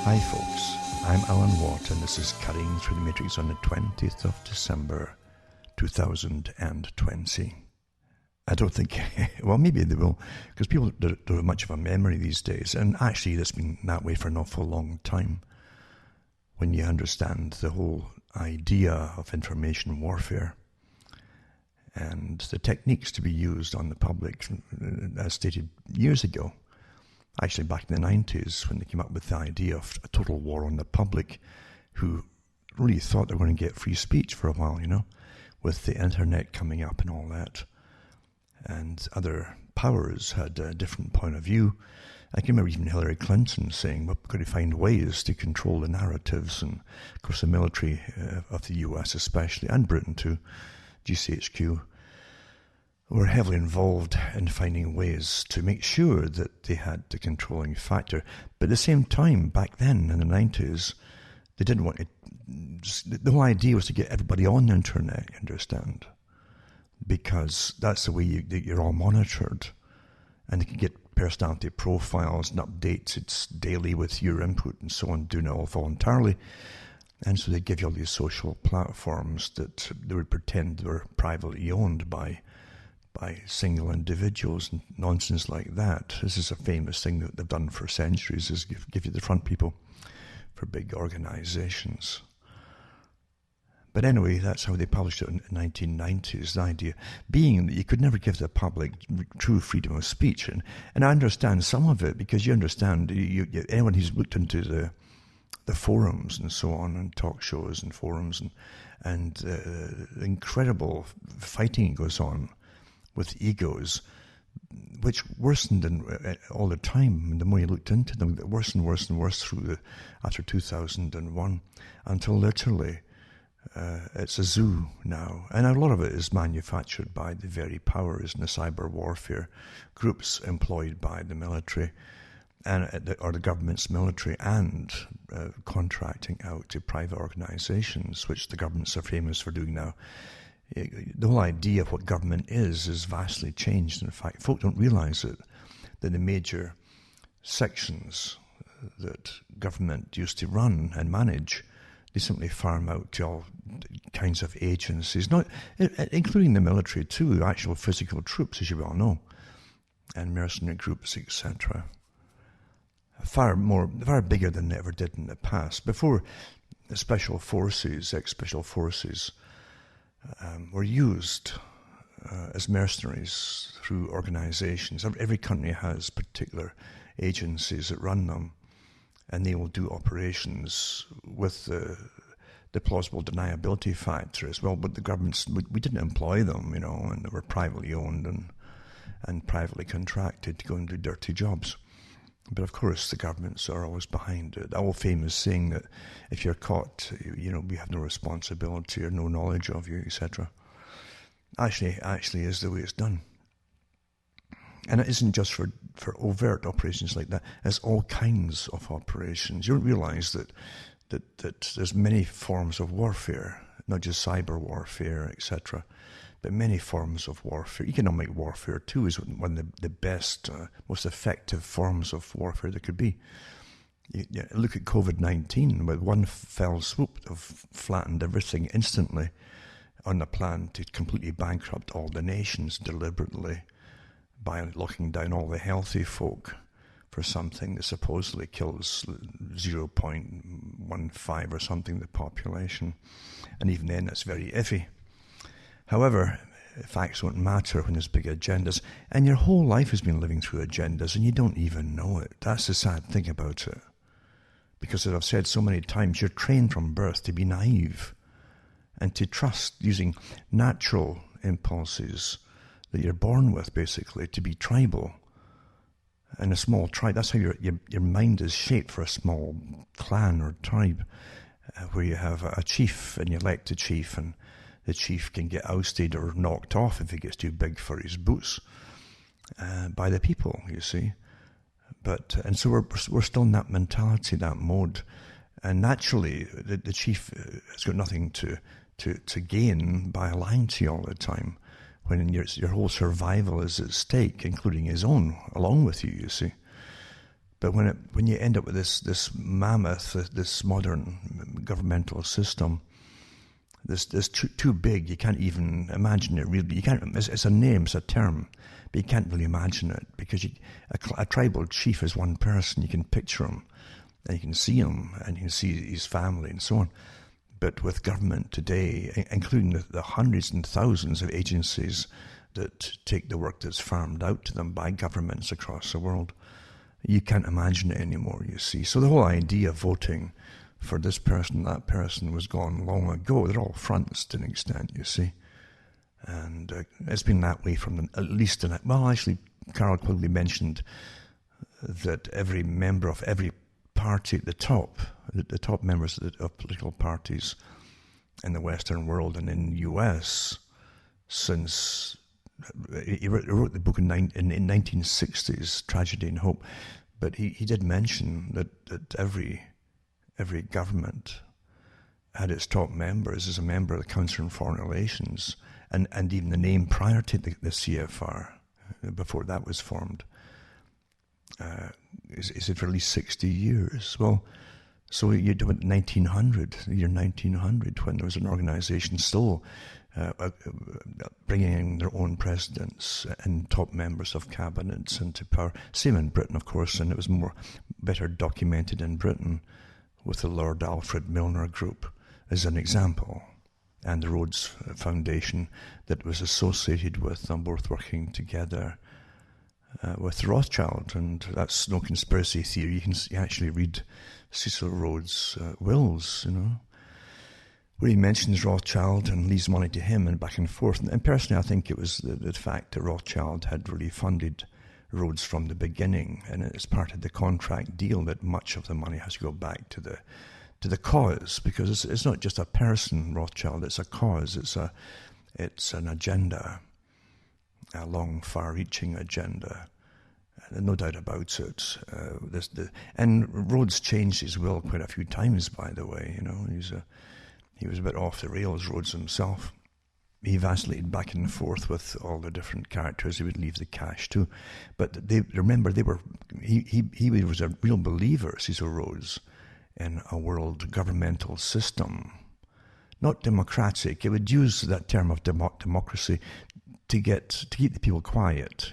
Hi folks, I'm Alan Watt and this is Cutting Through the Matrix on the 20th of December 2020. I don't think, well maybe they will, because people don't have much of a memory these days, and actually that's been that way for an awful long time. When you understand the whole idea of information warfare and the techniques to be used on the public, as stated years ago, actually back in the 90s, when they came up with the idea of a total war on the public, who really thought they were going to get free speech for a while, you know, with the internet coming up and all that. And other powers had a different point of view. I can remember even Hillary Clinton saying, we're going to find ways to control the narratives. And of course the military of the US especially, and Britain too, GCHQ, were heavily involved in finding ways to make sure that they had the controlling factor. But at the same time, back then in the 90s, they didn't want it. The whole idea was to get everybody on the internet, you understand? Because that's the way you're all monitored. And they can get personality profiles and updates. It's daily with your input and so on, doing it all voluntarily. And so they give you all these social platforms that they would pretend were privately owned by single individuals and nonsense like that. This is a famous thing that they've done for centuries, is give you the front people for big organizations. But anyway, that's how they published it in the 1990s, the idea being that you could never give the public true freedom of speech. And I understand some of it, because you understand, anyone who's looked into the forums and so on, and talk shows and forums, and the incredible fighting goes on with egos, which worsened all the time. And the more you looked into them, it worse and worse and worse after 2001, until literally it's a zoo now. And a lot of it is manufactured by the very powers in the cyber warfare groups employed by the military, or the government's military, and contracting out to private organizations, which the governments are famous for doing now. The whole idea of what government is vastly changed. In fact, folk don't realize it, that the major sections that government used to run and manage, they simply farm out to all kinds of agencies, not including the military too, actual physical troops, as you well know, and mercenary groups, etc. Far bigger than they ever did in the past. Before, the special forces, ex-special forces, were used as mercenaries through organizations. Every country has particular agencies that run them, and they will do operations with the plausible deniability factor as well. But the governments, we didn't employ them, you know, and they were privately owned and privately contracted to go and do dirty jobs. But of course, the governments are always behind it. That old famous saying that if you're caught, you know, we have no responsibility or no knowledge of you, etc. Actually is the way it's done. And it isn't just for overt operations like that. It's all kinds of operations. You don't realize that there's many forms of warfare, not just cyber warfare, etc., but many forms of warfare. Economic warfare, too, is one of the best, most effective forms of warfare there could be. You look at COVID-19, with one fell swoop of flattened everything instantly on a plan to completely bankrupt all the nations deliberately by locking down all the healthy folk for something that supposedly kills 0.15 or something the population. And even then, that's very iffy. However, facts don't matter when there's big agendas, and your whole life has been living through agendas and you don't even know it. That's the sad thing about it. Because as I've said so many times, you're trained from birth to be naive and to trust using natural impulses that you're born with, basically, to be tribal. And a small tribe, that's how your mind is shaped for a small clan or tribe, where you have a chief and you elect a chief, and the chief can get ousted or knocked off if he gets too big for his boots by the people, you see. And so we're still in that mentality, that mode. And naturally, the chief has got nothing to gain by lying to you all the time, when your whole survival is at stake, including his own, along with you, you see. But when you end up with this mammoth, this modern governmental system, this too big, you can't even imagine it really. You can't. It's a name, it's a term, but you can't really imagine it because a tribal chief is one person. You can picture him, and you can see him, and you can see his family, and so on. But with government today, including the hundreds and thousands of agencies that take the work that's farmed out to them by governments across the world, you can't imagine it anymore, you see. So the whole idea of voting for this person, that person, was gone long ago. They're all fronts to an extent, you see. And it's been that way from at least, actually, Carroll Quigley mentioned that every member of every party at the top members of political parties in the Western world and in the US, since he wrote the book in 1960s, Tragedy and Hope, but he did mention that every government had its top members as a member of the Council on Foreign Relations, and even the name prior to the CFR, before that was formed, is it for at least 60 years? Well, so you do it the year 1900, when there was an organization still bringing in their own presidents and top members of cabinets into power. Same in Britain, of course, and it was better documented in Britain with the Lord Alfred Milner group as an example, and the Rhodes Foundation that was associated with them both working together with Rothschild. And that's no conspiracy theory. You can actually read Cecil Rhodes' wills, where he mentions Rothschild and leaves money to him and back and forth. And personally, I think it was the fact that Rothschild had really funded Rhodes from the beginning, and it's part of the contract deal that much of the money has to go back to the cause, because it's not just a person, Rothschild, it's a cause, it's an agenda, a long, far-reaching agenda. No doubt about it. And Rhodes changed his will quite a few times, by the way. He was a bit off the rails, Rhodes himself. He vacillated back and forth with all the different characters he would leave the cash to. But he was a real believer, Cecil Rhodes, in a world governmental system. Not democratic. It would use that term of democracy to keep the people quiet,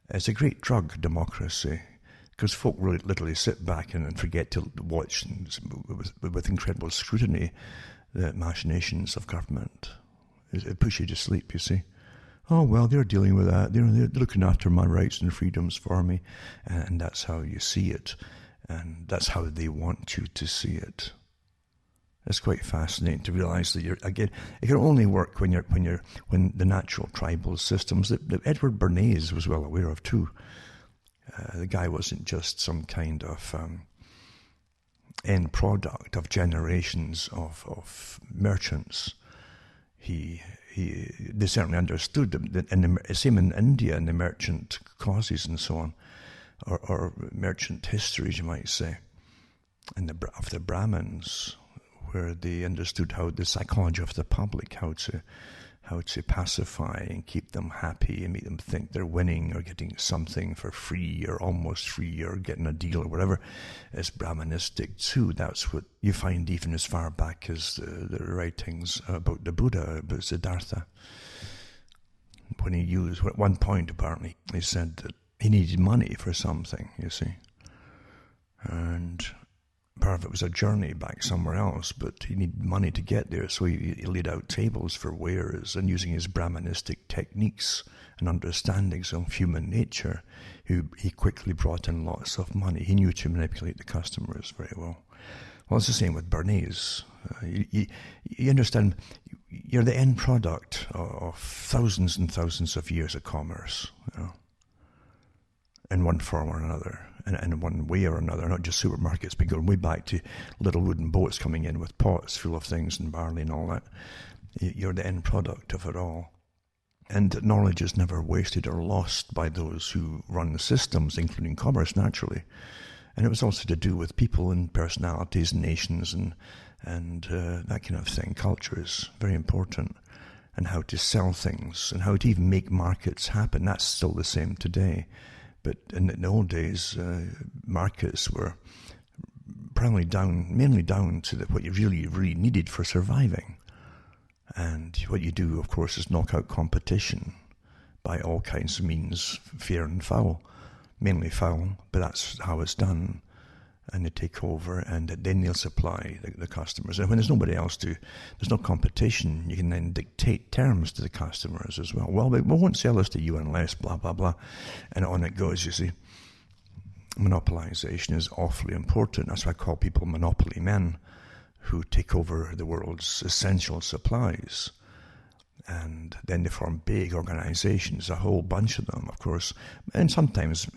It's a great drug, democracy, because folk really literally sit back and forget to watch with incredible scrutiny the machinations of government. It puts you to sleep, you see. Oh, well, they're dealing with that. They're looking after my rights and freedoms for me. And that's how you see it. And that's how they want you to see it. It's quite fascinating to realize that it can only work when the natural tribal systems that Edward Bernays was well aware of too. The guy wasn't just some kind of end product of generations of merchants. They certainly understood that, same in India in the merchant causes and so on, or merchant histories, you might say, of the Brahmins, where they understood how the psychology of the public, how to pacify and keep them happy and make them think they're winning or getting something for free or almost free or getting a deal or whatever, is Brahmanistic too. That's what you find even as far back as the writings about the Buddha, about Siddhartha. When he used, at one point apparently, he said that he needed money for something, you see. And part of it was a journey back somewhere else, but he needed money to get there, so he laid out tables for wares, and using his Brahmanistic techniques and understandings of human nature, he quickly brought in lots of money. He knew to manipulate the customers very well. Well, it's the same with Bernays. You understand, you're the end product of thousands and thousands of years of commerce, in one form or another. And in one way or another, not just supermarkets, but going way back to little wooden boats coming in with pots full of things and barley and all that. You're the end product of it all. And knowledge is never wasted or lost by those who run the systems, including commerce, naturally. And it was also to do with people and personalities, nations, and that kind of thing. Culture is very important. And how to sell things, and how to even make markets happen. That's still the same today. But in the old days, markets were mainly down to what you really needed for surviving. And what you do, of course, is knock out competition by all kinds of means, fair and foul. Mainly foul, but that's how it's done. And they take over, and then they'll supply the customers. And when there's nobody else there's no competition, you can then dictate terms to the customers as well. Well, we won't sell this to you unless blah, blah, blah. And on it goes, you see. Monopolization is awfully important. That's why I call people monopoly men, who take over the world's essential supplies. And then they form big organizations, a whole bunch of them, of course. And sometimes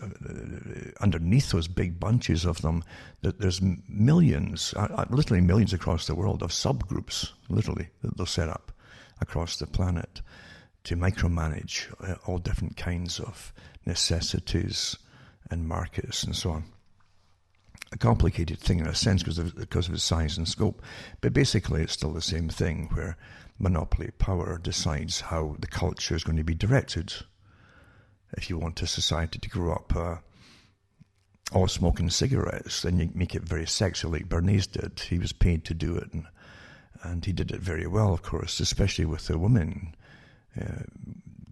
underneath those big bunches of them, there's millions, literally millions across the world of subgroups, literally, that they'll set up across the planet to micromanage all different kinds of necessities and markets and so on. A complicated thing in a sense because of its size and scope, but basically it's still the same thing where monopoly power decides how the culture is going to be directed. If you want a society to grow up all smoking cigarettes, then you make it very sexy like Bernays did. He was paid to do it, and he did it very well, of course, especially with the women.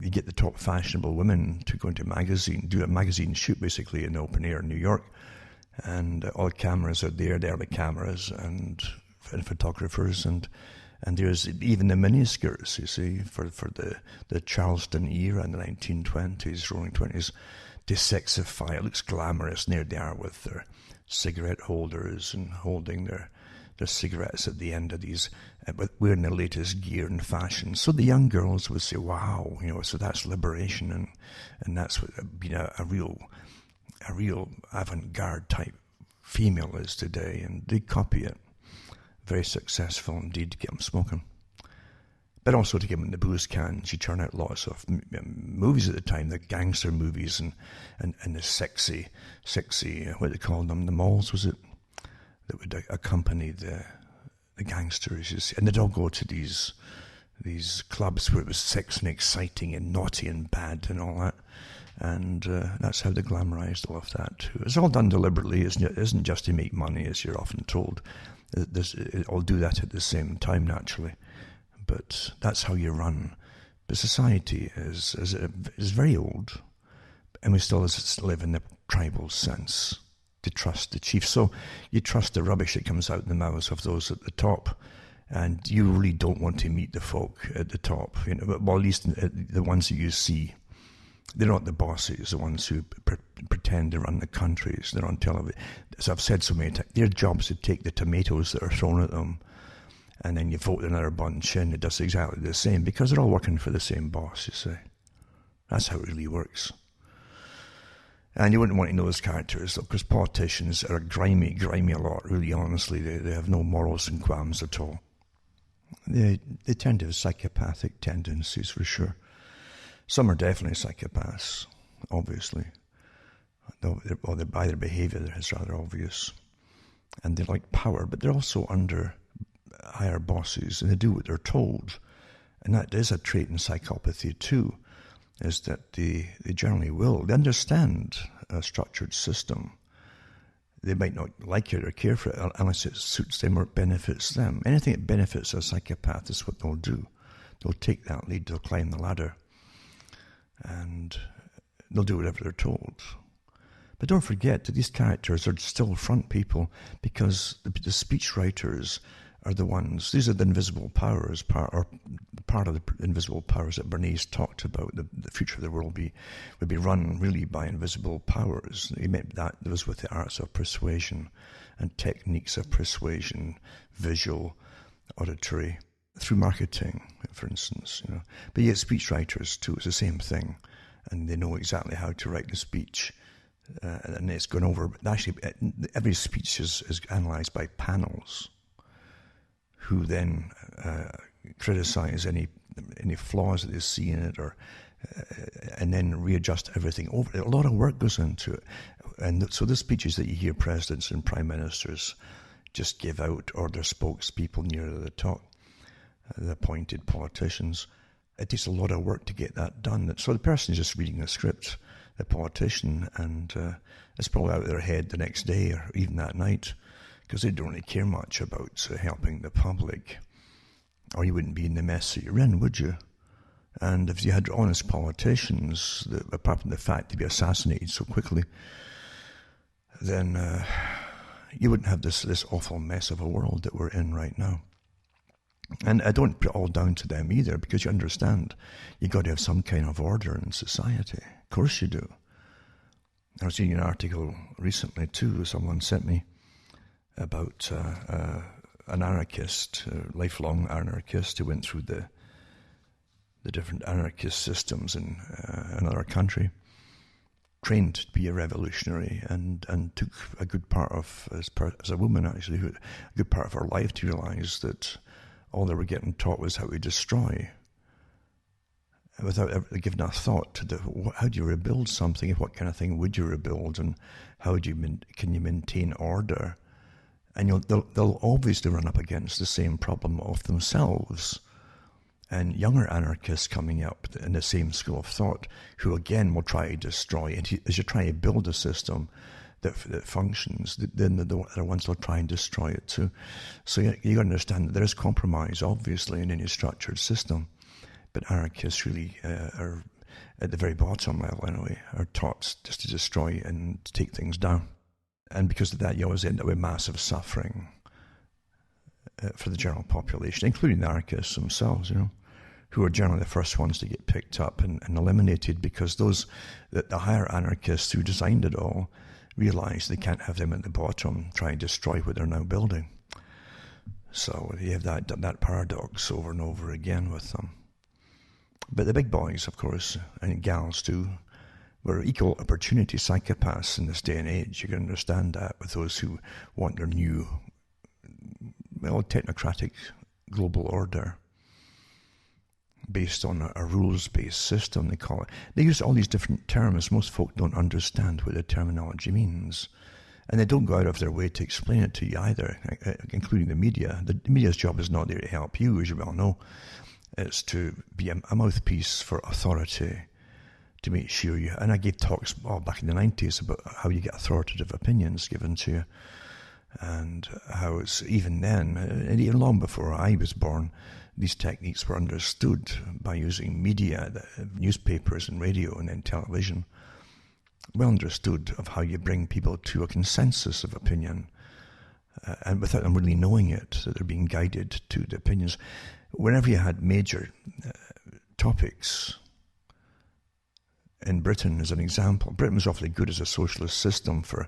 You get the top fashionable women to go into a magazine, do a magazine shoot basically in the open air in New York. And all cameras are there, the early cameras and photographers, and there's even the miniskirts, you see, for the Charleston era in the 1920s, roaring 20s, to sexify. It looks glamorous, and there they are with their cigarette holders and holding their cigarettes at the end of these, wearing the latest gear and fashion. So the young girls would say, wow, so that's liberation, and that's what a real avant-garde type female is today, and they copy it. Very successful indeed to get them smoking. But also to get them in the booze cans. You turn out lots of movies at the time, the gangster movies and the sexy, what they called them, the malls, was it? That would accompany the gangsters, you see. And they'd all go to these clubs where it was sex and exciting and naughty and bad and all that. And that's how they glamorized all of that too. It's all done deliberately. It isn't just to make money, as you're often told. I'll do that at the same time, naturally. But that's how you run. But society is very old, and we still live in the tribal sense to trust the chief. So you trust the rubbish that comes out in the mouths of those at the top, and you really don't want to meet the folk at the top. Well, at least the ones that you see. They're not the bosses, the ones who pretend to run the countries. They're on television. As I've said so many times, their job is to take the tomatoes that are thrown at them, and then you vote another bunch in. It does exactly the same because they're all working for the same boss, you see. That's how it really works. And you wouldn't want to know those characters, though, because politicians are grimy a lot, really, honestly. They have no morals and qualms at all. They tend to have psychopathic tendencies, for sure. Some are definitely psychopaths, obviously. By their behavior, it's rather obvious. And they like power, but they're also under higher bosses, and they do what they're told. And that is a trait in psychopathy too, is that they generally will. They understand a structured system. They might not like it or care for it unless it suits them or benefits them. Anything that benefits a psychopath is what they'll do. They'll take that lead, they'll climb the ladder. And they'll do whatever they're told. But don't forget that these characters are still front people, because the speech writers are the ones, these are the invisible powers, part of the invisible powers that Bernays talked about. The future of the world would be run really by invisible powers. He meant that it was with the arts of persuasion and techniques of persuasion, visual, auditory, through marketing, for instance, But yet speech writers too, it's the same thing, and they know exactly how to write the speech, and it's gone over. But actually, every speech is analysed by panels, who then criticize any flaws that they see in it, and then readjust everything over. A lot of work goes into it, and so the speeches that you hear presidents and prime ministers just give out, or their spokespeople near the top, the appointed politicians, it takes a lot of work to get that done. So the person is just reading the script. the politician, and it's probably out of their head the next day or even that night, because they don't really care much about helping the public, or you wouldn't be in the mess that you're in, would you? And if you had honest politicians, apart from the fact they'd be assassinated so quickly, then you wouldn't have this awful mess of a world that we're in right now. And I don't put it all down to them either, because you understand you've got to have some kind of order in society. Of course you do. I was reading an article recently too, someone sent me, about an anarchist, a lifelong anarchist who went through the different anarchist systems in another country, trained to be a revolutionary, and took a good part of, as a woman actually, a good part of her life to realise that all they were getting taught was how to destroy, without ever giving a thought to how do you rebuild something, what kind of thing would you rebuild, and how can you maintain order. And they'll obviously run up against the same problem of themselves. And younger anarchists coming up in the same school of thought, who again will try to destroy. And as you try to build a system that functions, then the other ones will try and destroy it too. So you got to understand that there is compromise, obviously, in any structured system. But anarchists really are, at the very bottom level anyway, are taught just to destroy and to take things down. And because of that, you always end up with massive suffering for the general population, including the anarchists themselves, who are generally the first ones to get picked up and eliminated, because the higher anarchists who designed it all realize they can't have them at the bottom trying to destroy what they're now building. So you have that paradox over and over again with them. But the big boys, of course, and gals too, were equal opportunity psychopaths in this day and age. You can understand that with those who want their new, technocratic global order based on a rules-based system, they call it. They use all these different terms. Most folk don't understand what the terminology means. And they don't go out of their way to explain it to you either, including the media. The media's job is not there to help you, as you well know. It's to be a mouthpiece for authority, to make sure you... And I gave talks back in the 90s about how you get authoritative opinions given to you, and how it's even then, and even long before I was born, these techniques were understood by using media, newspapers and radio and then television. Well understood of how you bring people to a consensus of opinion, and without them really knowing it, that they're being guided to the opinions. Whenever you had major topics, in Britain as an example, Britain was awfully good as a socialist system for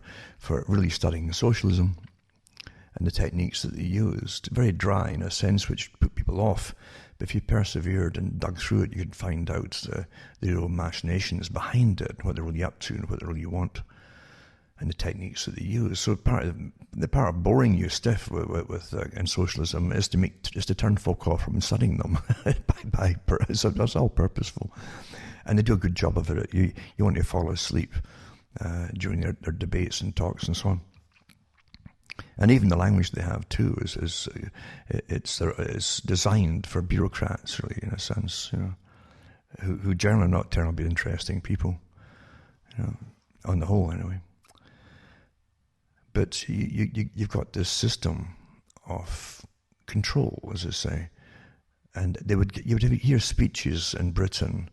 really studying socialism and the techniques that they used. Very dry in a sense, which put people off. But if you persevered and dug through it, you could find out the real machinations behind it, what they're really up to and what they really want, and the techniques that they use. So part of boring you stiff with in socialism is to turn folk off from studying them. So that's all purposeful. And they do a good job of it. You want to fall asleep during their debates and talks and so on. And even the language they have too is designed for bureaucrats, really, in a sense, who generally are not terribly interesting people, on the whole anyway. But you've got this system of control, as I say, and you would hear speeches in Britain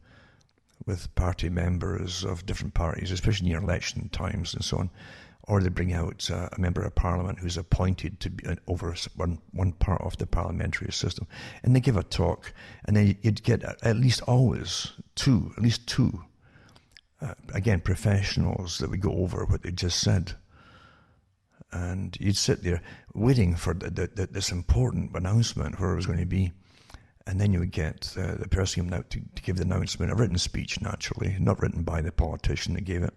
with party members of different parties, especially near election times and so on, or they bring out a member of parliament who's appointed to be over one part of the parliamentary system, and they give a talk, and then you'd get at least two, again, professionals that would go over what they just said. And you'd sit there waiting for this important announcement, where it was going to be. And then you would get the person coming out to give the announcement, a written speech, naturally, not written by the politician that gave it,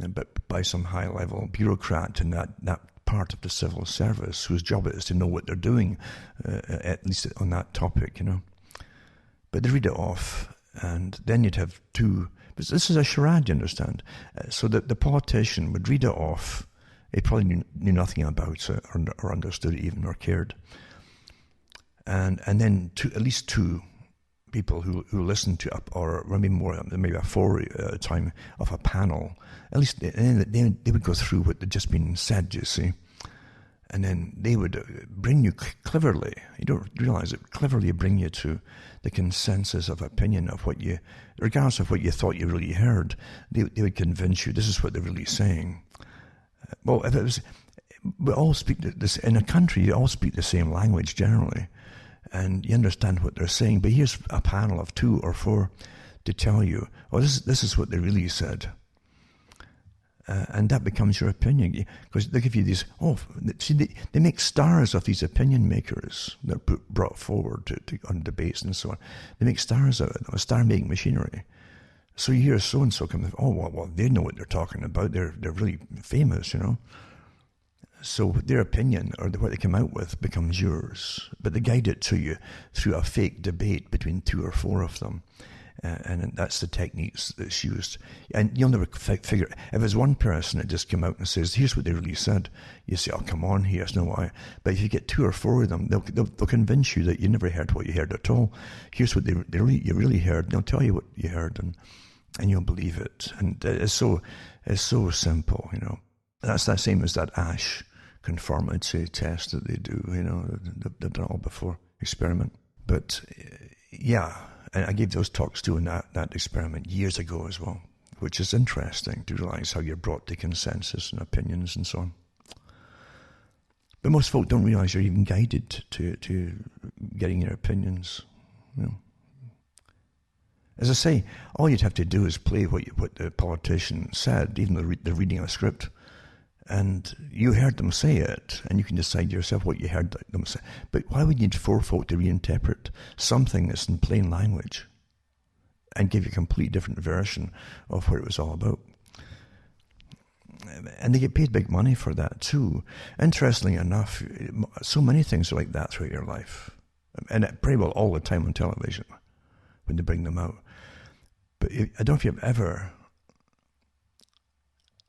but by some high-level bureaucrat in that part of the civil service whose job it is to know what they're doing, at least on that topic, But they read it off, and then you'd have two... But this is a charade, you understand? So that the politician would read it off. He probably knew nothing about it or understood it even or cared. And then at least two people who listen to or maybe more, maybe a 4 time of a panel, at least they would go through what had just been said, you see, and then they would bring you cleverly, you don't realize it, cleverly bring you to the consensus of opinion of what you, regardless of what you thought you really heard, they would convince you this is what they're really saying. Well, if it was, we all speak this in a country, you all speak the same language generally, and you understand what they're saying, but here's a panel of 2 or 4 to tell you, oh, this is what they really said. And that becomes your opinion, because they give you these, see, they make stars of these opinion makers that are brought forward on debates and so on. They make stars of it, star-making machinery. So you hear so-and-so come, well, they know what they're talking about, they're really famous, you know. So their opinion, or what they come out with, becomes yours. But they guide it to you through a fake debate between 2 or 4 of them. And that's the techniques that's used. And you'll never figure, if it's one person that just came out and says, here's what they really said, you say, oh, come on, here's no why. But if you get 2 or 4 of them, they'll convince you that you never heard what you heard at all. Here's what you really heard. They'll tell you what you heard, and you'll believe it. And it's so simple, you know. That's the same as that Asch conformity test that they do, you know. They've done it all before, experiment. But, yeah. And I gave those talks too in that experiment years ago as well, which is interesting to realize how you're brought to consensus and opinions and so on. But most folk don't realize you're even guided to getting your opinions. You know. As I say, all you'd have to do is play what the politician said, even though they're reading a script, and you heard them say it, and you can decide yourself what you heard them say. But why would you need 4 folk to reinterpret something that's in plain language and give you a complete different version of what it was all about? And they get paid big money for that too. Interestingly enough, so many things are like that throughout your life, and pretty well all the time on television when they bring them out. But I don't know if you've ever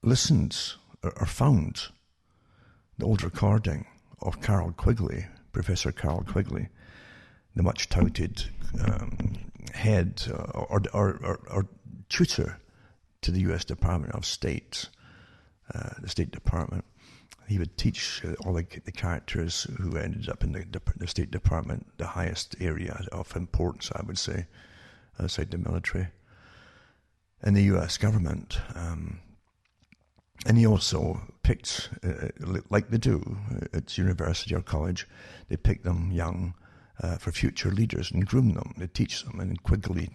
listened or found the old recording of Carroll Quigley, Professor Carroll Quigley, the much touted head or tutor to the U.S. Department of State, the State Department. He would teach all the characters who ended up in the State Department, the highest area of importance, I would say, outside the military, and the U.S. government. And he also picked, like they do at university or college, they pick them young for future leaders and groom them, they teach them. And Quigley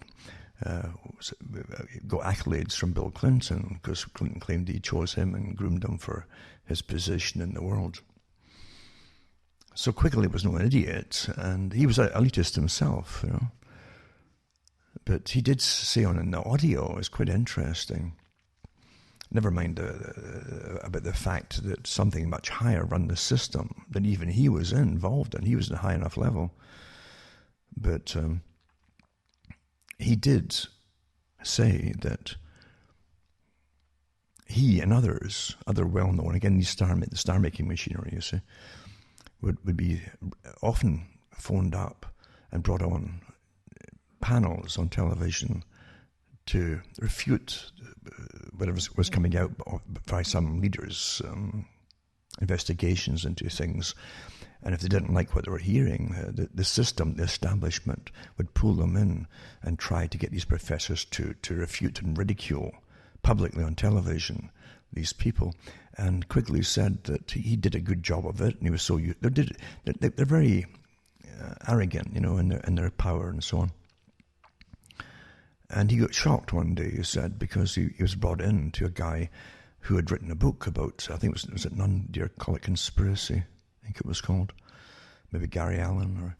got accolades from Bill Clinton because Clinton claimed he chose him and groomed him for his position in the world. So Quigley was no idiot, and he was an elitist himself, you know. But he did say on the audio, it's quite interesting. Never mind about the fact that something much higher run the system than even he was involved in. He was at a high enough level. But he did say that he and others, other well-known, again, these star-making machinery, you see, would be often phoned up and brought on panels on television to refute whatever was coming out by some leaders' investigations into things. And if they didn't like what they were hearing, the system, the establishment, would pull them in and try to get these professors to refute and ridicule publicly on television these people. And Quigley said that he did a good job of it, and he was so they're very arrogant, you know, in their power and so on. And he got shocked one day, he said, because he was brought in to a guy who had written a book about, I think was it None Dare Call It Conspiracy, I think it was called, maybe Gary Allen.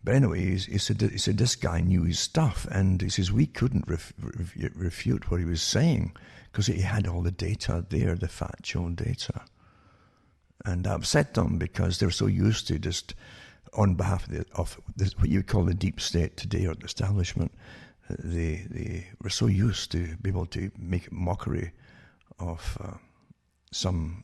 But anyway, he said this guy knew his stuff, and he says we couldn't refute what he was saying because he had all the data there, the factual data. And that upset them because they were so used to just, on behalf of what you would call the deep state today, or the establishment, they were so used to be able to make mockery of some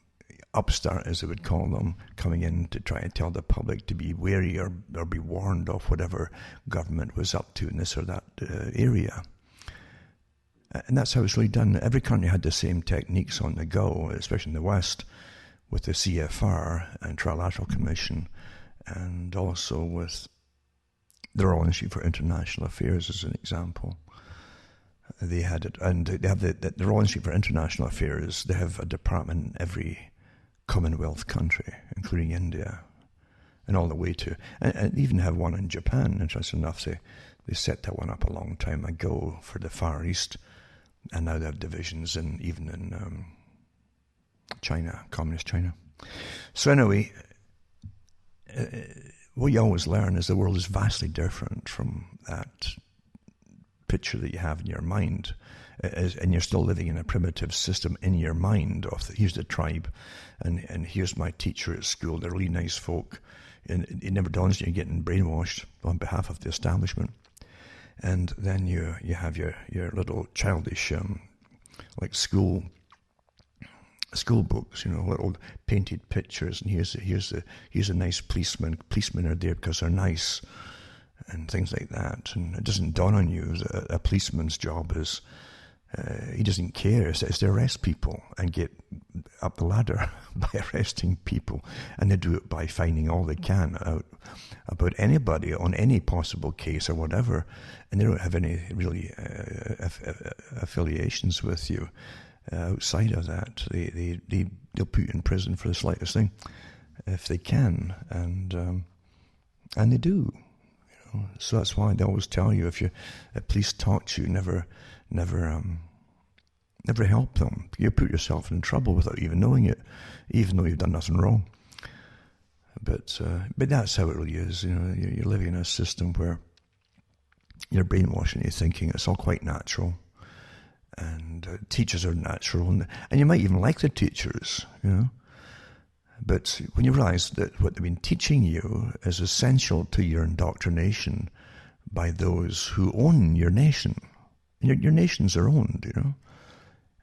upstart, as they would call them, coming in to try and tell the public to be wary or be warned of whatever government was up to in this or that area. And that's how it's really done. Every country had the same techniques on the go, especially in the West, with the CFR and Trilateral Commission, and also with the Royal Institute for International Affairs as an example. They had it, and they have the Royal Institute for International Affairs. They have a department in every Commonwealth country, including India, and all the way to, and even have one in Japan. Interesting enough, they set that one up a long time ago for the Far East, and now they have divisions even in China, communist China. So anyway, what you always learn is the world is vastly different from that picture that you have in your mind, and you're still living in a primitive system in your mind of here's the tribe, and here's my teacher at school. They're really nice folk, and it never dawns on you you're getting brainwashed on behalf of the establishment. And then you have your little childish like school books, little painted pictures, and here's a nice policeman. Policemen are there because they're nice, and things like that. And it doesn't dawn on you that a policeman's job is he doesn't care. It's to arrest people and get up the ladder by arresting people, and they do it by finding all they can out about anybody on any possible case or whatever, and they don't have any really affiliations with you outside of that. They'll put you in prison for the slightest thing if they can, and they do. So that's why they always tell you, if a police talk to you, never help them. You put yourself in trouble without even knowing it, even though you've done nothing wrong. But that's how it really is. You're living in a system where you're brainwashing your thinking. It's all quite natural, and teachers are natural, and you might even like the teachers, But when you realize that what they've been teaching you is essential to your indoctrination by those who own your nation. Your nations are owned,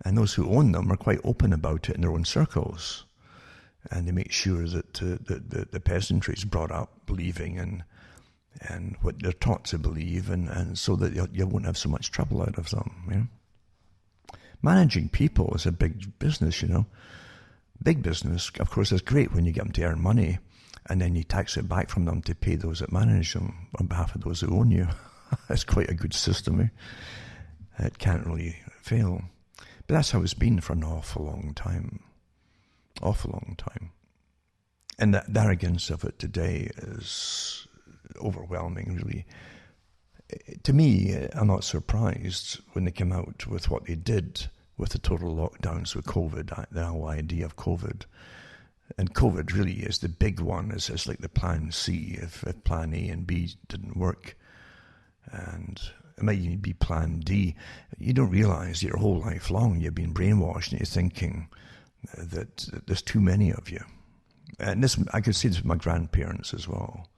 and those who own them are quite open about it in their own circles, and they make sure that the peasantry is brought up believing and what they're taught to believe, and so that you won't have so much trouble out of them. Managing people is a big business, Big business, of course, is great when you get them to earn money, and then you tax it back from them to pay those that manage them on behalf of those who own you. That's quite a good system. It can't really fail. But that's how it's been for an awful long time. Awful long time. And the arrogance of it today is overwhelming, really. To me, I'm not surprised when they came out with what they did with the total lockdowns with COVID, the whole idea of COVID. And COVID really is the big one. It's like the plan C if plan A and B didn't work. And it might even be plan D. You don't realize your whole life long you've been brainwashed and you're thinking that there's too many of you. And this, I could see this with my grandparents as well,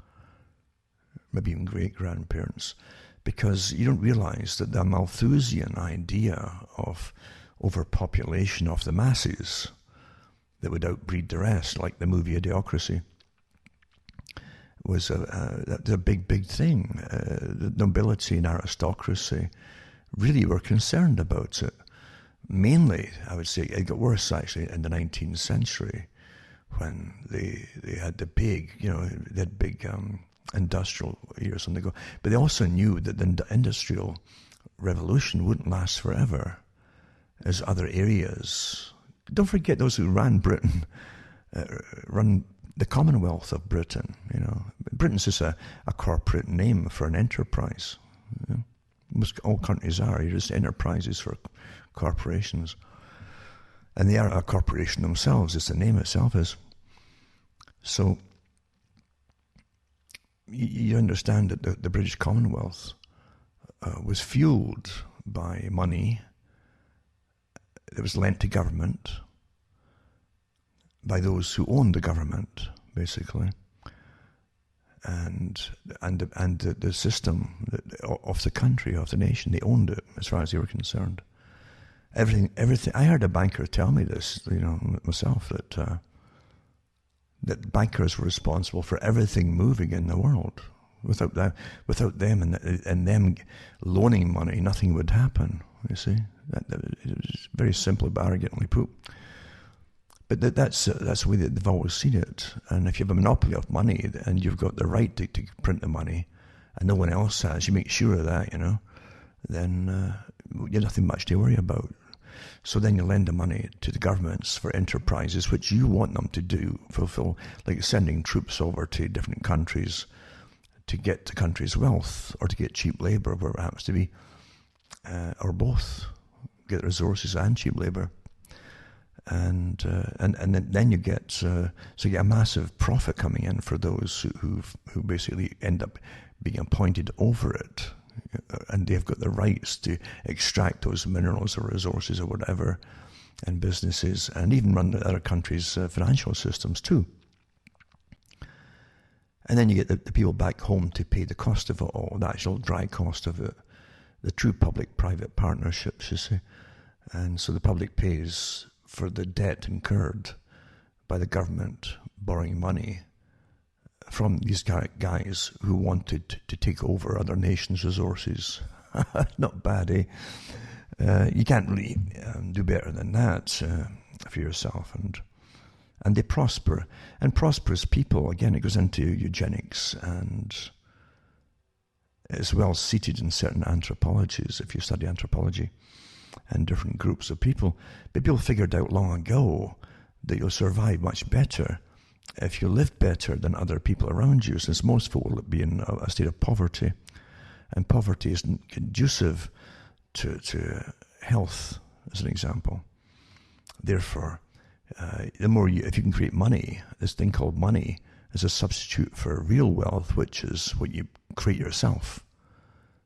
maybe even great-grandparents, because you don't realize that the Malthusian idea of overpopulation of the masses that would outbreed the rest, like the movie Idiocracy, was a big thing. The nobility and aristocracy really were concerned about it. Mainly, I would say, it got worse actually in the 19th century when they had the big, they had big industrial years on the go. But they also knew that the industrial revolution wouldn't last forever, as other areas. Don't forget those who ran Britain, run the Commonwealth of Britain. Britain's just a corporate name for an enterprise. Most all countries are. You're just enterprises for corporations. And they are a corporation themselves, as the name itself is. So you understand that the British Commonwealth was fueled by money that was lent to government by those who owned the government, basically, and the system of the country, of the nation. They owned it as far as they were concerned. Everything. I heard a banker tell me this, myself, that that bankers were responsible for everything moving in the world. Without them and them loaning money, nothing would happen. You see, it was very simply but arrogantly put. But that's the way that they've always seen it. And if you have a monopoly of money and you've got the right to print the money, and no one else has, you make sure of that, then you have nothing much to worry about. So then you lend the money to the governments for enterprises which you want them to fulfill, like sending troops over to different countries to get the country's wealth, or to get cheap labour, where it happens to be, or both, get resources and cheap labour. And then you get you get a massive profit coming in for those who basically end up being appointed over it, and they've got the rights to extract those minerals or resources or whatever, and businesses, and even run the other countries' financial systems too. And then you get the people back home to pay the cost of it all, the actual dry cost of it, the true public-private partnerships, you see. And so the public pays for the debt incurred by the government borrowing money from these guys who wanted to take over other nations' resources. Not bad, eh? You can't really do better than that for yourself. And they prosper. And prosperous people, again, it goes into eugenics, and it's well seated in certain anthropologies, if you study anthropology, and different groups of people. But people figured out long ago that you'll survive much better if you live better than other people around you, since most folk will be in a state of poverty. And poverty isn't conducive to health, as an example. Therefore, if you can create money, this thing called money is a substitute for real wealth, which is what you create yourself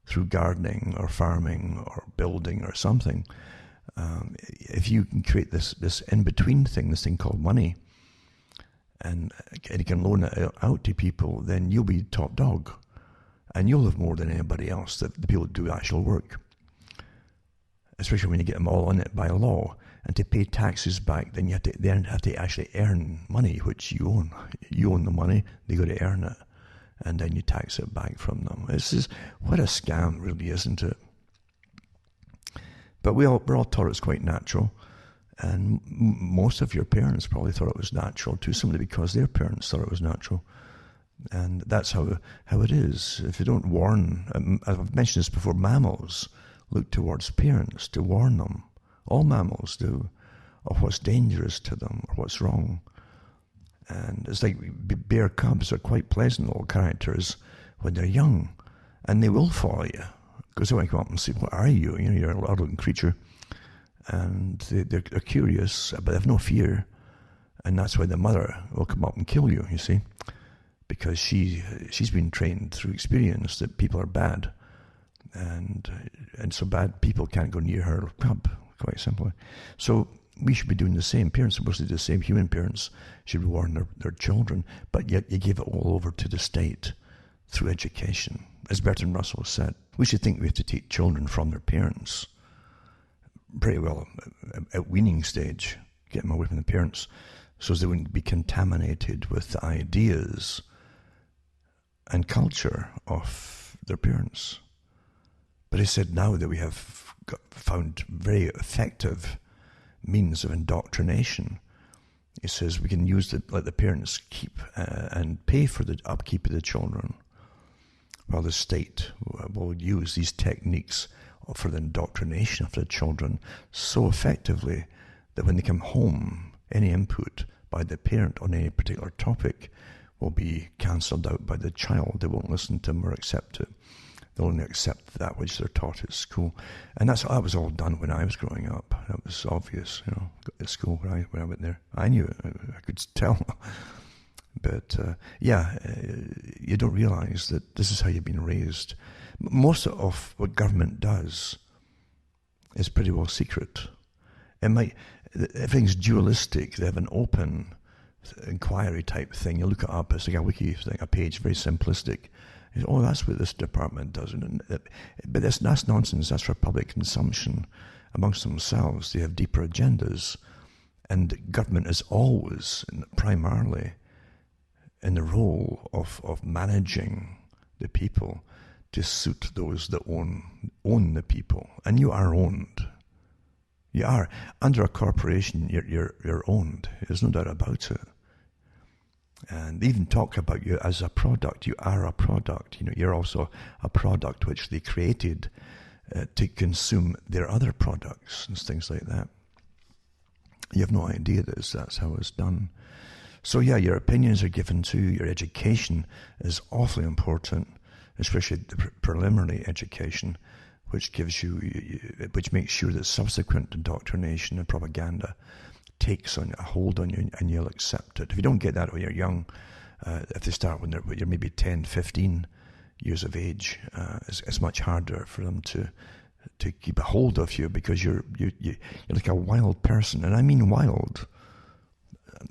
through gardening or farming or building or something. If you can create this in-between thing, this thing called money, and you can loan it out to people, then you'll be top dog, and you'll have more than anybody else, the people that do actual work, especially when you get them all on it by law. And to pay taxes back, then you have to actually earn money, which you own. You own the money, they got to earn it, and then you tax it back from them. What a scam, really, isn't it? But we're all taught it's quite natural, and most of your parents probably thought it was natural too, simply because their parents thought it was natural. And that's how it is. If you don't warn, I've mentioned this before, mammals look towards parents to warn them. All mammals do, of what's dangerous to them or what's wrong. And it's like bear cubs are quite pleasant little characters when they're young, and they will follow you because they want to come up and say, "What are you? You're a loud-looking creature," and they're curious, but they have no fear, and that's why the mother will come up and kill you. You see, because she's been trained through experience that people are bad, and so bad people can't go near her cub. Quite simply. So we should be doing the same. Parents are supposed to do the same. Human parents should warn their children, but yet you give it all over to the state through education. As Bertrand Russell said, we should think we have to take children from their parents pretty well at weaning stage, get them away from the parents so as they wouldn't be contaminated with the ideas and culture of their parents. But he said now that we have found very effective means of indoctrination, he says we can let the parents keep and pay for the upkeep of the children, while the state will use these techniques for the indoctrination of the children so effectively that when they come home, any input by the parent on any particular topic will be cancelled out by the child. They won't listen to them or accept it. They'll only accept that which they're taught at school. And that was all done when I was growing up. That was obvious, at school when I went there. I knew it, I could tell. But, you don't realize that this is how you've been raised. Most of what government does is pretty well secret. Everything's dualistic. They have an open inquiry type thing. You look it up, it's like a wiki thing, a page, very simplistic. Oh, that's what this department does. But that's nonsense. That's for public consumption amongst themselves. They have deeper agendas. And government is always, primarily, in the role of managing the people to suit those that own the people. And you are owned. You are. Under a corporation, you're owned. There's no doubt about it. And they even talk about you as a product. You are a product. You're also a product which they created to consume their other products and things like that. You have no idea that's how it's done. So yeah, your opinions are given too. Your education is awfully important, especially the preliminary education, which which makes sure that subsequent indoctrination and propaganda takes a hold on you, and you'll accept it. If you don't get that when you're young, if they start when you're maybe 10, 15 years of age, it's much harder for them to keep a hold of you, because you're like a wild person. And I mean wild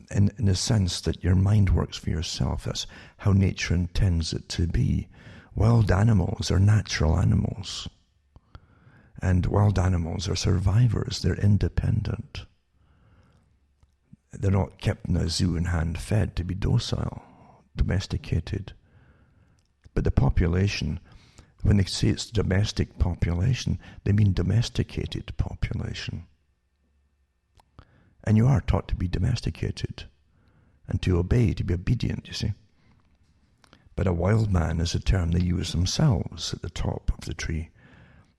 in the sense that your mind works for yourself. That's how nature intends it to be. Wild animals are natural animals. And wild animals are survivors. They're independent. They're not kept in a zoo and hand-fed to be docile, domesticated. But the population, when they say it's domestic population, they mean domesticated population. And you are taught to be domesticated and to obey, to be obedient, you see. But a wild man is a term they use themselves at the top of the tree.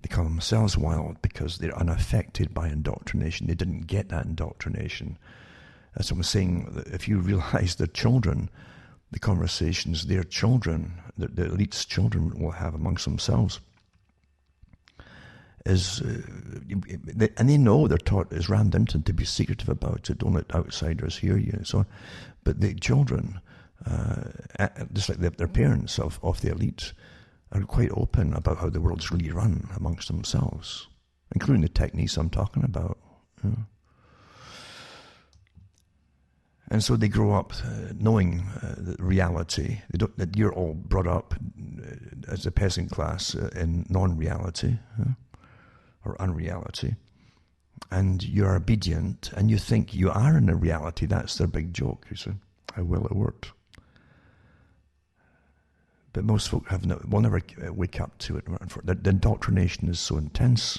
They call themselves wild because they're unaffected by indoctrination. They didn't get that indoctrination. As I'm saying, if you realize their children, the conversations their children, the elite's children will have amongst themselves, and they know they're taught, is rammed into to be secretive about it. Don't let outsiders hear you and so on. But the children, just like their parents of the elite, are quite open about how the world's really run amongst themselves, including the techniques I'm talking about. And so they grow up knowing the reality. That you're all brought up as a peasant class in non-reality or unreality. And you're obedient, and you think you are in a reality. That's their big joke, you see. How well it worked. But most folk will never wake up to it. The indoctrination is so intense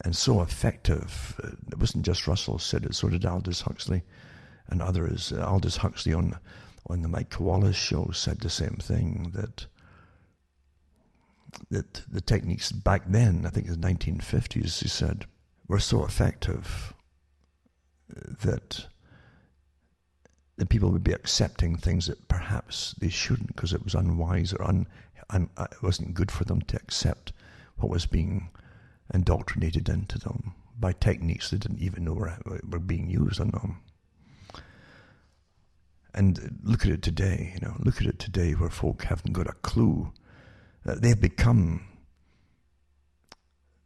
and so effective. It wasn't just Russell said it, so did Aldous Huxley and others. Aldous Huxley on the Mike Wallace show said the same thing, that the techniques back then, I think in the 1950s, he said, were so effective that the people would be accepting things that perhaps they shouldn't, because it was unwise or it wasn't good for them to accept what was being indoctrinated into them by techniques they didn't even know were being used on them. And look at it today, look at it today where folk haven't got a clue. They've become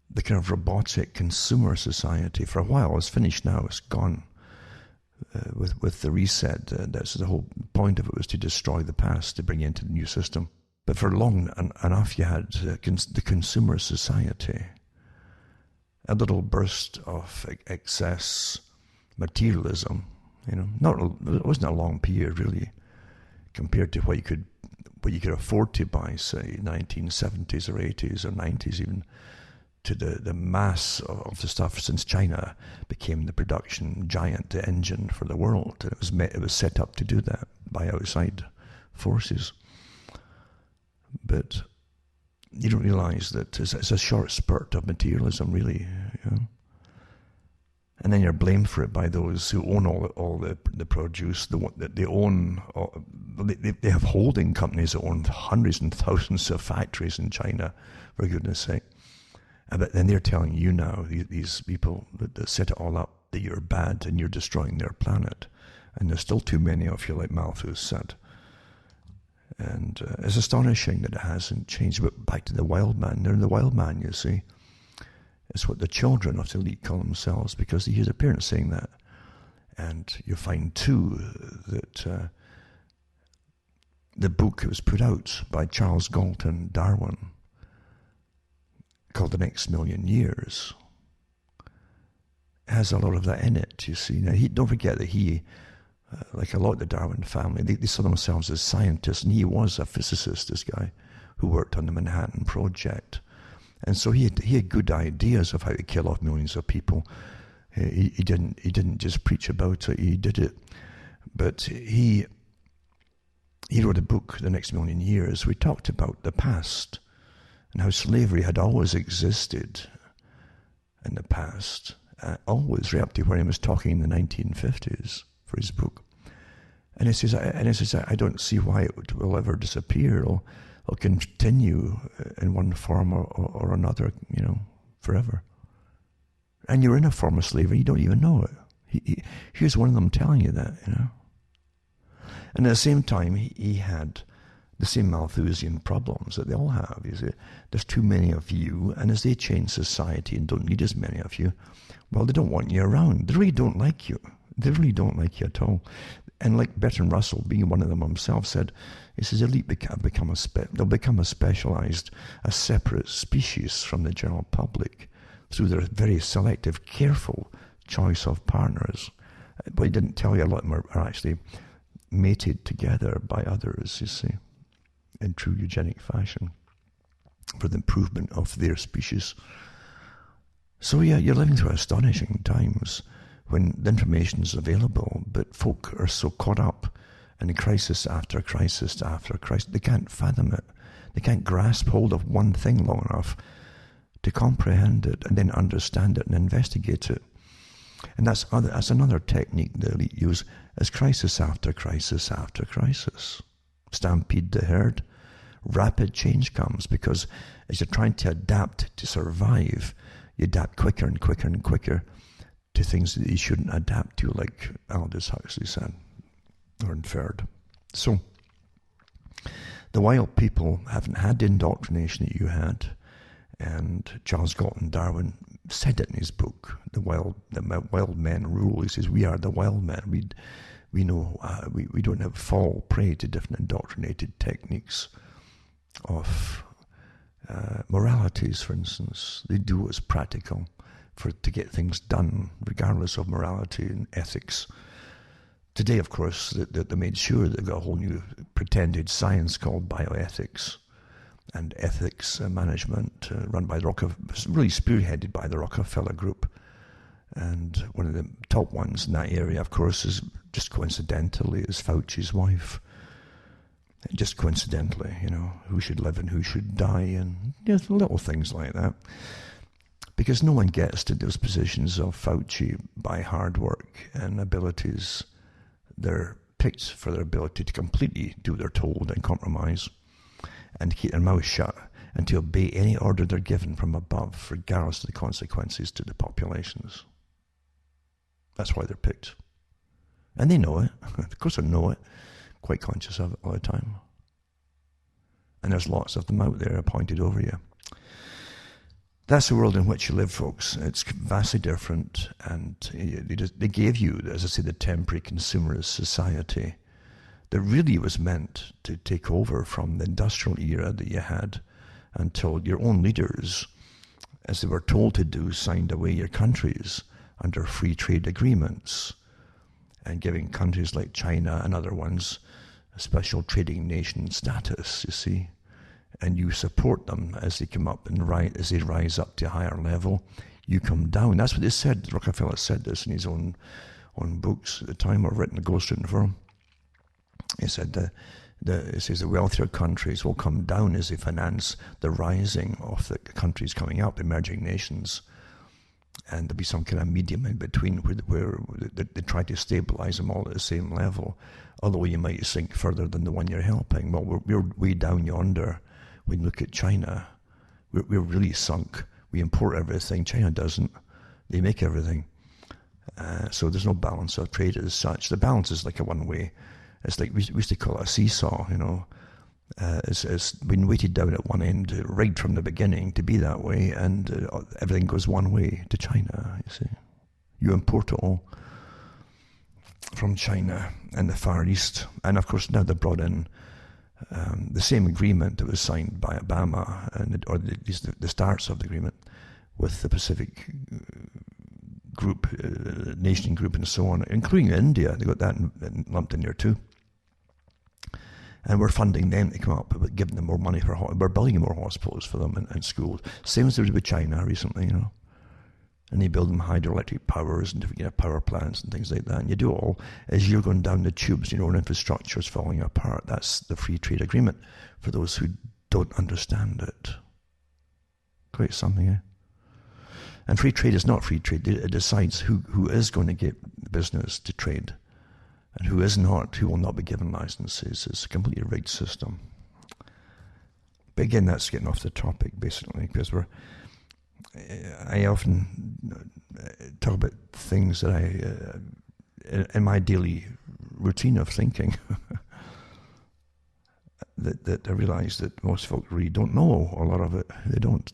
the kind of robotic consumer society. For a while, it's finished now, it's gone. With the reset, that's the whole point of it, was to destroy the past, to bring it into the new system. But for long enough, you had the consumer society, a little burst of excess materialism. It wasn't a long period really, compared to what you could afford to buy, say 1970s or 80s or 90s even, to the mass of the stuff since China became the production giant, the engine for the world. It was set up to do that by outside forces. But you don't realize that it's a short spurt of materialism, really. And then you're blamed for it by those who own all the produce. They own. They have holding companies that own hundreds and thousands of factories in China, for goodness sake. But then they're telling you now, these people that set it all up, that you're bad and you're destroying their planet. And there's still too many of you, like Malthus said. And it's astonishing that it hasn't changed. But back to the wild man. They're the wild man, you see. It's what the children of the elite call themselves, because they hear their parents saying that. And you find, too, that the book that was put out by Charles Galton Darwin, called The Next Million Years, has a lot of that in it, you see. Now, don't forget that he like a lot of the Darwin family, they saw themselves as scientists, and he was a physicist, this guy, who worked on the Manhattan Project. And so he had good ideas of how to kill off millions of people. He didn't just preach about it, he did it. But he wrote a book, The Next Million Years. We talked about the past and how slavery had always existed in the past, always, right up to where he was talking in the 1950s for his book. And he says, I don't see why it will ever disappear. It'll continue in one form or another, forever. And you're in a form of slavery, you don't even know it. Here's one of them telling you that, And at the same time, he had the same Malthusian problems that they all have. You see, there's too many of you, and as they change society and don't need as many of you, well, they don't want you around. They really don't like you. They really don't like you at all. And like Bertrand Russell, being one of them himself, said, he says, elite they'll become a specialized, a separate species from the general public through their very selective, careful choice of partners. But he didn't tell you a lot of them are actually mated together by others, you see, in true eugenic fashion for the improvement of their species. So yeah, you're living through astonishing times when the information is available, but folk are so caught up in crisis after crisis after crisis, they can't fathom it. They can't grasp hold of one thing long enough to comprehend it and then understand it and investigate it. And that's another technique the elite use, is crisis after crisis after crisis. Stampede the herd. Rapid change comes because as you're trying to adapt to survive, you adapt quicker and quicker and quicker to things that you shouldn't adapt to, like Aldous Huxley said, or inferred. So, the wild people haven't had the indoctrination that you had, and Charles Galton Darwin said it in his book, The Wild Men Rule. He says, we are the wild men. We know, we don't fall prey to different indoctrinated techniques of moralities, for instance. They do what's practical to get things done, regardless of morality and ethics. Today, of course, they made sure they've got a whole new pretended science called bioethics and ethics management, run by really spearheaded by the Rockefeller Group. And one of the top ones in that area, of course, is just coincidentally is Fauci's wife. Just coincidentally, who should live and who should die, and just little things like that. Because no one gets to those positions of Fauci by hard work and abilities. They're picked for their ability to completely do what they're told and compromise and keep their mouth shut and to obey any order they're given from above, regardless of the consequences to the populations. That's why they're picked. And they know it. Of course they know it. Quite conscious of it all the time. And there's lots of them out there appointed over you. That's the world in which you live, folks. It's vastly different, and they gave you, as I say, the temporary consumerist society that really was meant to take over from the industrial era that you had until your own leaders, as they were told to do, signed away your countries under free trade agreements and giving countries like China and other ones a special trading nation status, you see. And you support them as they come up and as they rise up to a higher level. You come down. That's what they said. Rockefeller said this in his own books at the time, or ghostwritten for him. He said it says the wealthier countries will come down as they finance the rising of the countries coming up, emerging nations. And there'll be some kind of medium in between where they try to stabilize them all at the same level, although you might sink further than the one you're helping. Well, we're way down yonder. When you look at China, we're really sunk. We import everything. China doesn't. They make everything. So there's no balance of trade as such. The balance is like a one-way. It's like we used to call it a seesaw, It's been weighted down at one end right from the beginning to be that way, and everything goes one way to China, you see. You import it all from China and the Far East. And of course now they've brought in the same agreement that was signed by Obama, or the starts of the agreement with the Pacific group, nation group and so on, including India. They got that lumped in there too. And we're funding them to come up with giving them more money for we're building more hospitals for them and schools. Same as there was with China recently, you know. And they build them hydroelectric powers and different power plants and things like that. And you do it all as you're going down the tubes, you know, and infrastructure is falling apart. That's the free trade agreement for those who don't understand it. Quite something, eh? And free trade is not free trade. It decides who is going to get business to trade and who is not, who will not be given licenses. It's a completely rigged system. But again, that's getting off the topic, basically, because I often talk about things that in my daily routine of thinking, that I realise that most folk really don't know a lot of it. They don't.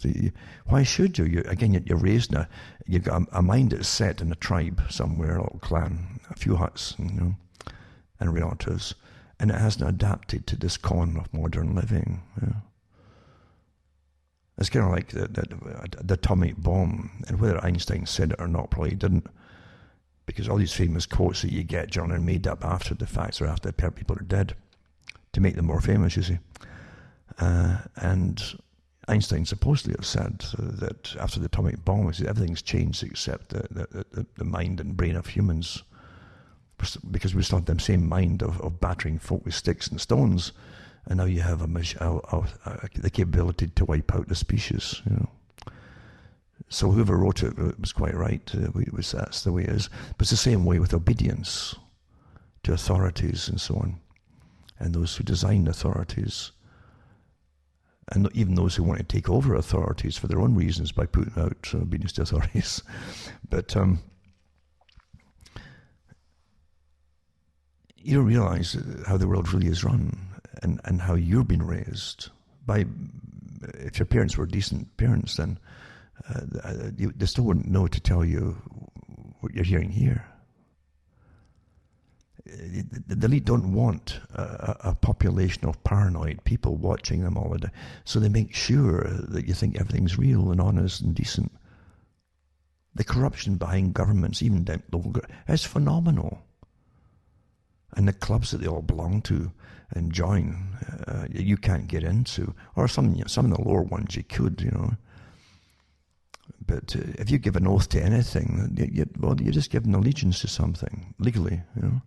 Why should you? You're raised in you've got a mind that's set in a tribe somewhere, a little clan, a few huts, you know, and relatives, and it hasn't adapted to this con of modern living. You know? It's kind of like the atomic bomb, and whether Einstein said it or not, probably didn't, because all these famous quotes that you get generally made up after the facts or after people are dead to make them more famous, you see. And Einstein supposedly have said that after the atomic bomb, everything's changed except the mind and brain of humans, because we still have the same mind of battering folk with sticks and stones. And now you have the capability to wipe out the species, you know. So whoever wrote it was quite right. That's the way it is. But it's the same way with obedience to authorities and so on, and those who design authorities, and even those who want to take over authorities for their own reasons by putting out obedience to authorities. But you don't realise how the world really is run. And how you've been raised by, if your parents were decent parents, then they still wouldn't know to tell you what you're hearing here. The elite don't want a population of paranoid people watching them all the day, so they make sure that you think everything's real and honest and decent. The corruption behind governments, even down local, is phenomenal. And the clubs that they all belong to and join, you can't get into, or some of the lower ones you could, you know. But if you give an oath to anything, you just give an allegiance to something legally, you know.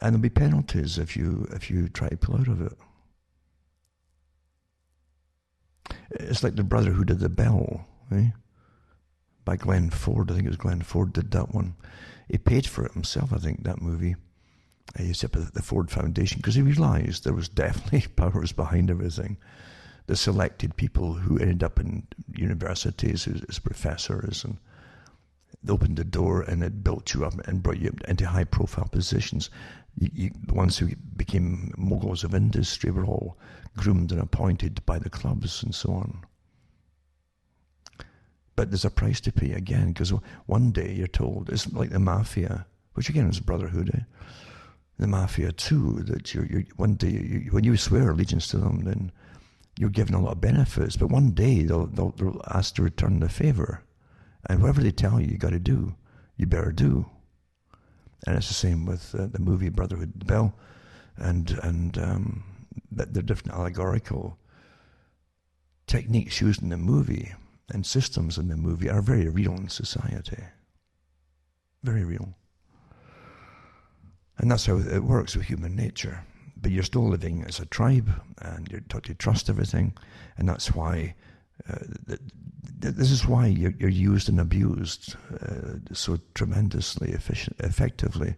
And there'll be penalties if you try to pull out of it. It's like the brother who did the bell, eh? By Glenn Ford. I think it was Glenn Ford did that one. He paid for it himself, I think, that movie. He set up the Ford Foundation because he realised there was definitely powers behind everything. The selected people who ended up in universities as professors, and they opened the door and it built you up and brought you into high-profile positions. The ones who became moguls of industry were all groomed and appointed by the clubs and so on. But there's a price to pay again, because one day you're told, it's like the mafia, which again is Brotherhood, eh? The mafia too, that you're one day, when you swear allegiance to them, then you're given a lot of benefits, but one day they'll ask to return the favour. And whatever they tell you got to do, you better do. And it's the same with the movie Brotherhood, the Bell, and the different allegorical techniques used in the movie and systems in the movie are very real in society. Very real. And that's how it works with human nature. But you're still living as a tribe, and you're taught to trust everything, and that's why this is why you're used and abused so tremendously effectively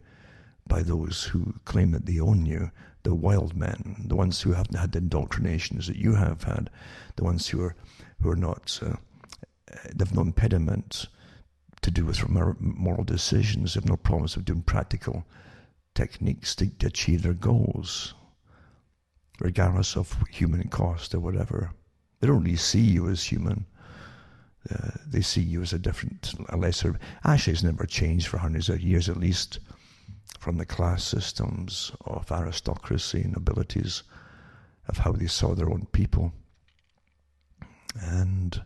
by those who claim that they own you, the wild men, the ones who haven't had the indoctrinations that you have had, the ones who are not, they've no impediment to do with moral decisions, they have no problems with doing practical techniques to achieve their goals, regardless of human cost or whatever. They don't really see you as human. They see you as a lesser. Asch has never changed for hundreds of years, at least from the class systems of aristocracy and nobilities, of how they saw their own people. And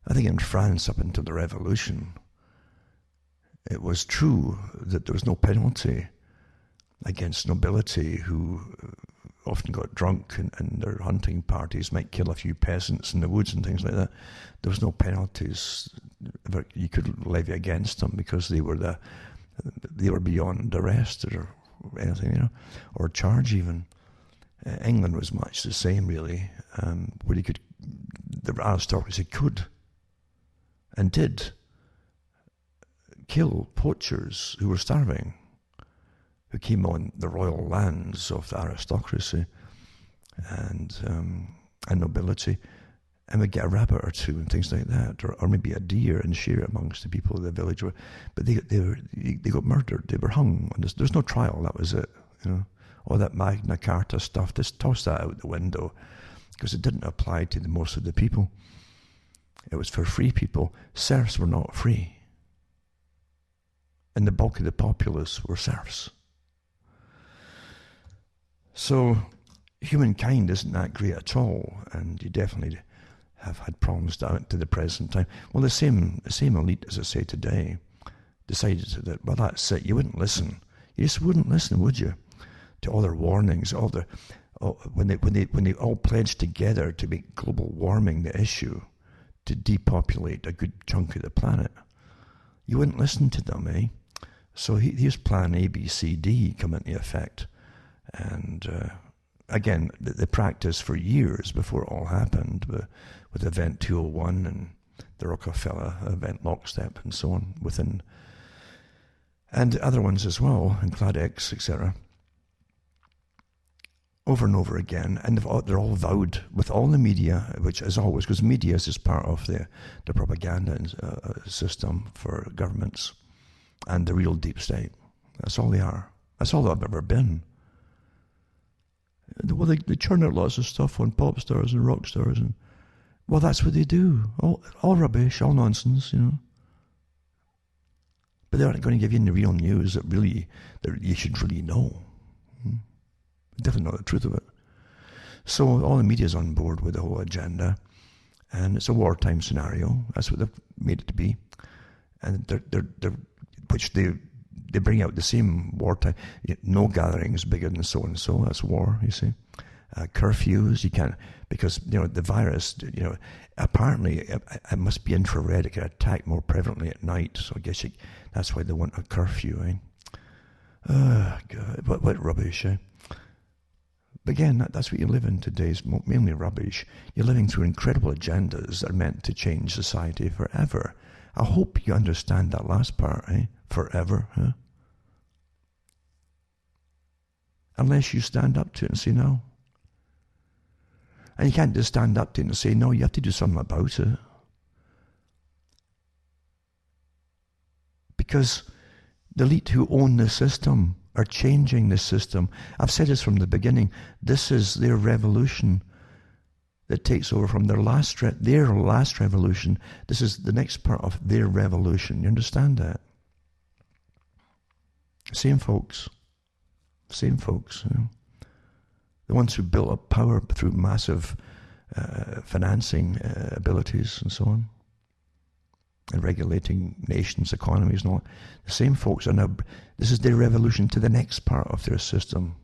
I think in France, up until the Revolution, it was true that there was no penalty against nobility who often got drunk and their hunting parties might kill a few peasants in the woods and things like that. There was no penalties that you could levy against them because they were beyond arrest or anything, or charge even. England was much the same, really, where the aristocracy could and did kill poachers who were starving, who came on the royal lands of the aristocracy and nobility, and would get a rabbit or two and things like that, or maybe a deer and share it amongst the people of the village. But they got murdered. They were hung. There's no trial. That was it. All that Magna Carta stuff. Just toss that out the window because it didn't apply to most of the people. It was for free people. Serfs were not free, and the bulk of the populace were serfs. So humankind isn't that great at all, and you definitely have had problems down to the present time. Well, the same elite, as I say today, decided that, well, that's it. You wouldn't listen. You just wouldn't listen, would you? To all their warnings, when they all pledged together to make global warming the issue, to depopulate a good chunk of the planet. You wouldn't listen to them, eh? So here's Plan A, B, C, D come into effect. And again, the practice for years before it all happened, with Event 201 and the Rockefeller Event Lockstep and so on, and other ones as well, and CladX, etc. Over and over again, and they're all vowed with all the media, which as always, because media is just part of the propaganda system for governments and the real deep state. That's all they are. That's all they've ever been. Well, they churn out lots of stuff on pop stars and rock stars, and well, that's what they do. All rubbish, all nonsense, But they aren't going to give you any real news that you should really know. Definitely not the truth of it. So all the media's on board with the whole agenda, and it's a wartime scenario. That's what they've made it to be, and they bring out the same wartime. No gatherings bigger than so and so. That's war. You see, curfews. You can't, because the virus. Apparently it must be infrared. It can attack more prevalently at night. So I guess that's why they want a curfew. Oh God, what rubbish. But again, that's what you live in today, is mainly rubbish. You're living through incredible agendas that are meant to change society forever. I hope you understand that last part, Forever, huh? Unless you stand up to it and say no. And you can't just stand up to it and say no, you have to do something about it. Because the elite who own the system are changing the system. I've said this from the beginning. This is their revolution that takes over from their last revolution. This is the next part of their revolution. You understand that? Same folks. The ones who built up power through massive financing abilities and so on, and regulating nations' economies and all. The same folks are now, this is their revolution to the next part of their system,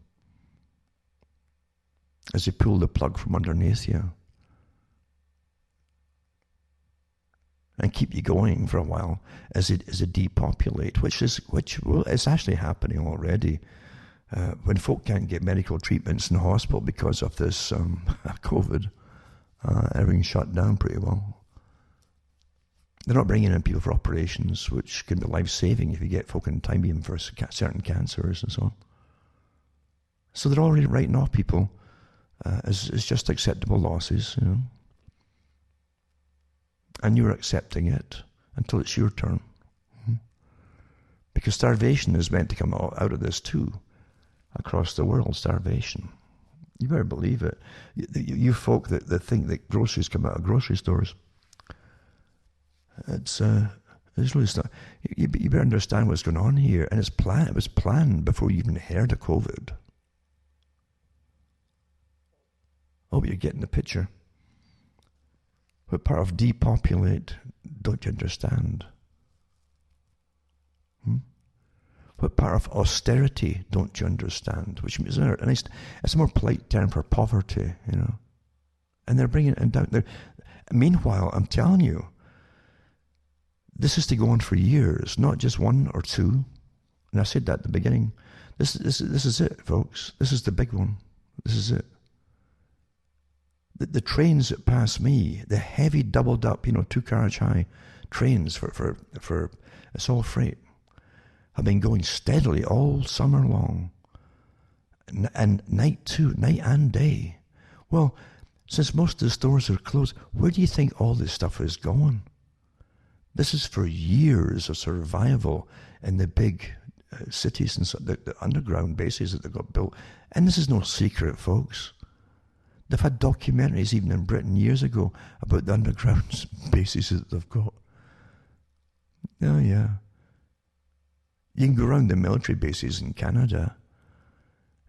as they pull the plug from underneath you and keep you going for a while as they depopulate, which is actually happening already. When folk can't get medical treatments in the hospital because of this COVID, everything's shut down pretty well. They're not bringing in people for operations, which can be life-saving if you get folk in time even for certain cancers and so on. So they're already writing off people as just acceptable losses, And you're accepting it until it's your turn. Because starvation is meant to come out of this too. Across the world, starvation. You better believe it. You folk that think that groceries come out of grocery stores, it's really stuff. You better understand what's going on here, and it was planned before you even heard of COVID. I hope you're getting the picture. What part of depopulate don't you understand? What part of austerity don't you understand? Which is it's a more polite term for poverty, you know. And they're bringing it down. Meanwhile, I'm telling you, this is to go on for years, not just 1 or 2. And I said that at the beginning. This is it, folks. This is the big one. This is it. The trains that pass me, the heavy doubled up, 2-carriage high trains for it's all freight, have been going steadily all summer long. And night too, night and day. Well, since most of the stores are closed, where do you think all this stuff is going? This is for years of survival in the big cities and the underground bases that they've got built. And this is no secret, folks. They've had documentaries even in Britain years ago about the underground bases that they've got. Oh, yeah. You can go around the military bases in Canada,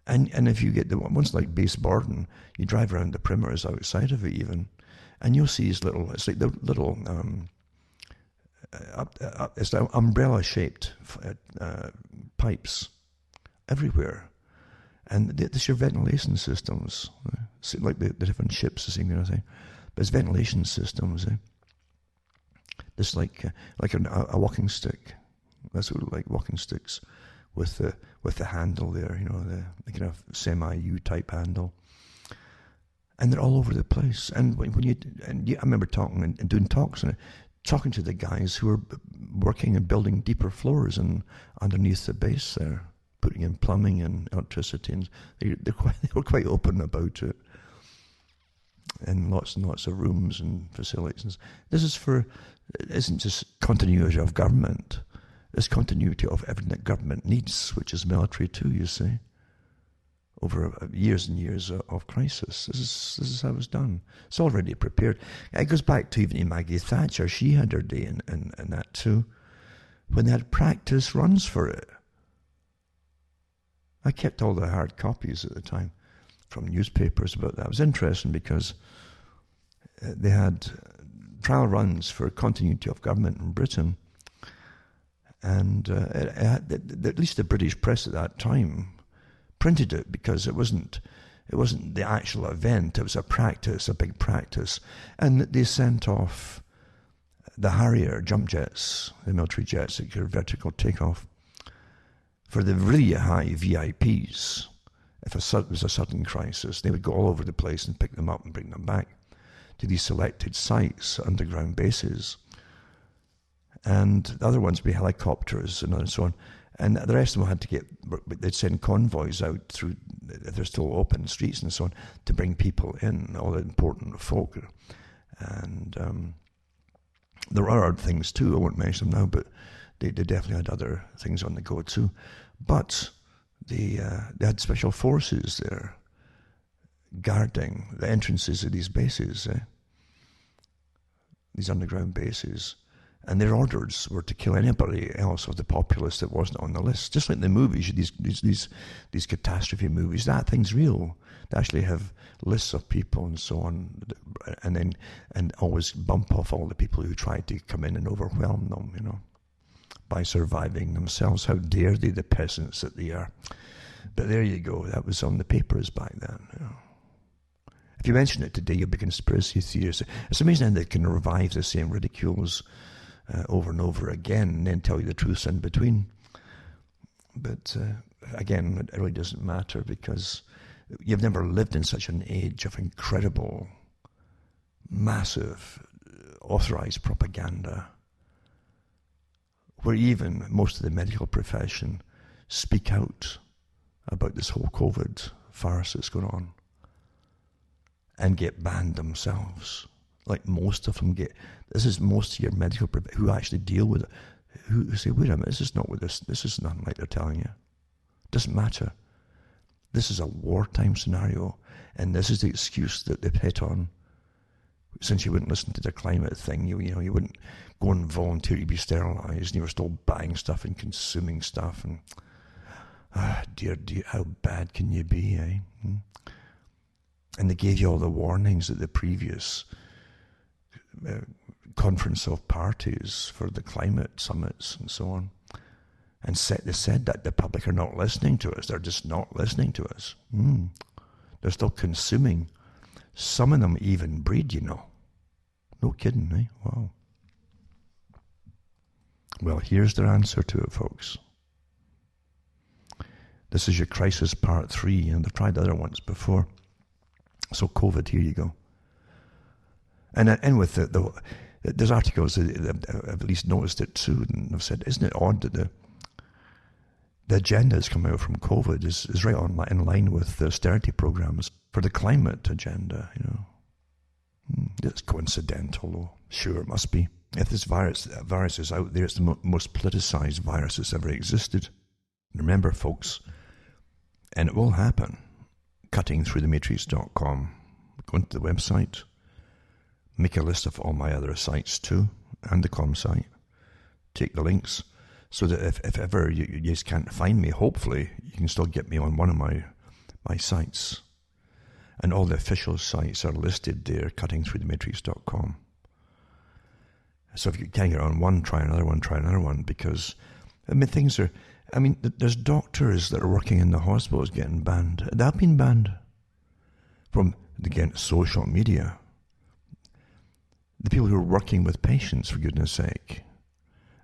and if you get the ones like Base Borden, you drive around the perimeters outside of it even, and you'll see these it's like the little, it's umbrella-shaped pipes everywhere. And this your ventilation systems, like the different ships, the same kind of thing. But it's ventilation systems. This like a walking stick. That's what like walking sticks with the handle there, the kind of semi-U type handle. And they're all over the place. And I remember talking and doing talks and talking to the guys who were working and building deeper floors and underneath the base there, putting in plumbing and electricity, and they were quite open about it. And lots and lots of rooms and facilities. This it isn't just continuity of government. It's continuity of everything that government needs, which is military too, you see. Over years and years of crisis. This is how it's done. It's already prepared. It goes back to even Maggie Thatcher. She had her day in that too, when they had practice runs for it. I kept all the hard copies at the time from newspapers about that. It was interesting because they had trial runs for continuity of government in Britain. And at least the British press at that time printed it because it wasn't the actual event. It was a practice, a big practice. And they sent off the Harrier jump jets, the military jets that could vertical takeoff, for the really high VIPs. If it was a sudden crisis, they would go all over the place and pick them up and bring them back to these selected sites, underground bases. And the other ones would be helicopters and so on. And the rest of them they'd send convoys out through, if they're still open streets and so on, to bring people in, all the important folk. And there are other things too, I won't mention them now, but they definitely had other things on the go too. But they had special forces there guarding the entrances of these bases, these underground bases. And their orders were to kill anybody else of the populace that wasn't on the list. Just like the movies, these catastrophe movies, that thing's real. They actually have lists of people and so on, and always bump off all the people who try to come in and overwhelm them, by surviving themselves. How dare they, the peasants that they are. But there you go, that was on the papers back then. If you mention it today, you'll be conspiracy theorists. It's amazing how they can revive the same ridicules over and over again and then tell you the truths in between. But again, it really doesn't matter because you've never lived in such an age of incredible, massive, authorized propaganda where even most of the medical profession speak out about this whole COVID farce that's going on and get banned themselves. Like most of them get. This is most of your medical who actually deal with it, who say, wait a minute, this is not with this. This is nothing like they're telling you. It doesn't matter. This is a wartime scenario, and this is the excuse that they've hit on. Since you wouldn't listen to the climate thing, you wouldn't go and volunteer to be sterilized, and you were still buying stuff and consuming stuff, and dear, how bad can you be, eh? And they gave you all the warnings at the previous conference of parties for the climate summits and so on. And they said that the public are not listening to us. They're just not listening to us. They're still consuming. Some of them even breed, you know. No kidding, eh? Wow. Well, here's their answer to it, folks. This is your crisis part 3, and they've tried other ones before. So COVID, here you go. And with there's articles, I've at least noticed it too, and I've said, isn't it odd that the agenda that's coming out from COVID is right in line with the austerity programs for the climate agenda, you know. It's coincidental, though. Sure, it must be. If this virus is out there, it's the most politicized virus that's ever existed. Remember, folks, and it will happen, cuttingthroughthematrix.com. Go into the website, make a list of all my other sites too, and the com site. Take the links, so that if ever you just can't find me, hopefully you can still get me on one of my sites. And all the official sites are listed there, cuttingthroughthematrix.com. So if you can't get on one, try another one, because, there's doctors that are working in the hospitals getting banned. They've been banned from, again, social media. The people who are working with patients, for goodness sake.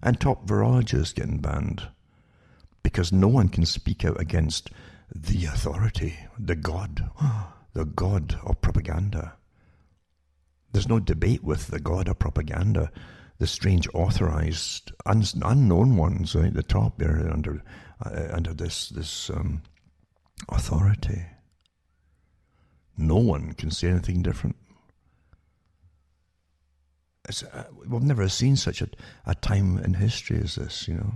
And top virologists getting banned because no one can speak out against the authority, the God of propaganda. There's no debate with the God of propaganda, the strange authorized, unknown ones right at the top there under this authority. No one can say anything different. We've never seen such a time in history as this, you know.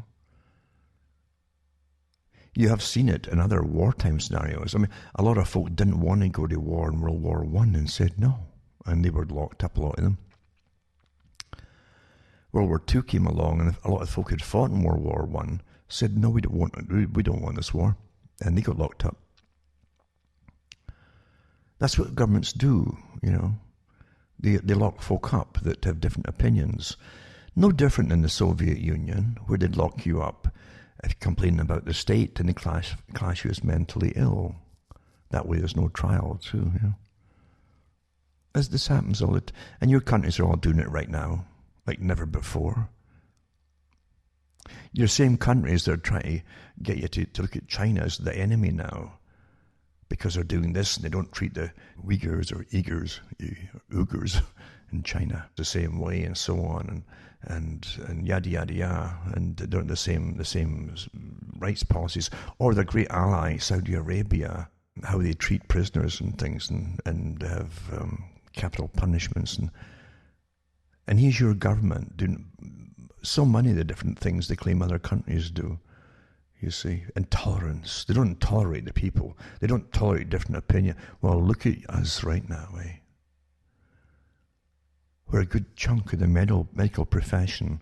You have seen it in other wartime scenarios. A lot of folk didn't want to go to war in World War I and said no, and they were locked up, a lot of them. World War II came along, and a lot of folk who'd fought in World War I said no, we don't want this war, and they got locked up. That's what governments do, you know. They lock folk up that have different opinions. No different than the Soviet Union, where they'd lock you up if you complain about the state and they class you as mentally ill. That way there's no trial too, you know. As this happens all the time. And your countries are all doing it right now, like never before. Your same countries that are trying to get you to look at China as the enemy now, because they're doing this and they don't treat the Uyghurs Uyghurs in China the same way, and so on, and yada yada yada, and they don't the same rights policies. Or their great ally Saudi Arabia, how they treat prisoners and things, and have capital punishments, and here's your government doing so many of the different things they claim other countries do. You see, intolerance. They don't tolerate the people. They don't tolerate different opinion. Well, look at us right now, eh? We're a good chunk of the medical profession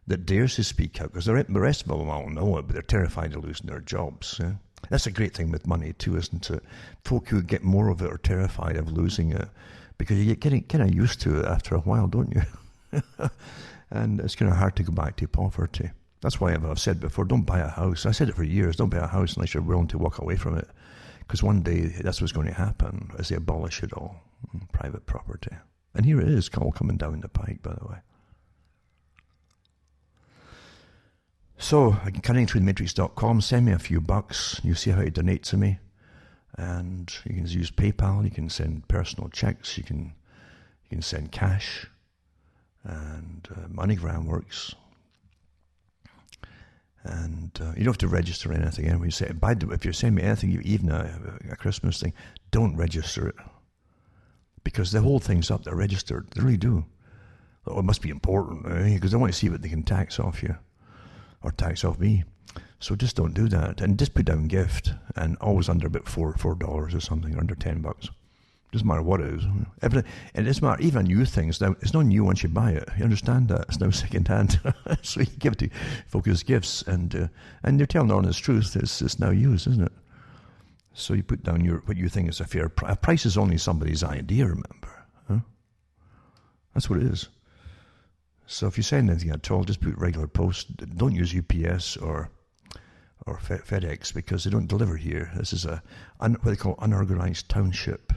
that dares to speak out, because the rest of them all know it, but they're terrified of losing their jobs. Eh? That's a great thing with money too, isn't it? Folk who get more of it are terrified of losing it, because you get getting kind of used to it after a while, don't you? And it's kind of hard to go back to poverty. That's why I've said before, don't buy a house. I said it for years, don't buy a house unless you're willing to walk away from it. Because one day that's what's going to happen as they abolish it all, private property. And here it is, all coming down the pike, by the way. So, cuttingthroughthematrix.com, send me a few bucks. You see how to donate to me. And you can use PayPal, you can send personal checks, you can send cash. And MoneyGram works. And you don't have to register anything. When you say, if you send me anything, even a Christmas thing, don't register it. Because the whole thing's up there registered. They really do. Oh, it must be important, because they want to see what they can tax off you. Or tax off me. So just don't do that. And just put down gift. And always under about $4 or something, or under $10. Doesn't matter what it is. And it doesn't matter, even new things. Now, it's not new once you buy it. You understand that? It's now second hand. So you give it to folk as gifts, and they're telling the honest truth. It's now used, isn't it? So you put down what you think is a fair price. A price is only somebody's idea, remember. Huh? That's what it is. So if you send anything at all, just put regular post. Don't use UPS or or FedEx, because they don't deliver here. This is what they call unorganized township,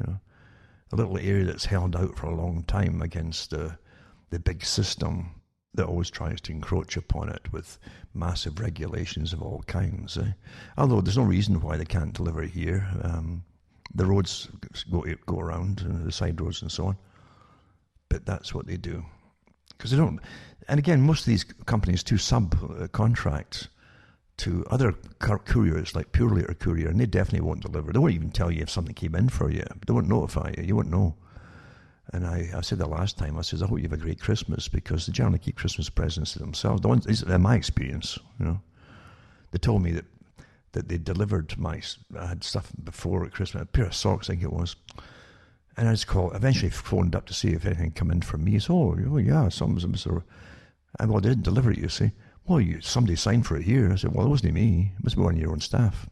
a little area that's held out for a long time against the big system that always tries to encroach upon it with massive regulations of all kinds. Although there's no reason why they can't deliver here. The roads go around, the side roads and so on. But that's what they do. Because they don't... And again, most of these companies do subcontracts to other couriers, like Pure Later Courier, and they definitely won't deliver. They won't even tell you if something came in for you. They won't notify you. You won't know. And I said that last time. I said, I hope you have a great Christmas, because they generally keep Christmas presents to themselves. The ones, in my experience, they told me that they delivered I had stuff before Christmas, a pair of socks, I think it was. And I just eventually phoned up to see if anything come in from me. He said, oh yeah, some sort of, well, they didn't deliver it, you see. Well, somebody signed for it here. I said, well, it wasn't me. It must be one of your own staff.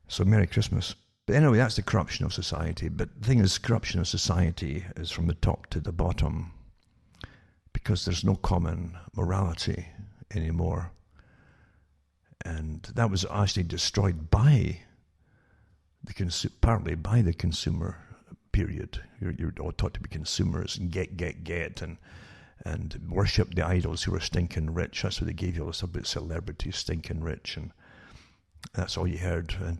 So Merry Christmas. But anyway, that's the corruption of society. But the thing is, corruption of society is from the top to the bottom, because there's no common morality anymore. And that was actually destroyed by partly by the consumer period. You're all taught to be consumers and get and worship the idols who are stinking rich. That's what they gave you all this stuff about celebrities stinking rich, and that's all you heard. And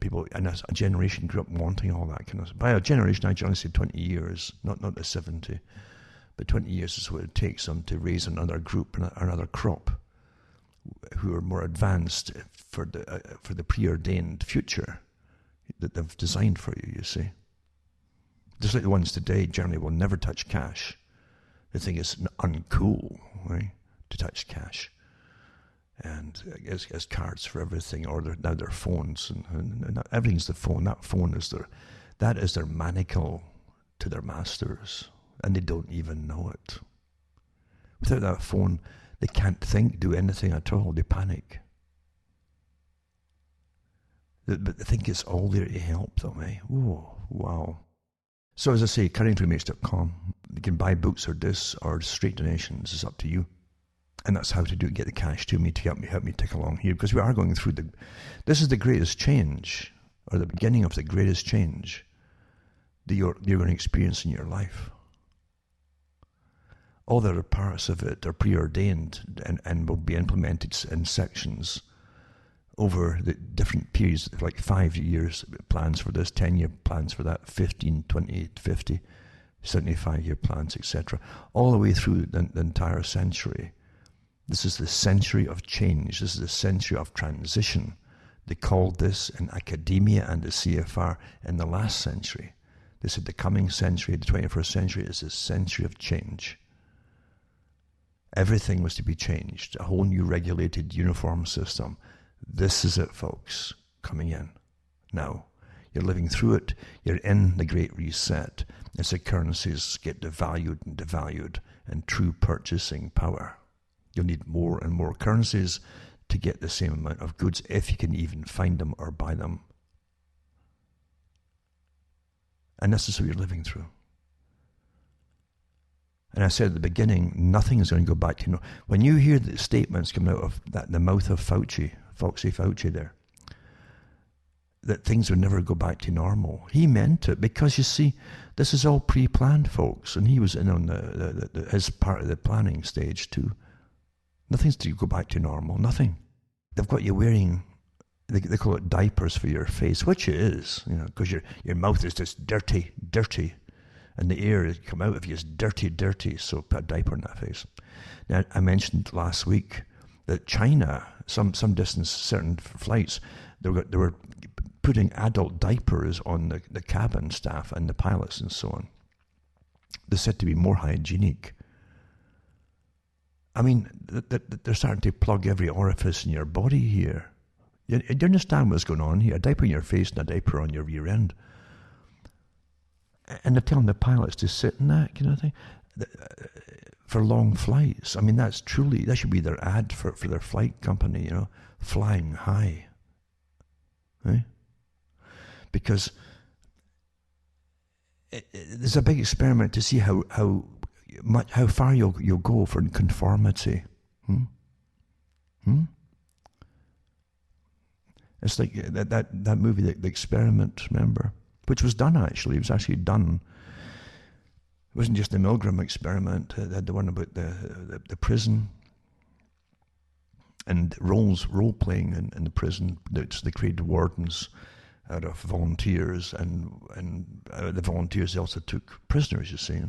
a generation grew up wanting all that kind of stuff. By a generation, I generally say 20 years, not the 70, but 20 years is what it takes them to raise another group, another crop, who are more advanced for the preordained future that they've designed for you, you see. Just like the ones today generally will never touch cash. They think it's uncool, right, to touch cash. And as cards for everything, or now their phones, and everything's the phone. That phone is their manacle to their masters, and they don't even know it. Without that phone, they can't do anything at all. They panic. But they think it's all there to help them, eh? Oh, wow. So as I say, currentremates.com. You can buy books or this or straight donations. It's up to you. And that's how to get the cash to me to help me tick along here, because we are going through this is the greatest change, or the beginning of the greatest change that you're going to experience in your life. All the other parts of it are preordained and will be implemented in sections over the different periods, like 5 years plans for this, 10-year plans for that, 15, 20, 50, 75-year plans, etc. All the way through the entire century. This is the century of change. This is the century of transition. They called this in academia and the CFR in the last century. They said the coming century, the 21st century, is the century of change. Everything was to be changed. A whole new regulated uniform system. This is it, folks, coming in. Now, you're living through it. You're in the Great Reset. As the currencies get devalued, and true purchasing power. You'll need more and more currencies to get the same amount of goods, if you can even find them or buy them. And this is what you're living through. And I said at the beginning, nothing is going to go back to normal. When you hear the statements coming out of the mouth of Foxy Fauci there, that things would never go back to normal, he meant it, because you see, this is all pre-planned, folks, and he was in on his part of the planning stage too. Nothing's to go back to normal, nothing. They've got you wearing, they call it diapers for your face, which it is, because your mouth is just dirty, and the air that come out of you is dirty, so put a diaper in that face. Now, I mentioned last week that China, some distance, certain flights, they were putting adult diapers on the cabin staff and the pilots and so on. They're said to be more hygienic. I mean, they're starting to plug every orifice in your body here. You understand what's going on here? A diaper on your face and a diaper on your rear end. And they're telling the pilots to sit in that kind of thing for long flights. I mean, that should be their ad for their flight company, flying high. Right? Because there's a big experiment to see how far you'll go for conformity. It's like that movie, The Experiment, remember? Which was done, actually. It was actually done. It wasn't just the Milgram experiment. They had the one about the prison and role-playing in the prison. They created wardens out of volunteers, and the volunteers also took prisoners, you see.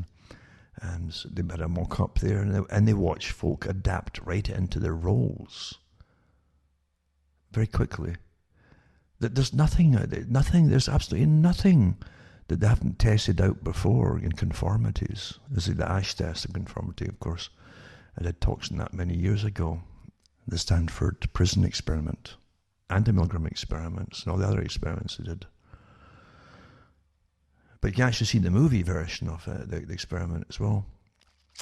And they had a mock-up there, and they watched folk adapt right into their roles very quickly. There's there's absolutely nothing that they haven't tested out before in conformities. This is the Asch test of conformity, of course. I did talks on that many years ago. The Stanford prison experiment, and the Milgram experiments, and all the other experiments they did. But you can actually see the movie version of the experiment as well.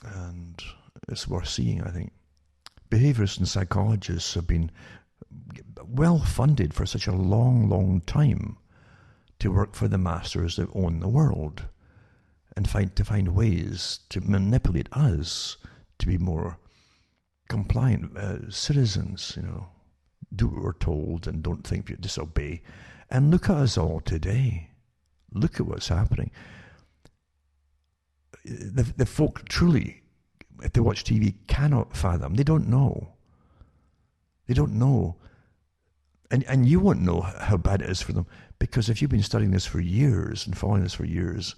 And it's worth seeing, I think. Behaviorists and psychologists have been well funded for such a long, long time to work for the masters that own the world and find ways to manipulate us to be more compliant citizens, do what we're told and don't think we disobey. And look at us all today. Look at what's happening. The folk truly, if they watch TV, cannot fathom. They don't know. They don't know. And you won't know how bad it is for them, because if you've been studying this for years and following this for years,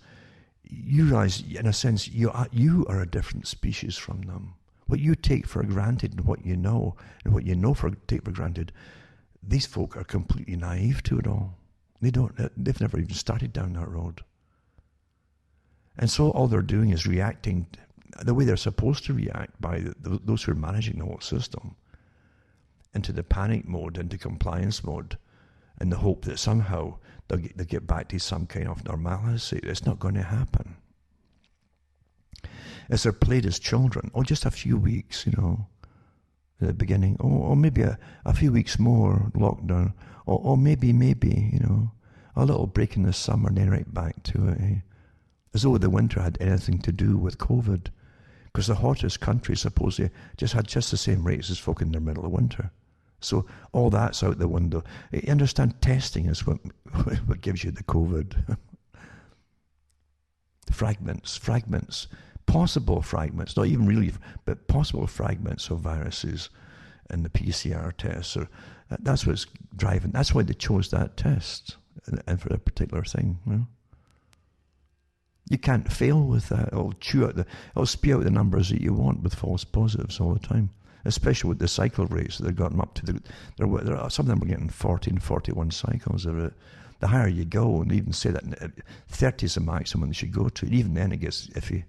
you realize, in a sense, you are a different species from them. What you take for granted and what you know take for granted, these folk are completely naive to it all. They've never even started down that road. And so all they're doing is reacting the way they're supposed to react by those who are managing the whole system, into the panic mode, into compliance mode, in the hope that somehow they'll get back to some kind of normalcy. It's not going to happen. As they're played as children, just a few weeks, at the beginning, or maybe a few weeks more lockdown, or maybe, a little break in the summer and then right back to it. As though the winter had anything to do with COVID, because the hottest country supposedly had just the same rates as folk in their middle of winter. So all that's out the window. You understand, testing is what gives you the COVID. Fragments, possible fragments, not even really, but possible fragments of viruses in the PCR tests. That's what's driving. That's why they chose that test and for a particular thing. You can't fail with that. It'll spew out the numbers that you want with false positives all the time. Especially with the cycle rates that they've gotten up to. Some of them are getting 40 and 41 cycles. The higher you go, and they even say that 30 is the maximum they should go to. And even then it gets iffy.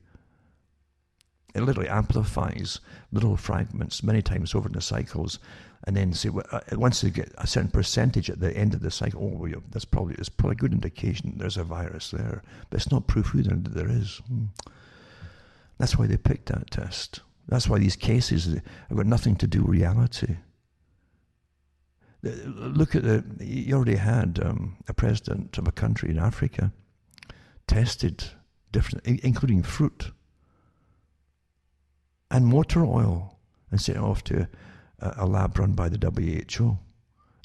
It literally amplifies little fragments many times over in the cycles, and then say once they get a certain percentage at the end of the cycle, it's probably a good indication there's a virus there, but it's not proof that there is. That's why they picked that test. That's why these cases have got nothing to do with reality. Look at you already had a president of a country in Africa tested different, including fruit and motor oil, and sent it off to a lab run by the WHO,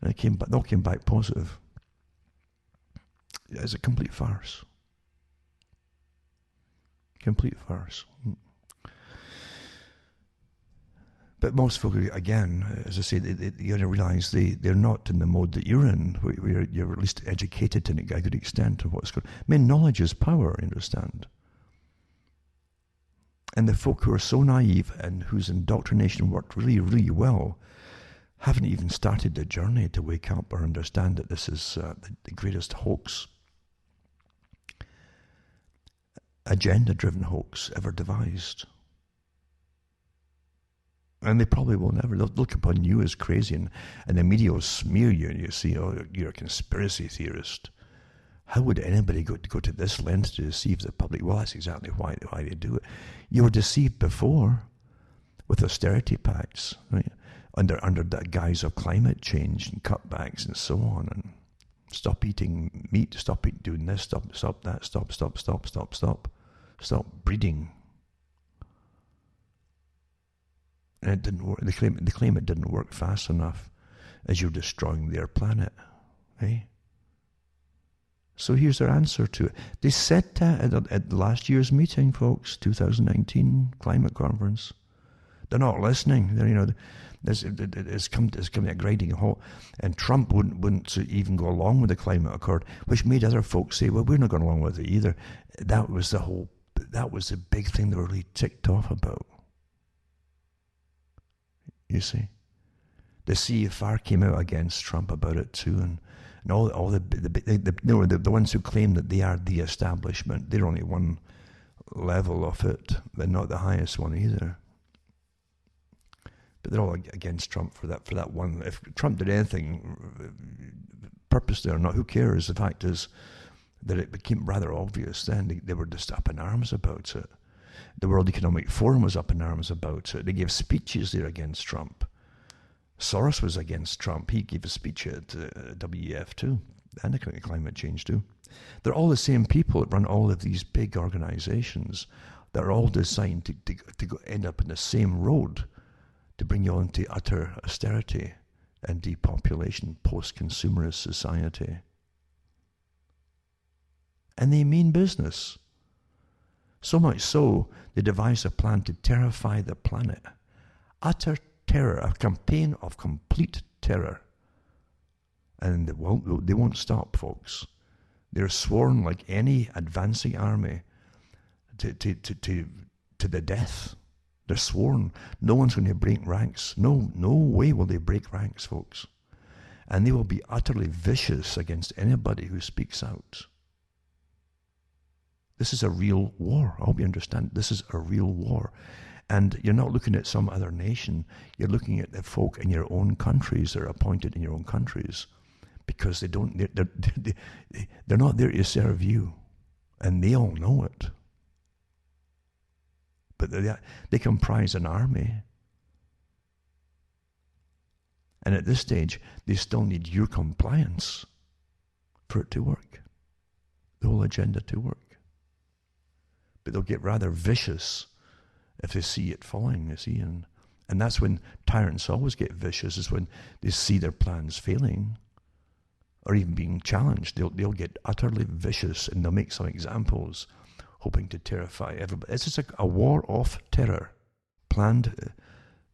and they all came back positive. It's a complete farce. Complete farce. But most folk, again, as I say, you got to realise they're not in the mode that you're in, where you're at least educated to a good extent of what's going on. I mean, knowledge is power, you understand. And the folk who are so naive and whose indoctrination worked really, really well haven't even started the journey to wake up or understand that this is the greatest hoax, agenda-driven hoax ever devised. And they probably will never. They'll look upon you as crazy, and the media will smear you, and you see, you're a conspiracy theorist. How would anybody go to this length to deceive the public? Well, that's exactly why they do it. You were deceived before with austerity pacts, right? Under the guise of climate change and cutbacks and so on, and stop eating meat, stop doing this, stop that, stop breeding. And it didn't work. They claim it didn't work fast enough. as you're destroying their planet. Eh? So here's their answer to it. They said that at last year's meeting, folks, 2019 climate conference. They're not listening. It's come to a grinding halt. And Trump wouldn't even go along with the climate accord, which made other folks say, well, we're not going along with it either. That was the big thing they were really ticked off about. You see? The CFR came out against Trump about it too, and all the ones who claim that they are the establishment, they're only one level of it, but not the highest one either. But they're all against Trump for that one. If Trump did anything, purposely or not, who cares? The fact is that it became rather obvious then. They were just up in arms about it. The World Economic Forum was up in arms about it. They gave speeches there against Trump. Soros was against Trump. He gave a speech at WEF too, and climate change too. They're all the same people that run all of these big organizations that are all designed to end up in the same road to bring you on to utter austerity and depopulation, post-consumerist society. And they mean business. So much so, they devised a plan to terrify the planet. Utter terror, a campaign of complete terror. And they won't stop, folks. They're sworn like any advancing army to the death. They're sworn. No one's going to break ranks. No way will they break ranks, folks. And they will be utterly vicious against anybody who speaks out. This is a real war. I hope you understand. This is a real war. And you're not looking at some other nation. You're looking at the folk in your own countries that are appointed in your own countries, because they're not there to serve you, and they all know it. But they comprise an army, and at this stage, they still need your compliance for it to work, the whole agenda to work. But they'll get rather vicious if they see it falling, you see. And that's when tyrants always get vicious, is when they see their plans failing or even being challenged. They'll get utterly vicious, and they'll make some examples, hoping to terrify everybody. It's just a war of terror, planned,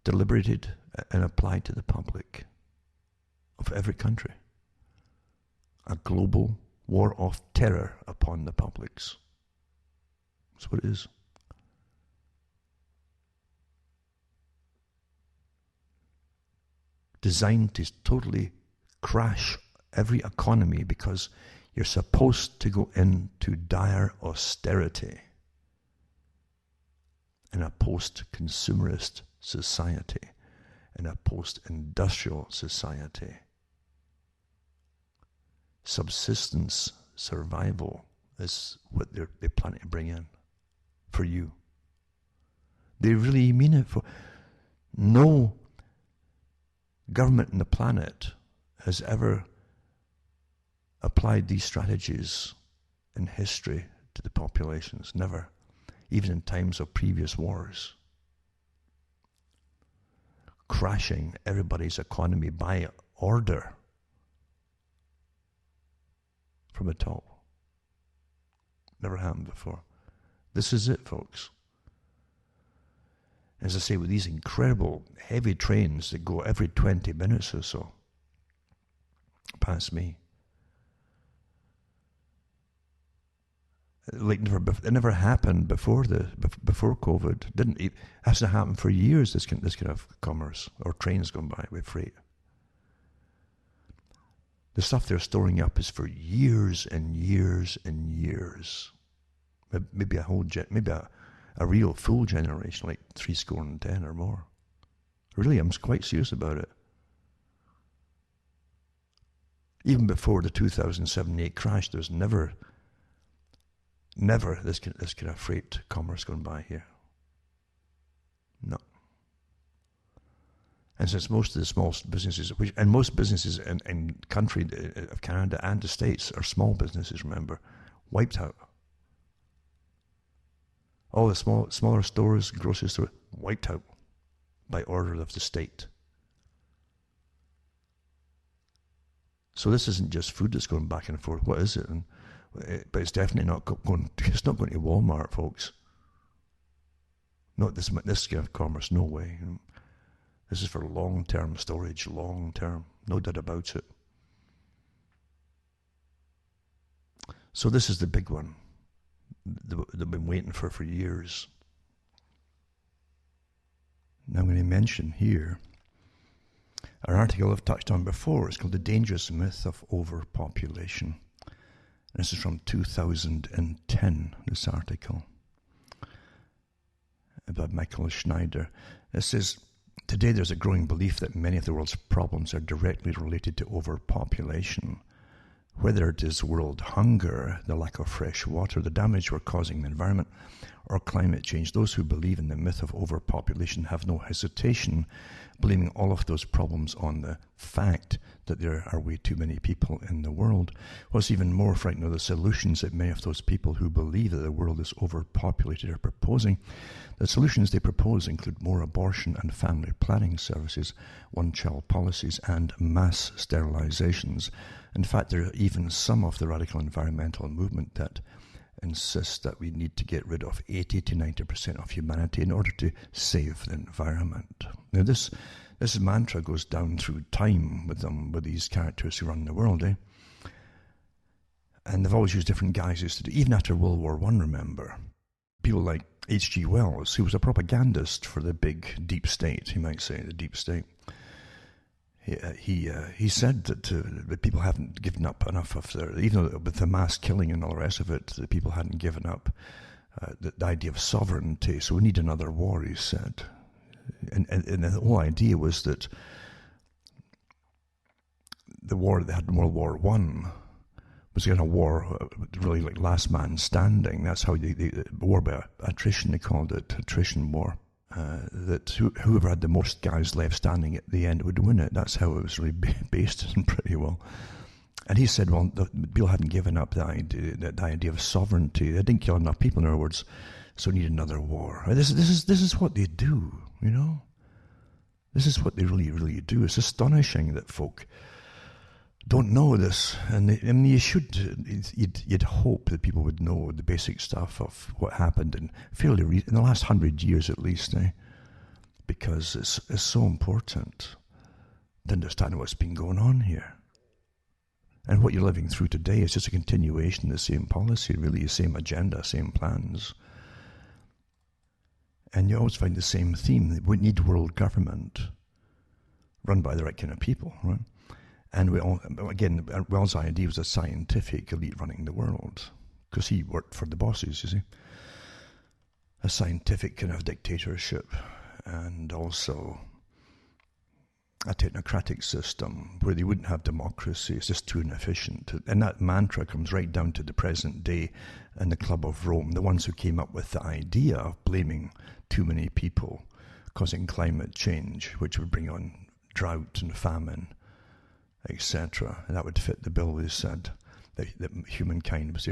deliberated, and applied to the public of every country. A global war of terror upon the publics. That's what it is. Designed to totally crash every economy, because you're supposed to go into dire austerity in a post-consumerist society, in a post-industrial society. Subsistence survival is what they plan to bring in for you. They really mean it. For no government on the planet has ever applied these strategies in history to the populations. Never. Even in times of previous wars. Crashing everybody's economy by order from the top. Never happened before. This is it, folks. As I say, with these incredible heavy trains that go every 20 minutes or so past me. Like it never happened before COVID. It hasn't happened for years, this kind of commerce, or trains going by with freight. The stuff they're storing up is for years and years and years. Maybe a real full generation, like 70 or more. Really, I'm quite serious about it. Even before the 2007-8 crash, there was never this kind of freight commerce going by here. No. And since most of the small businesses, most businesses in country of Canada and the States are small businesses, remember, wiped out. All the smaller stores, grocery stores, wiped out by order of the state. So this isn't just food that's going back and forth. What is it? But it's definitely not going. It's not going to Walmart, folks. Not this kind of commerce. No way. This is for long-term storage. Long-term, no doubt about it. So this is the big one that they've been waiting for years. Now I'm going to mention here an article I've touched on before. It's called The Dangerous Myth of Overpopulation. This is from 2010, this article, by Michael Schneider. It says, today there's a growing belief that many of the world's problems are directly related to overpopulation. Whether it is world hunger, the lack of fresh water, the damage we're causing the environment, or climate change, those who believe in the myth of overpopulation have no hesitation blaming all of those problems on the fact that there are way too many people in the world. What's even more frightening are the solutions that many of those people who believe that the world is overpopulated are proposing. The solutions they propose include more abortion and family planning services, one-child policies, and mass sterilizations. In fact, there are even some of the radical environmental movement that insist that we need to get rid of 80 to 90% of humanity in order to save the environment. Now, this mantra goes down through time with these characters who run the world, eh? And they've always used different guises to do. Even after World War I, remember, people like H.G. Wells, who was a propagandist for the big deep state, you might say, the deep state. He said that people haven't given up enough of their, even though with the mass killing and all the rest of it, that people hadn't given up the idea of sovereignty. So we need another war, he said. And the whole idea was that the war they had in World War I was kind of war, really like last man standing. That's how the war by attrition, they called it, attrition war. That whoever had the most guys left standing at the end would win it. That's how it was really based in pretty well. And he said, well, the people hadn't given up the idea of sovereignty. They didn't kill enough people, in other words, so we need another war. This is what they do, you know. This is what they really, really do. It's astonishing that folk don't know this, and you should. You'd hope that people would know the basic stuff of what happened in in the last 100 years at least, because it's so important to understand what's been going on here. And what you're living through today is just a continuation of the same policy, really, the same agenda, same plans. And you always find the same theme. We need world government run by the right kind of people, right? And Wells' idea was a scientific elite running the world, because he worked for the bosses, you see. A scientific kind of dictatorship, and also a technocratic system where they wouldn't have democracy. It's just too inefficient. And that mantra comes right down to the present day and the Club of Rome, the ones who came up with the idea of blaming too many people causing climate change, which would bring on drought and famine, etc. And that would fit the bill. They said that humankind was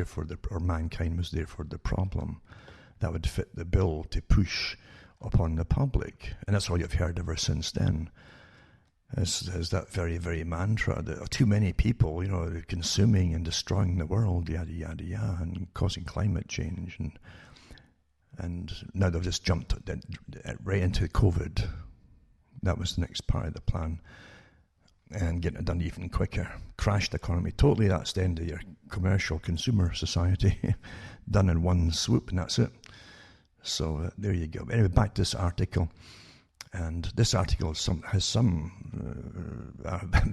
mankind was therefore the problem. That would fit the bill to push upon the public. And that's all you've heard ever since then. Is that very, very mantra that too many people, consuming and destroying the world, yada, yada, yada, and causing climate change. And now they've just jumped right into COVID. That was the next part of the plan. And getting it done even quicker. Crashed the economy. Totally, that's the end of your commercial consumer society. Done in one swoop, and that's it. So there you go. Anyway, back to this article. And this article has some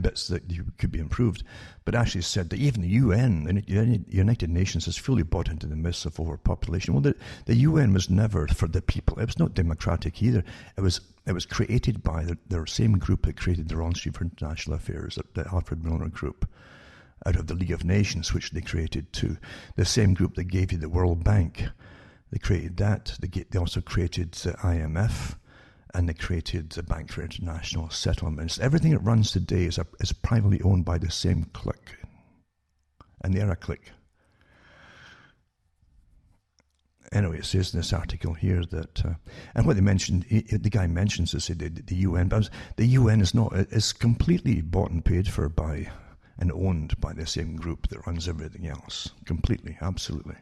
bits that could be improved, but actually said that even the UN, the United Nations, has fully bought into the myths of overpopulation. Well, the UN was never for the people. It was not democratic either. It was created by the same group that created the Rothschild for International Affairs, the Alfred Milner group, out of the League of Nations, which they created too. The same group that gave you the World Bank. They created that. They also created the IMF. And they created the Bank for International Settlements. Everything that runs today is privately owned by the same clique. And they're a clique. Anyway, it says in this article here that, and what they mentioned, the guy mentions this, the UN, but the UN is completely bought and paid for by and owned by the same group that runs everything else. Completely, absolutely.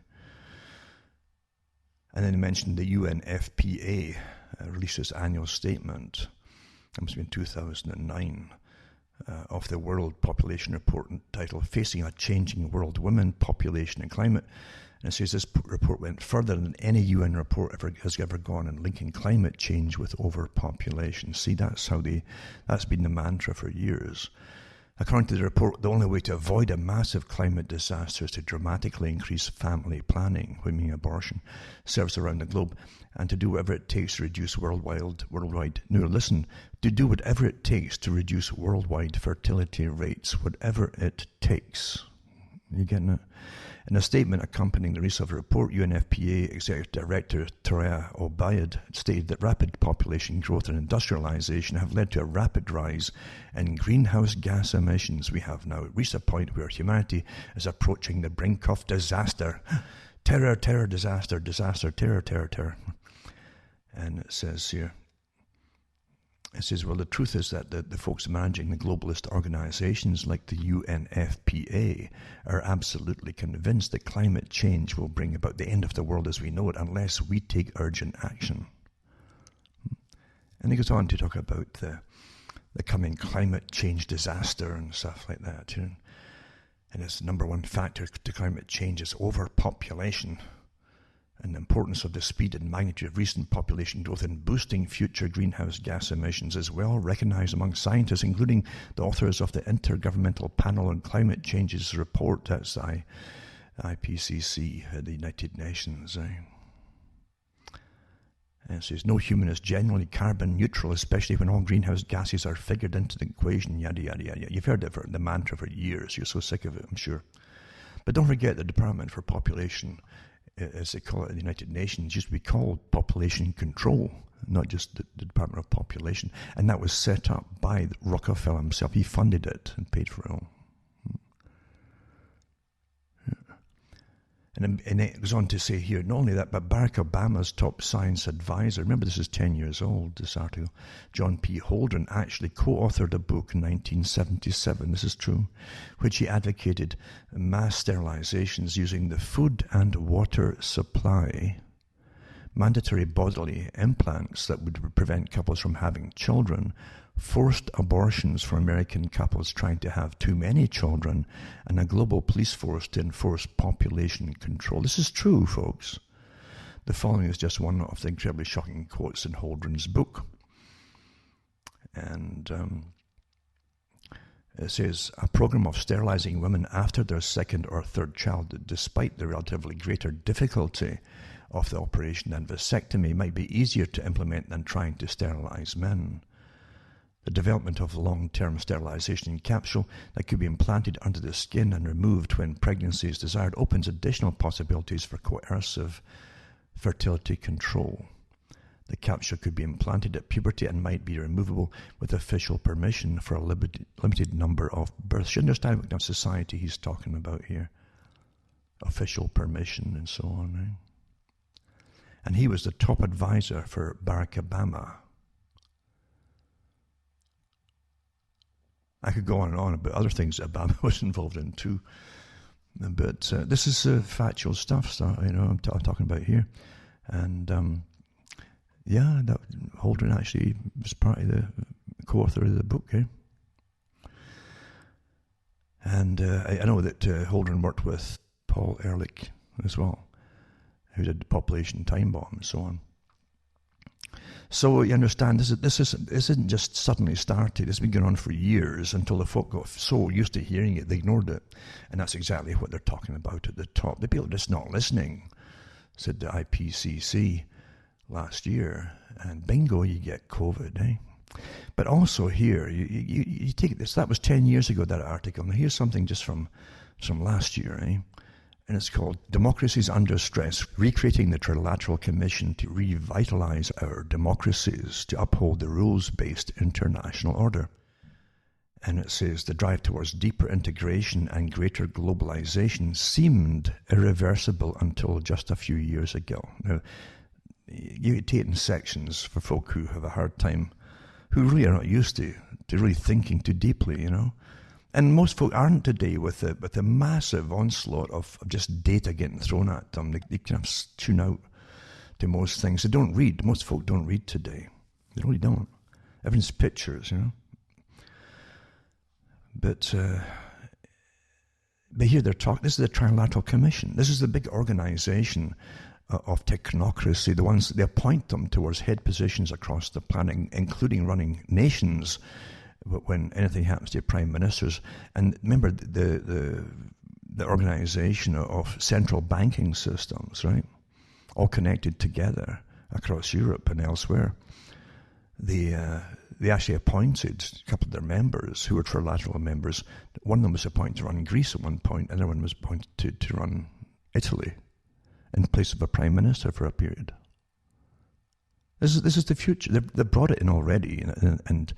And then he mentioned the UNFPA released its annual statement, it must have been 2009, of the World Population Report entitled Facing a Changing World, Women, Population and Climate. And it says this report went further than any UN report has ever gone in linking climate change with overpopulation. See, that's been the mantra for years. According to the report, the only way to avoid a massive climate disaster is to dramatically increase family planning, women abortion, service around the globe, and to do whatever it takes to reduce worldwide. No, listen, to do whatever it takes to reduce worldwide fertility rates, whatever it takes. You getting it? In a statement accompanying the release of the report, UNFPA Executive Director Toraya Obaid stated that rapid population growth and industrialization have led to a rapid rise in greenhouse gas emissions. We have now reached a point where humanity is approaching the brink of disaster. Terror, terror, disaster, disaster, terror, terror, terror. And it says here, well, the truth is that the folks managing the globalist organizations like the UNFPA are absolutely convinced that climate change will bring about the end of the world as we know it unless we take urgent action. And he goes on to talk about the coming climate change disaster and stuff like that. You know? And its number one factor to climate change is overpopulation, and the importance of the speed and magnitude of recent population growth in boosting future greenhouse gas emissions is well recognized among scientists, including the authors of the Intergovernmental Panel on Climate Change's report, that's IPCC, the United Nations. And it says, no human is generally carbon neutral, especially when all greenhouse gases are figured into the equation, yada, yada, yada. You've heard the mantra for years. You're so sick of it, I'm sure. But don't forget the Department for Population, as they call it in the United Nations, used to be called Population Control, not just the Department of Population. And that was set up by Rockefeller himself. He funded it and paid for it all. And it goes on to say here, not only that, but Barack Obama's top science advisor, remember this is 10 years old, this article, John P. Holdren, actually co-authored a book in 1977, this is true, which he advocated mass sterilizations using the food and water supply, mandatory bodily implants that would prevent couples from having children, forced abortions for American couples trying to have too many children, and a global police force to enforce population control. This is true, folks. The following is just one of the incredibly shocking quotes in Holdren's book. And it says, a program of sterilizing women after their second or third child, despite the relatively greater difficulty of the operation and vasectomy, might be easier to implement than trying to sterilize men. The development of long-term sterilization capsule that could be implanted under the skin and removed when pregnancy is desired opens additional possibilities for coercive fertility control. The capsule could be implanted at puberty and might be removable with official permission for a limited number of births. You understand what kind of society he's talking about here? Official permission and so on. Right? And he was the top advisor for Barack Obama. I could go on and on about other things that Obama was involved in too. But this is factual stuff, I'm talking about here. And that Holdren actually was part of the co-author of the book. Eh? And I know that Holdren worked with Paul Ehrlich as well, who did Depopulation, Time Bomb, and so on. So you understand, this isn't just suddenly started. It's been going on for years until the folk got so used to hearing it, they ignored it. And that's exactly what they're talking about at the top. The people are just not listening, said the IPCC last year. And bingo, you get COVID, eh? But also here, you take this. That was 10 years ago, that article. Now here's something just from last year, eh? And it's called Democracies Under Stress, Recreating the Trilateral Commission to Revitalize Our Democracies to Uphold the Rules-Based International Order. And it says the drive towards deeper integration and greater globalization seemed irreversible until just a few years ago. Now, you take it in sections for folk who have a hard time, who really are not used to really thinking too deeply, And most folk aren't today with the massive onslaught of just data getting thrown at them. They kind of tune out to most things. They don't read. Most folk don't read today. They really don't. Everything's pictures, you know. But here they're talking. This is the Trilateral Commission. This is the big organization of technocracy. The ones they appoint them towards head positions across the planet, including running nations. When anything happens to prime ministers, and remember the organization of central banking systems, right? All connected together across Europe and elsewhere. They actually appointed a couple of their members who were trilateral members. One of them was appointed to run Greece at one point, another one was appointed to run Italy in place of a prime minister for a period. This is the future. They brought it in already, and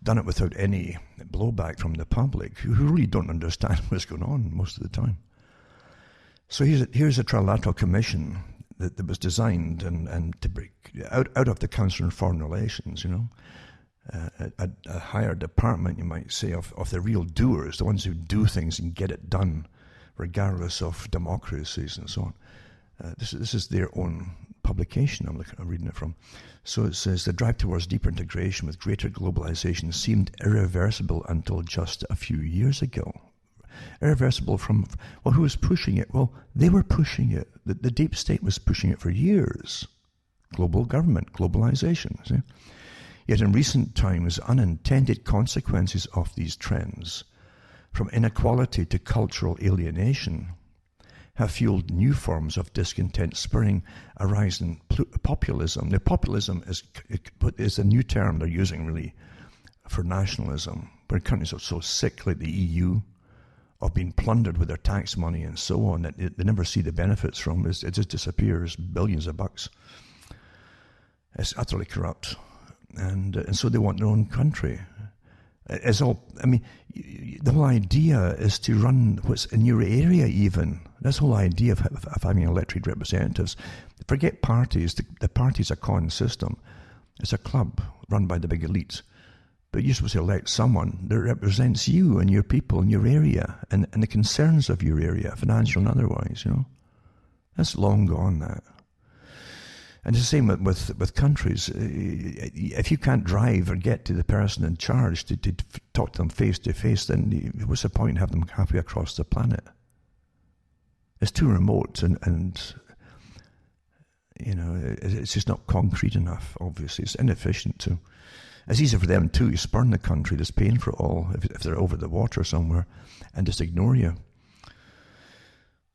done it without any blowback from the public, who really don't understand what's going on most of the time. So here's a Trilateral Commission that was designed and to break out of the Council on Foreign Relations, you know, a higher department, you might say, of the real doers, the ones who do things and get it done, regardless of democracies and so on. This is their own publication I'm reading it from. So it says, the drive towards deeper integration with greater globalization seemed irreversible until just a few years ago. Irreversible from, well, who was pushing it? Well, they were pushing it. The deep state was pushing it for years. Global government, globalization. See? Yet in recent times, unintended consequences of these trends, from inequality to cultural alienation, have fueled new forms of discontent, spurring a rise in populism. Now, populism is a new term they're using, really, for nationalism, where countries are so sick, like the EU, of being plundered with their tax money and so on, that they never see the benefits from. It just disappears, billions of bucks. It's utterly corrupt. And so they want their own country. It's all, I mean, the whole idea is to run what's in your area even. That's the whole idea of having elected representatives. Forget parties. The party's a con system. It's a club run by the big elites. But you're supposed to elect someone that represents you and your people and your area and the concerns of your area, financial and otherwise, you know. That's long gone, that. And it's the same with countries. If you can't drive or get to the person in charge to talk to them face to face, then what's the point in having them halfway across the planet? It's too remote and you know, it's just not concrete enough, obviously. It's inefficient too. It's easy for them too to spurn the country that's paying for it all if they're over the water somewhere and just ignore you.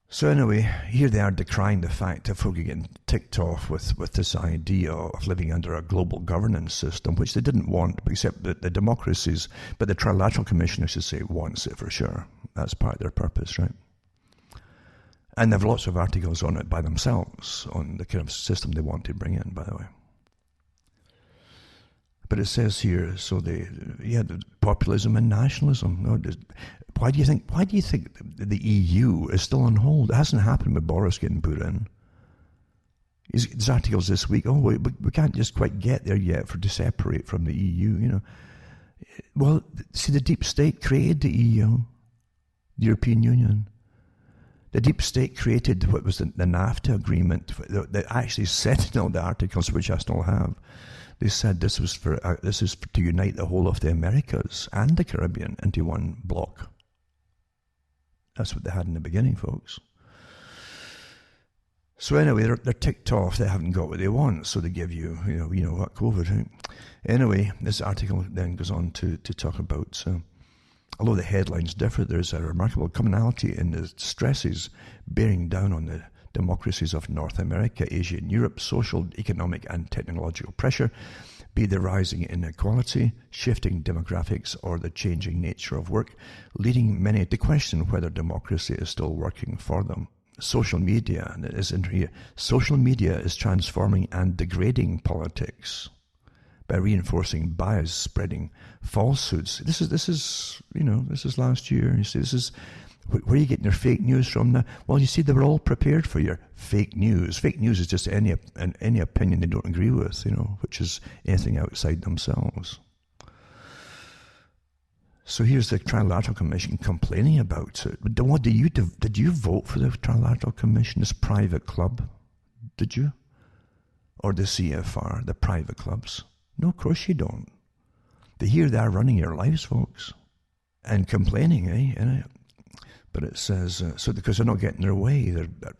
So anyway, here they are decrying the fact that folk are getting ticked off with this idea of living under a global governance system, which they didn't want, except that the democracies, but the Trilateral Commission, I should say, wants it for sure. That's part of their purpose, right? And they have lots of articles on it by themselves, on the kind of system they want to bring in, by the way. But it says here, so the populism and nationalism. Why do you think the EU is still on hold? It hasn't happened with Boris getting put in. There's articles this week, we can't just quite get there yet to separate from the EU, you know. Well, see, the deep state created the EU, the European Union. The deep state created what was the NAFTA agreement that actually said in all the articles, which I still have. They said this is to unite the whole of the Americas and the Caribbean into one block. That's what they had in the beginning, folks. So anyway, they're ticked off. They haven't got what they want, so they give you, you know what, COVID. Right? Anyway, this article then goes on to talk about, although the headlines differ, there's a remarkable commonality in the stresses bearing down on the democracies of North America, Asia, and Europe, social, economic, and technological pressure, be the rising inequality, shifting demographics, or the changing nature of work, leading many to question whether democracy is still working for them. Social media is transforming and degrading politics by reinforcing bias, spreading falsehoods. This is last year. You see, this is where are you getting your fake news from now? Well, you see, they were all prepared for your fake news. Fake news is just any opinion they don't agree with, which is anything outside themselves. So here's the Trilateral Commission complaining about it. But what did you vote for the Trilateral Commission, this private club? Did you? Or the CFR, the private clubs? No, of course you don't. Here they are running your lives, folks. And complaining, innit? But it says, so because they're not getting their way,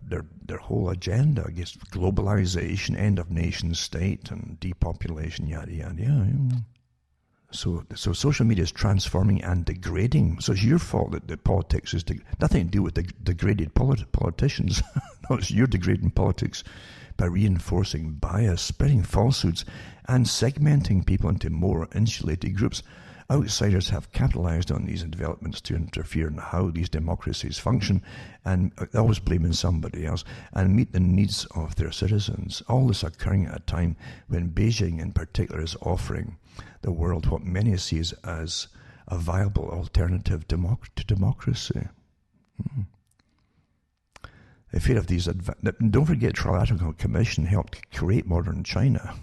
their whole agenda against globalization, end of nation state, and depopulation, yada, yada, yada. So social media is transforming and degrading. So it's your fault that the politics is nothing to do with the degraded politicians. No, it's you're degrading politics by reinforcing bias, spreading falsehoods, and segmenting people into more insulated groups. Outsiders have capitalized on these developments to interfere in how these democracies function, and always blaming somebody else, and meet the needs of their citizens. All this occurring at a time when Beijing in particular is offering the world what many see as a viable alternative to democracy. The fate of these don't forget, Trilateral Commission helped create modern China.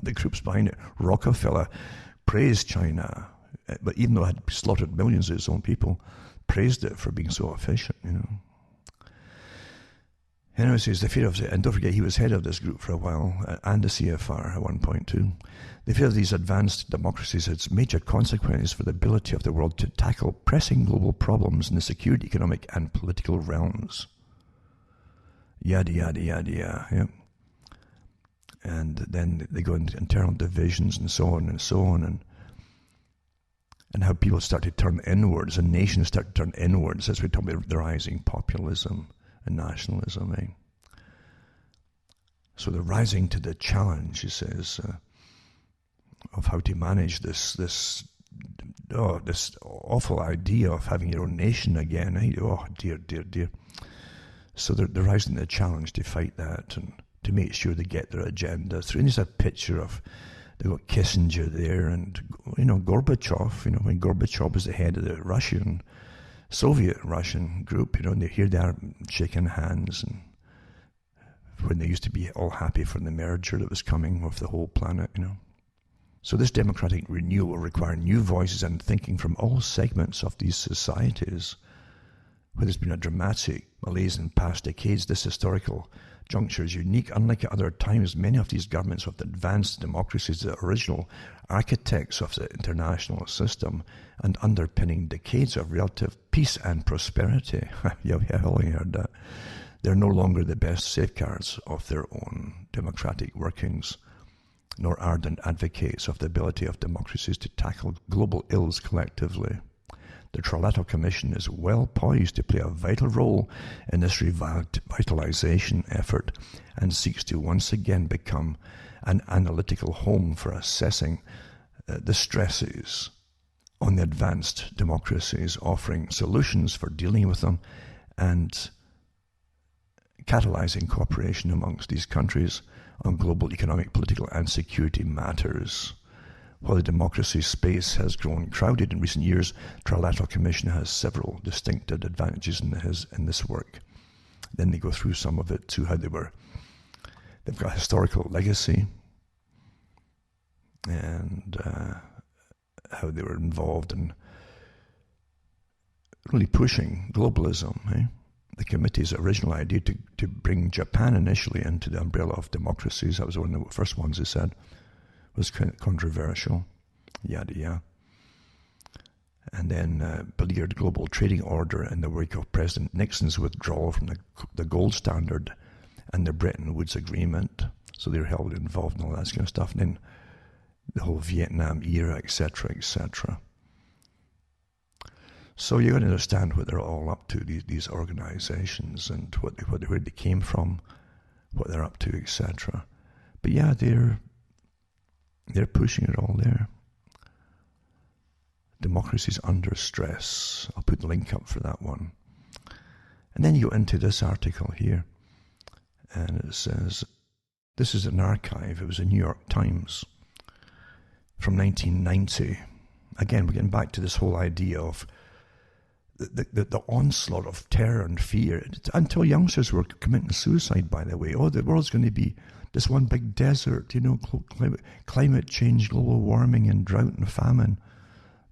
The groups behind it, Rockefeller, praised China, but even though it had slaughtered millions of its own people, praised it for being so efficient, Anyway, says the fate of and don't forget he was head of this group for a while, and the CFR at one point too. The fate of these advanced democracies has major consequences for the ability of the world to tackle pressing global problems in the security, economic, and political realms. Yada, yada, yada, yada, yeah. And then they go into internal divisions and so on, and how people start to turn inwards, and nations start to turn inwards as we talk about the rising populism and nationalism. So they're rising to the challenge, he says, of how to manage this awful idea of having your own nation again. Oh, dear, dear, dear. So they're rising to the challenge to fight that and to make sure they get their agenda through. And there's a picture of, they've got Kissinger there and, Gorbachev, when Gorbachev was the head of the Soviet Russian group, and here they are shaking hands, and when they used to be all happy for the merger that was coming with the whole planet, So this democratic renewal will require new voices and thinking from all segments of these societies. Where there's been a dramatic malaise in past decades, this historical juncture is unique. Unlike at other times, many of these governments of the advanced democracies, the original architects of the international system, and underpinning decades of relative peace and prosperity. Yeah, I heard that. They're no longer the best safeguards of their own democratic workings, nor ardent advocates of the ability of democracies to tackle global ills collectively. The Trilateral Commission is well poised to play a vital role in this revitalization effort and seeks to once again become an analytical home for assessing the stresses on the advanced democracies, offering solutions for dealing with them and catalyzing cooperation amongst these countries on global economic, political, and security matters. While the democracy space has grown crowded in recent years, Trilateral Commission has several distinct advantages in this work. Then they go through some of it to how they've got historical legacy, and how they were involved in really pushing globalism. The committee's original idea to bring Japan initially into the umbrella of democracies, that was one of the first ones they said, was controversial, yada yada. And then beleaguered global trading order in the wake of President Nixon's withdrawal from the gold standard and the Bretton Woods Agreement. So they were held involved in all that kind of stuff. And then the whole Vietnam era, etc., etc. So you're going to understand what they're all up to, these organizations, and where they came from, what they're up to, etc. But yeah, they're pushing it all there. Democracy's under stress. I'll put the link up for that one. And then you go into this article here, and it says, this is an archive. It was a New York Times from 1990. Again, we're getting back to this whole idea of the onslaught of terror and fear, until youngsters were committing suicide, by the way. Oh, the world's going to be this one big desert, climate change, global warming, and drought and famine.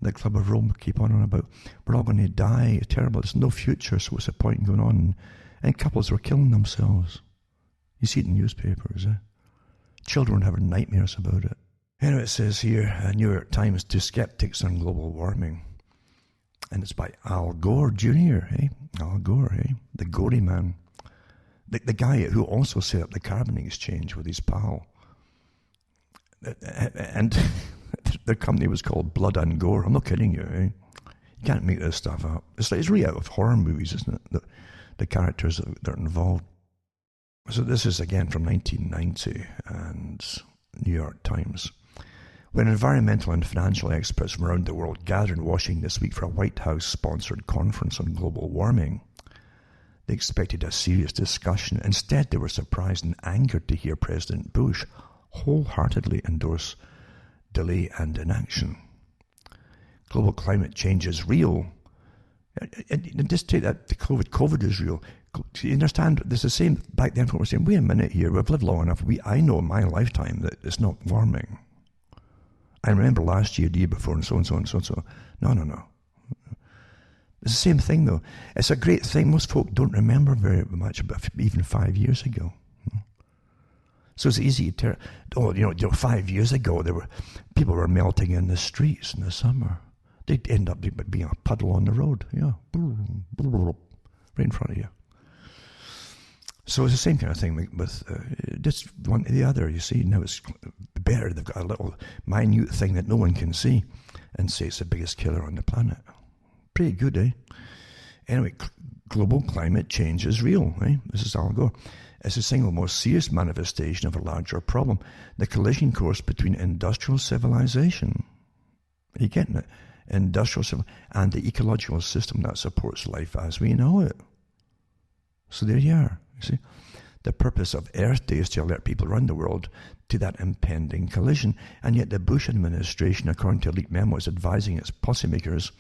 the Club of Rome keep on about, we're all going to die, terrible, there's no future, so what's the point in going on? And couples were killing themselves. You see it in newspapers, eh? Children having nightmares about it. Anyway, it says here, New York Times, to skeptics on global warming. And it's by Al Gore Jr., eh? Al Gore, eh? The gory man. The guy who also set up the carbon exchange with his pal. And their company was called Blood and Gore. I'm not kidding you, eh? You can't make this stuff up. It's really out of horror movies, isn't it? The characters that are involved. So this is again from 1990 and New York Times. When environmental and financial experts from around the world gathered in Washington this week for a White House-sponsored conference on global warming, they expected a serious discussion. Instead, they were surprised and angered to hear President Bush wholeheartedly endorse delay and inaction. Global climate change is real. And just take that, the COVID is real. You understand, there's the same, back then we're saying, wait a minute here, we've lived long enough, I know in my lifetime that it's not warming. I remember last year, the year before, and so and so and so and so. No. It's the same thing though. It's a great thing. Most folk don't remember very much about even 5 years ago. So it's easy to 5 years ago, people were melting in the streets in the summer. They'd end up being a puddle on the road, yeah, right in front of you. So it's the same kind of thing with just one to the other, you see. Now it's better, they've got a little minute thing that no one can see and say it's the biggest killer on the planet. Pretty good, eh? Anyway, global climate change is real, eh? This is Al Gore. It's the single most serious manifestation of a larger problem, the collision course between industrial civilization, are you getting it? Industrial civilization and the ecological system that supports life as we know it. So there you are, you see. The purpose of Earth Day is to alert people around the world to that impending collision, and yet the Bush administration, according to leaked memo, is advising its policymakers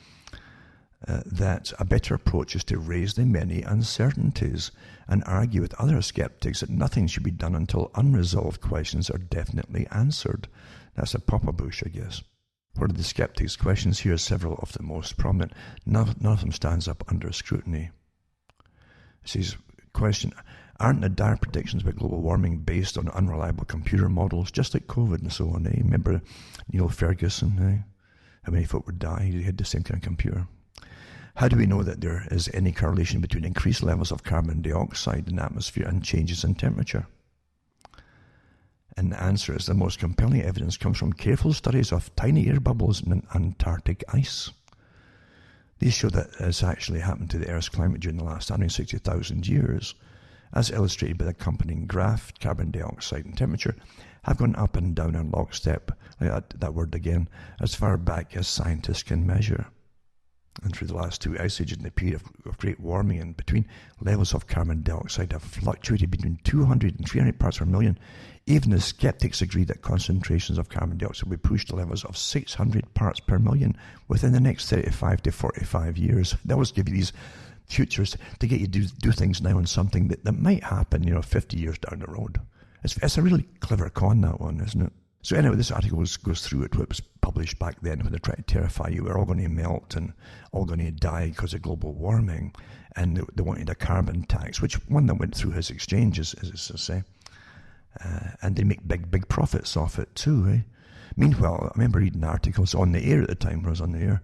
that a better approach is to raise the many uncertainties and argue with other skeptics that nothing should be done until unresolved questions are definitely answered. That's a Papa Bush, I guess. What are the skeptics' questions? Here are several of the most prominent. None of them stands up under scrutiny. It says, question, aren't the dire predictions about global warming based on unreliable computer models, just like COVID and so on, eh? Remember Neil Ferguson, eh? How many folk would die? He had the same kind of computer. How do we know that there is any correlation between increased levels of carbon dioxide in the atmosphere and changes in temperature? And the answer is the most compelling evidence comes from careful studies of tiny air bubbles in Antarctic ice. These show that has actually happened to the Earth's climate during the last 160,000 years. As illustrated by the accompanying graph, carbon dioxide and temperature have gone up and down in lockstep, like that word again, as far back as scientists can measure. And through the last two ice ages, in the period of great warming in between, levels of carbon dioxide have fluctuated between 200 and 300 parts per million. Even the skeptics agree that concentrations of carbon dioxide will be pushed to levels of 600 parts per million within the next 35 to 45 years. They always give you these futures to get you to do things now on something that might happen, 50 years down the road. It's a really clever con, that one, isn't it? So anyway, this article goes through it, what was published back then when they tried to terrify you. We're all going to melt and all going to die because of global warming. And they wanted a carbon tax, which one that went through his exchanges, as I say. And they make big profits off it too, eh? Meanwhile, I remember reading articles on the air at the time when I was on the air.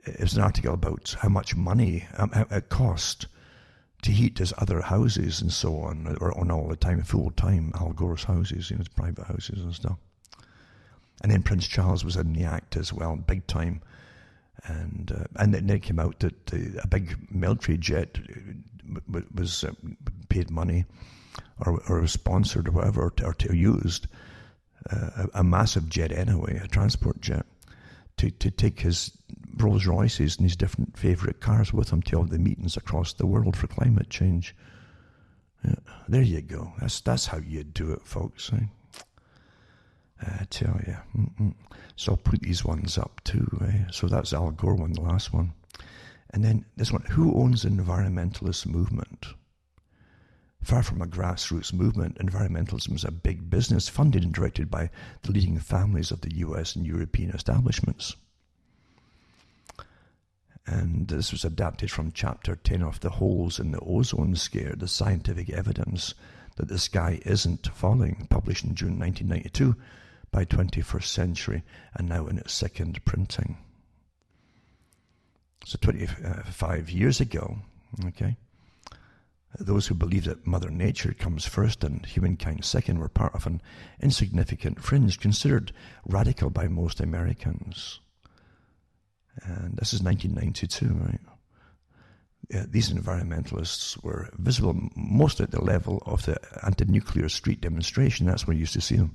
It was an article about how much money it cost to heat his other houses and so on, or on all the time, full time, Al Gore's houses, his private houses and stuff. And then Prince Charles was in the act as well, big time. And then it came out that a big military jet was paid money or was sponsored or whatever, or used a massive jet anyway, a transport jet, to take his Rolls Royces and his different favourite cars with him to all the meetings across the world for climate change. Yeah, there you go. That's how you do it, folks. Eh? I tell you. So I'll put these ones up too. So that's Al Gore one, the last one. And then this one, who owns the environmentalist movement? Far from a grassroots movement, environmentalism is a big business funded and directed by the leading families of the US and European establishments. And this was adapted from Chapter 10 of The Holes in the Ozone Scare, the scientific evidence that the sky isn't falling, published in June 1992 by 21st Century, and now in its second printing. So 25 years ago, okay, those who believed that Mother Nature comes first and humankind second were part of an insignificant fringe considered radical by most Americans. And this is 1992, right? These environmentalists were visible mostly at the level of the anti-nuclear street demonstration. That's where you used to see them,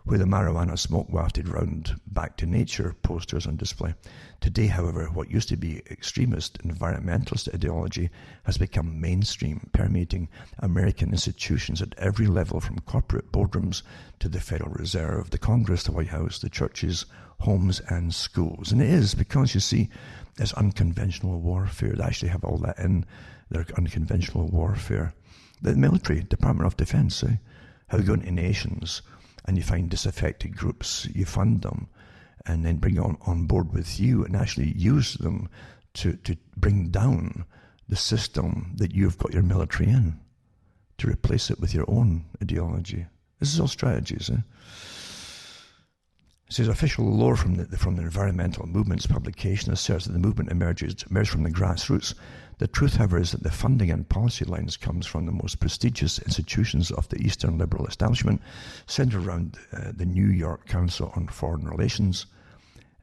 where the marijuana smoke wafted round back to nature posters on display. Today, however, what used to be extremist environmentalist ideology has become mainstream, permeating American institutions at every level, from corporate boardrooms to the Federal Reserve, the Congress, the White House, the churches, homes and schools. And it is because, you see, it's unconventional warfare. They actually have all that in their unconventional warfare. The military, Department of Defense, how they go into nations and you find disaffected groups, you fund them, and then bring on board with you and actually use them to bring down the system that you've got your military in, to replace it with your own ideology. This is all strategies. It says official lore from the environmental movement's publication asserts that the movement emerged from the grassroots. The truth, however, is that the funding and policy lines comes from the most prestigious institutions of the Eastern liberal establishment, centered around the New York Council on Foreign Relations,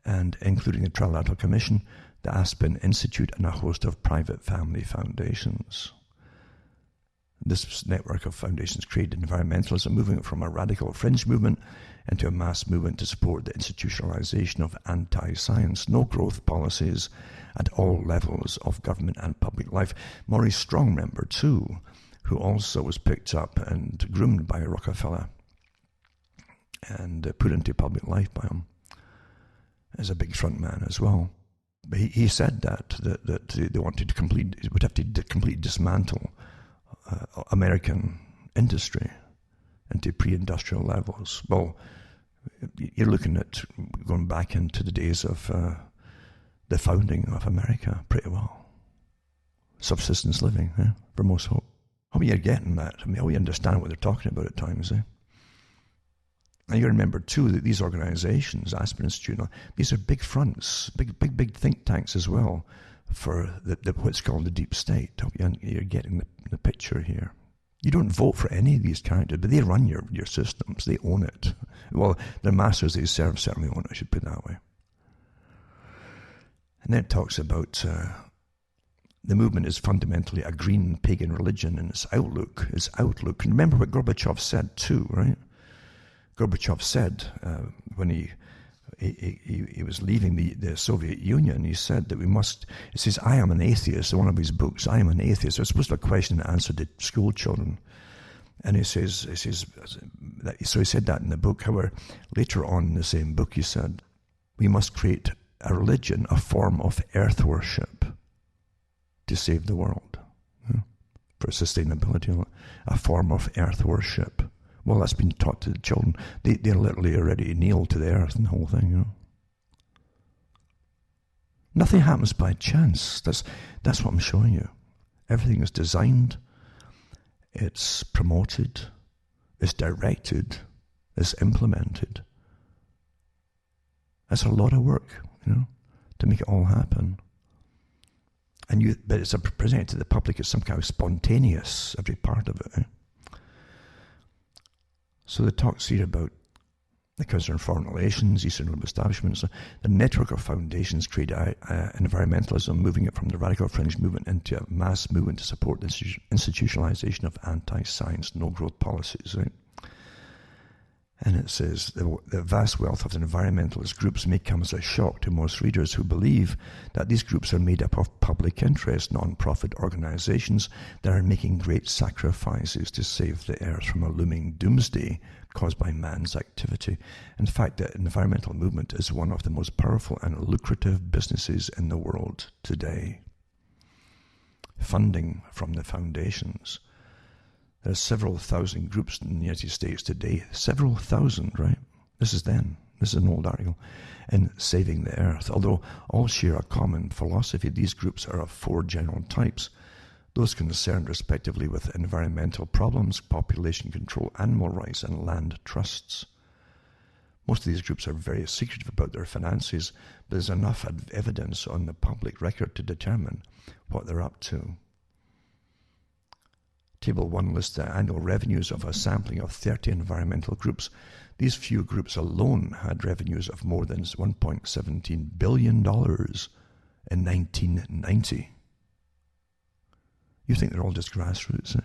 and including the Trilateral Commission, the Aspen Institute, and a host of private family foundations. This network of foundations created environmentalism, moving it from a radical fringe movement into a mass movement to support the institutionalization of anti-science, no-growth policies at all levels of government and public life. Maurice Strong, remember, too, who also was picked up and groomed by Rockefeller and put into public life by him, as a big front man as well. But he said that they wanted to would have to completely dismantle American industry into pre-industrial levels. Well, you're looking at going back into the days of the founding of America pretty well. Subsistence living, for most folk. Hope you're getting that. I hope you understand what they're talking about at times. And you remember, too, that these organizations, Aspen Institute, these are big fronts, big think tanks as well, for what's called the deep state. Hope you're getting the picture here. You don't vote for any of these characters, but they run your systems. They own it. Well, their masters they serve certainly own it, I should put it that way. And then it talks about the movement is fundamentally a green pagan religion in its outlook. And remember what Gorbachev said too, right? Gorbachev said when he was leaving the Soviet Union, he said that he says, I am an atheist, in one of his books, I am an atheist. It's supposed to be a question and answer to school children. And he says, so he said that in the book. However, later on in the same book, he said, we must create a religion, a form of earth worship to save the world, for sustainability, a form of earth worship. Well, that's been taught to the children. They're literally already kneel to the earth and the whole thing, Nothing happens by chance. That's what I'm showing you. Everything is designed, it's promoted, it's directed, it's implemented. That's a lot of work, to make it all happen. But it's presented to the public as some kind of spontaneous, every part of it. So the talks here about the Council on Foreign Relations, Eastern Liberal establishments, the network of foundations create environmentalism, moving it from the radical fringe movement into a mass movement to support the institutionalization of anti-science, no-growth policies, right? And it says, the vast wealth of the environmentalist groups may come as a shock to most readers who believe that these groups are made up of public interest, non-profit organizations that are making great sacrifices to save the earth from a looming doomsday caused by man's activity. In fact, the environmental movement is one of the most powerful and lucrative businesses in the world today. Funding from the foundations. There are several thousand groups in the United States today. Several thousand, right? This is then. This is an old article. In Saving the Earth. Although all share a common philosophy, these groups are of 4 general types. Those concerned respectively with environmental problems, population control, animal rights, and land trusts. Most of these groups are very secretive about their finances, but there's enough evidence on the public record to determine what they're up to. Table 1 lists the annual revenues of a sampling of 30 environmental groups. These few groups alone had revenues of more than $1.17 billion in 1990. You think they're all just grassroots? Eh?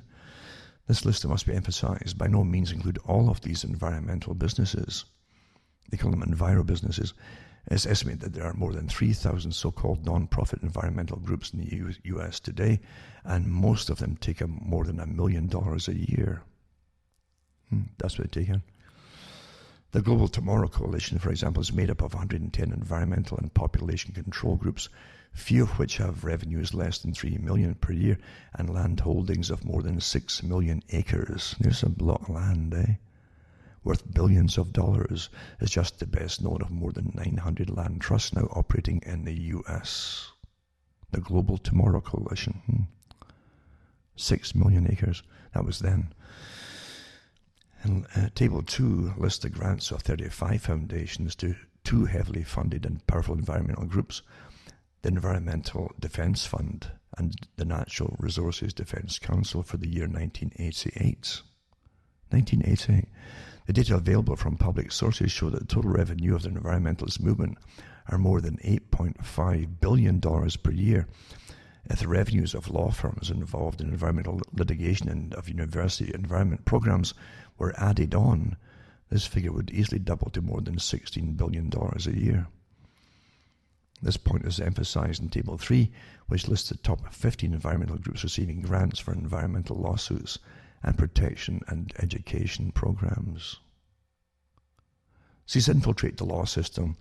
This list, it must be emphasized, by no means include all of these environmental businesses. They call them enviro businesses. It's estimated that there are more than 3,000 so-called non-profit environmental groups in the U.S. today, and most of them take more than $1 million a year. That's what they take in. The Global Tomorrow Coalition, for example, is made up of 110 environmental and population control groups, few of which have revenues less than $3 million per year and land holdings of more than 6 million acres. There's a lot of land, eh? Worth billions of dollars, is just the best known of more than 900 land trusts now operating in the U.S. The Global Tomorrow Coalition. 6 million acres. That was then. And Table 2 lists the grants of 35 foundations to 2 heavily funded and powerful environmental groups, the Environmental Defense Fund and the Natural Resources Defense Council for the year 1988. 1988. The data available from public sources show that the total revenue of the environmentalist movement are more than $8.5 billion per year. If the revenues of law firms involved in environmental litigation and of university environment programs were added on, this figure would easily double to more than $16 billion a year. This point is emphasized in Table 3, which lists the top 15 environmental groups receiving grants for environmental lawsuits and protection and education programs. So you infiltrate the law system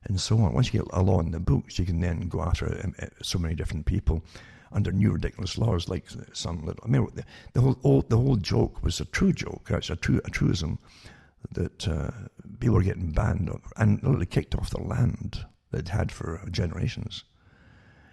and so on. Once you get a law in the books, you can then go after so many different people under new ridiculous laws, like some little. I mean, the whole joke was a true joke. It's a truism that people were getting banned and literally kicked off the land they'd had for generations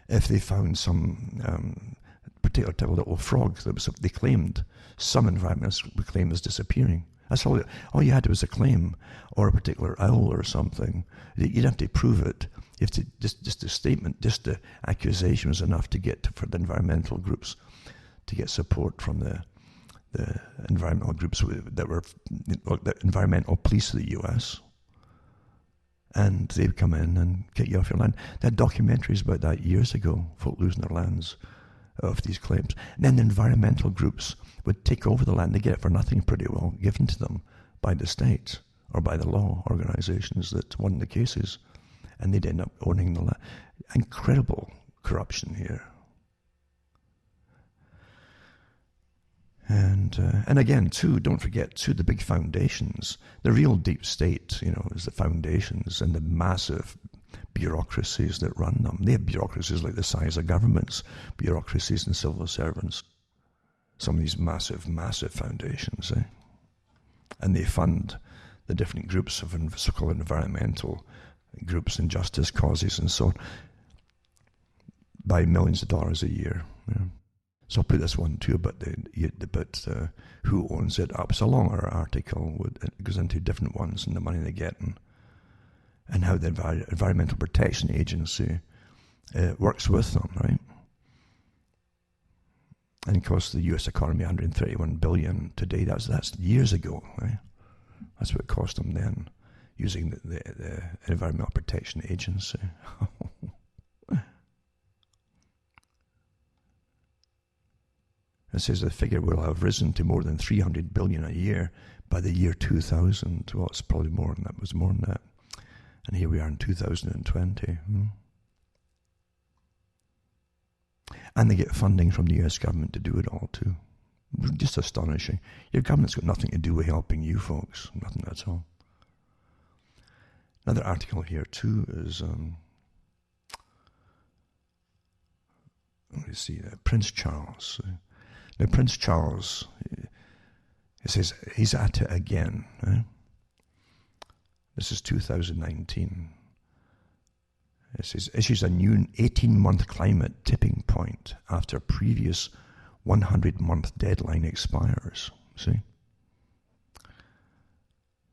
if they found some particular type of little frog that was, they claimed, some environments would claim as disappearing. That's all you had was a claim or a particular owl or something. You'd have to prove it. You have to just a statement, just the accusation was enough to get for the environmental groups to get support from the environmental groups that were the environmental police of the U.S. And they'd come in and kick you off your land. They had documentaries about that years ago, folk losing their lands of these claims. And then the environmental groups would take over the land. They get it for nothing pretty well, given to them by the state or by the law organizations that won the cases. And they'd end up owning the land. Incredible corruption here. And again, too, don't forget, too, the big foundations. The real deep state, is the foundations and the massive bureaucracies that run them. They have bureaucracies like the size of governments, bureaucracies and civil servants. Some of these massive, massive foundations, eh? And they fund the different groups of so-called environmental groups and justice causes and so on by millions of dollars a year. Yeah. So I'll put this one too about who owns it up. It's a longer article. It goes into different ones and the money they get and how the Environmental Protection Agency works with them, right? And it costs the U.S. economy $131 billion today. That's years ago, right? That's what it cost them then, using the Environmental Protection Agency. It says the figure will have risen to more than $300 billion a year by the year 2000. Well, it's probably more than that. It was more than that. And here we are in 2020. And they get funding from the U.S. government to do it all, too. Just astonishing. Your government's got nothing to do with helping you folks. Nothing at all. Another article here, too, is... let me see. Prince Charles... Now, Prince Charles, it says he's at it again. Right? This is 2019. It says, issues a new 18-month climate tipping point after previous 100-month deadline expires. See?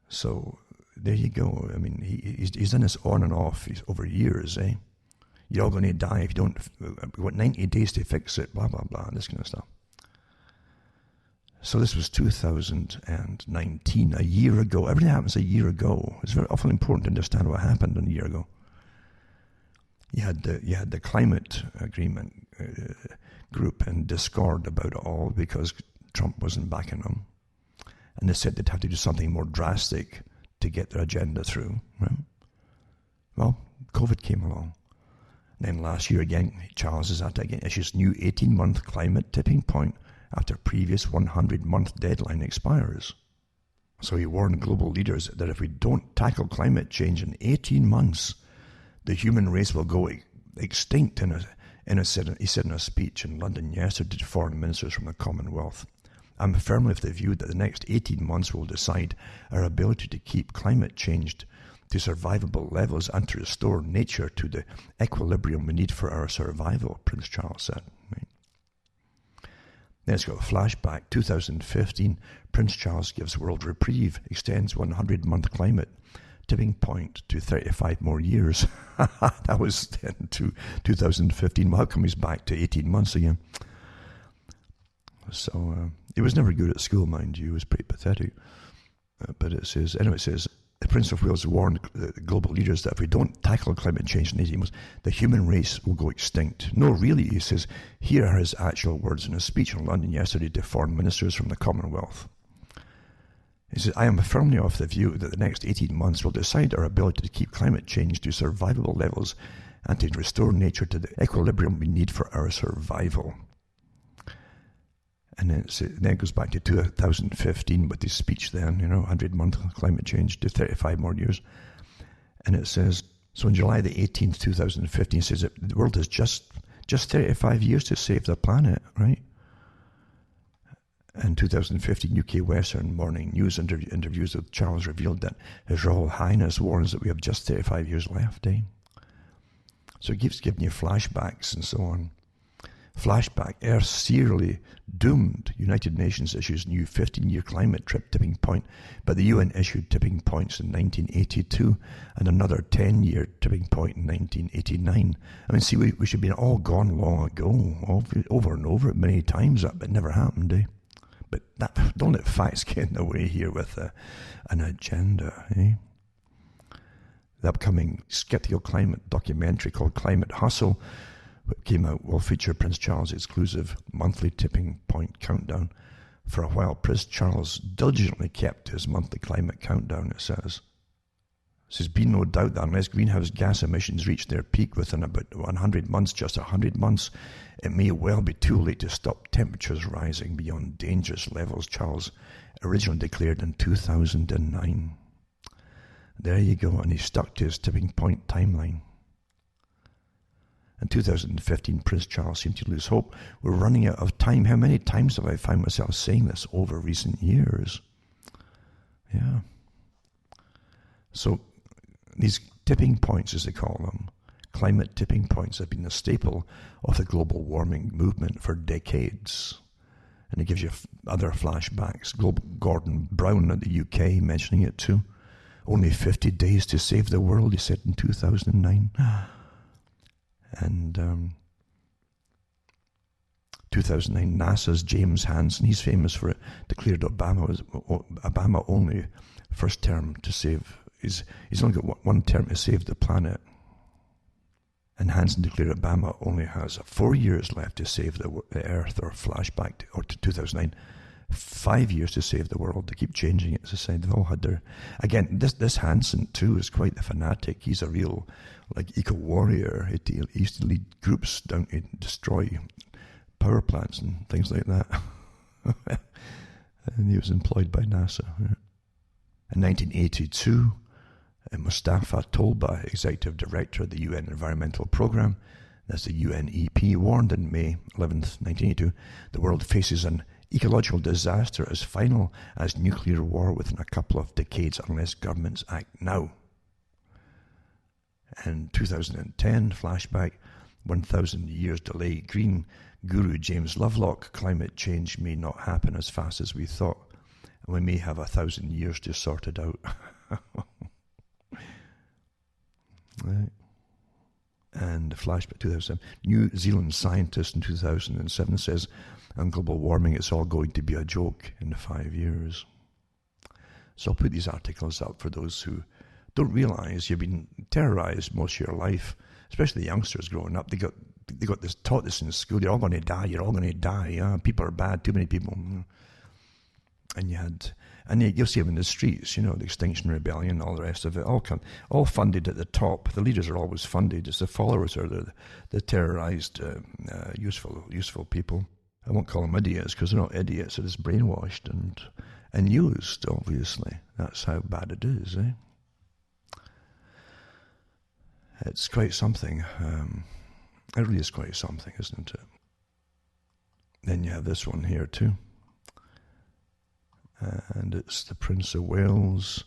So, there you go. I mean, he's done this on and off over years, eh? You're all going to die if you don't... We've got 90 days to fix it, blah, blah, blah, this kind of stuff. So this was 2019, a year ago. Everything happens a year ago. It's very often important to understand what happened a year ago. You had the climate agreement group in discord about it all because Trump wasn't backing them. And they said they'd have to do something more drastic to get their agenda through. Right? Well, COVID came along. Then last year again, Charles is at again issues new 18-month climate tipping point after previous 100-month deadline expires. So he warned global leaders that if we don't tackle climate change in 18 months, the human race will go extinct. He said in a speech in London yesterday to foreign ministers from the Commonwealth. I'm firmly of the view that the next 18 months will decide our ability to keep climate change to survivable levels and to restore nature to the equilibrium we need for our survival, Prince Charles said. Right? Then it's got a flashback. 2015, Prince Charles gives world reprieve, extends 100-month climate tipping point to 35 more years. That was then to 2015. Well, how come he's back to 18 months again? So he was never good at school, mind you. It was pretty pathetic. But it says, the Prince of Wales warned the global leaders that if we don't tackle climate change in 18 months, the human race will go extinct. No, really, he says. Here are his actual words in a speech in London yesterday to foreign ministers from the Commonwealth. He says, I am firmly of the view that the next 18 months will decide our ability to keep climate change to survivable levels and to restore nature to the equilibrium we need for our survival. And then it goes back to 2015 with his speech then, 100-month climate change to 35 more years. And it says, so on July the 18th, 2015, it says that the world has just 35 years to save the planet, right? In 2015, UK Western Morning News interviews with Charles revealed that His Royal Highness warns that we have just 35 years left, eh? So it keeps giving you flashbacks and so on. Flashback, Earth serially doomed. United Nations issues new 15-year climate tipping point, but the UN issued tipping points in 1982 and another 10-year tipping point in 1989. I mean, see, we should have been all gone long ago, over and over many times, but it never happened, eh? But don't let facts get in the way here with an agenda, eh? The upcoming skeptical climate documentary called Climate Hustle, what came out, will feature Prince Charles' exclusive monthly tipping point countdown. For a while, Prince Charles diligently kept his monthly climate countdown, it says. There's been no doubt that unless greenhouse gas emissions reach their peak within about 100 months, just 100 months, it may well be too late to stop temperatures rising beyond dangerous levels, Charles originally declared in 2009. There you go, and he stuck to his tipping point timeline. In 2015, Prince Charles seemed to lose hope. We're running out of time. How many times have I found myself saying this over recent years? Yeah. So these tipping points, as they call them, climate tipping points, have been a staple of the global warming movement for decades. And it gives you other flashbacks. Gordon Brown at the UK mentioning it too. Only 50 days to save the world, he said in 2009. And 2009, NASA's James Hansen, he's famous for it, declared Obama only first term to save. He's only got one term to save the planet. And Hansen declared Obama only has 4 years left to save the Earth, or flashback to 2009. 5 years to save the world. To keep changing it, as I said. They've all had their... Again, this Hansen, too, is quite the fanatic. He's a real, eco-warrior. He used to lead groups down to destroy power plants and things like that. And he was employed by NASA. Yeah. In 1982, Mustafa Tolba, executive director of the UN Environmental Programme, that's the UNEP, warned in May 11th, 1982, the world faces an Ecological disaster as final as nuclear war within a couple of decades unless governments act now. And 2010, flashback, 1,000 years delay, Green Guru James Lovelock, climate change may not happen as fast as we thought, and we may have 1,000 years to sort it out. Right. And flashback 2007, New Zealand scientist in 2007 says, on global warming, it's all going to be a joke in 5 years. So I'll put these articles up for those who don't realize you've been terrorized most of your life, especially the youngsters growing up. They got this taught this in school. You're all going to die. You're all going to die. People are bad. Too many people. And you'll see them in the streets. The Extinction Rebellion, all the rest of it, all funded at the top. The leaders are always funded. It's the followers are the terrorized, useful people. I won't call them idiots because they're not idiots. They're just brainwashed and used. Obviously, that's how bad it is. It's quite something. It really is quite something, isn't it? Then you have this one here too. And it's the Prince of Wales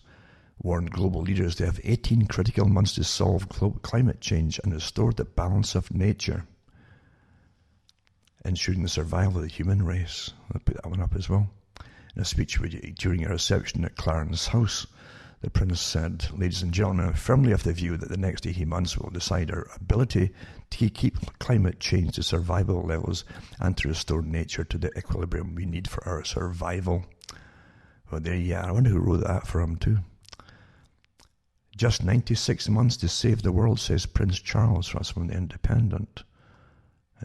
warned global leaders they have 18 critical months to solve climate change and restore the balance of nature, ensuring the survival of the human race. I'll put that one up as well. In a speech during a reception at Clarence House, the Prince said, ladies and gentlemen, I'm firmly of the view that the next 18 months will decide our ability to keep climate change to survival levels and to restore nature to the equilibrium we need for our survival. Well, I wonder who wrote that for him too. Just 96 months to save the world, says Prince Charles. That's from The Independent.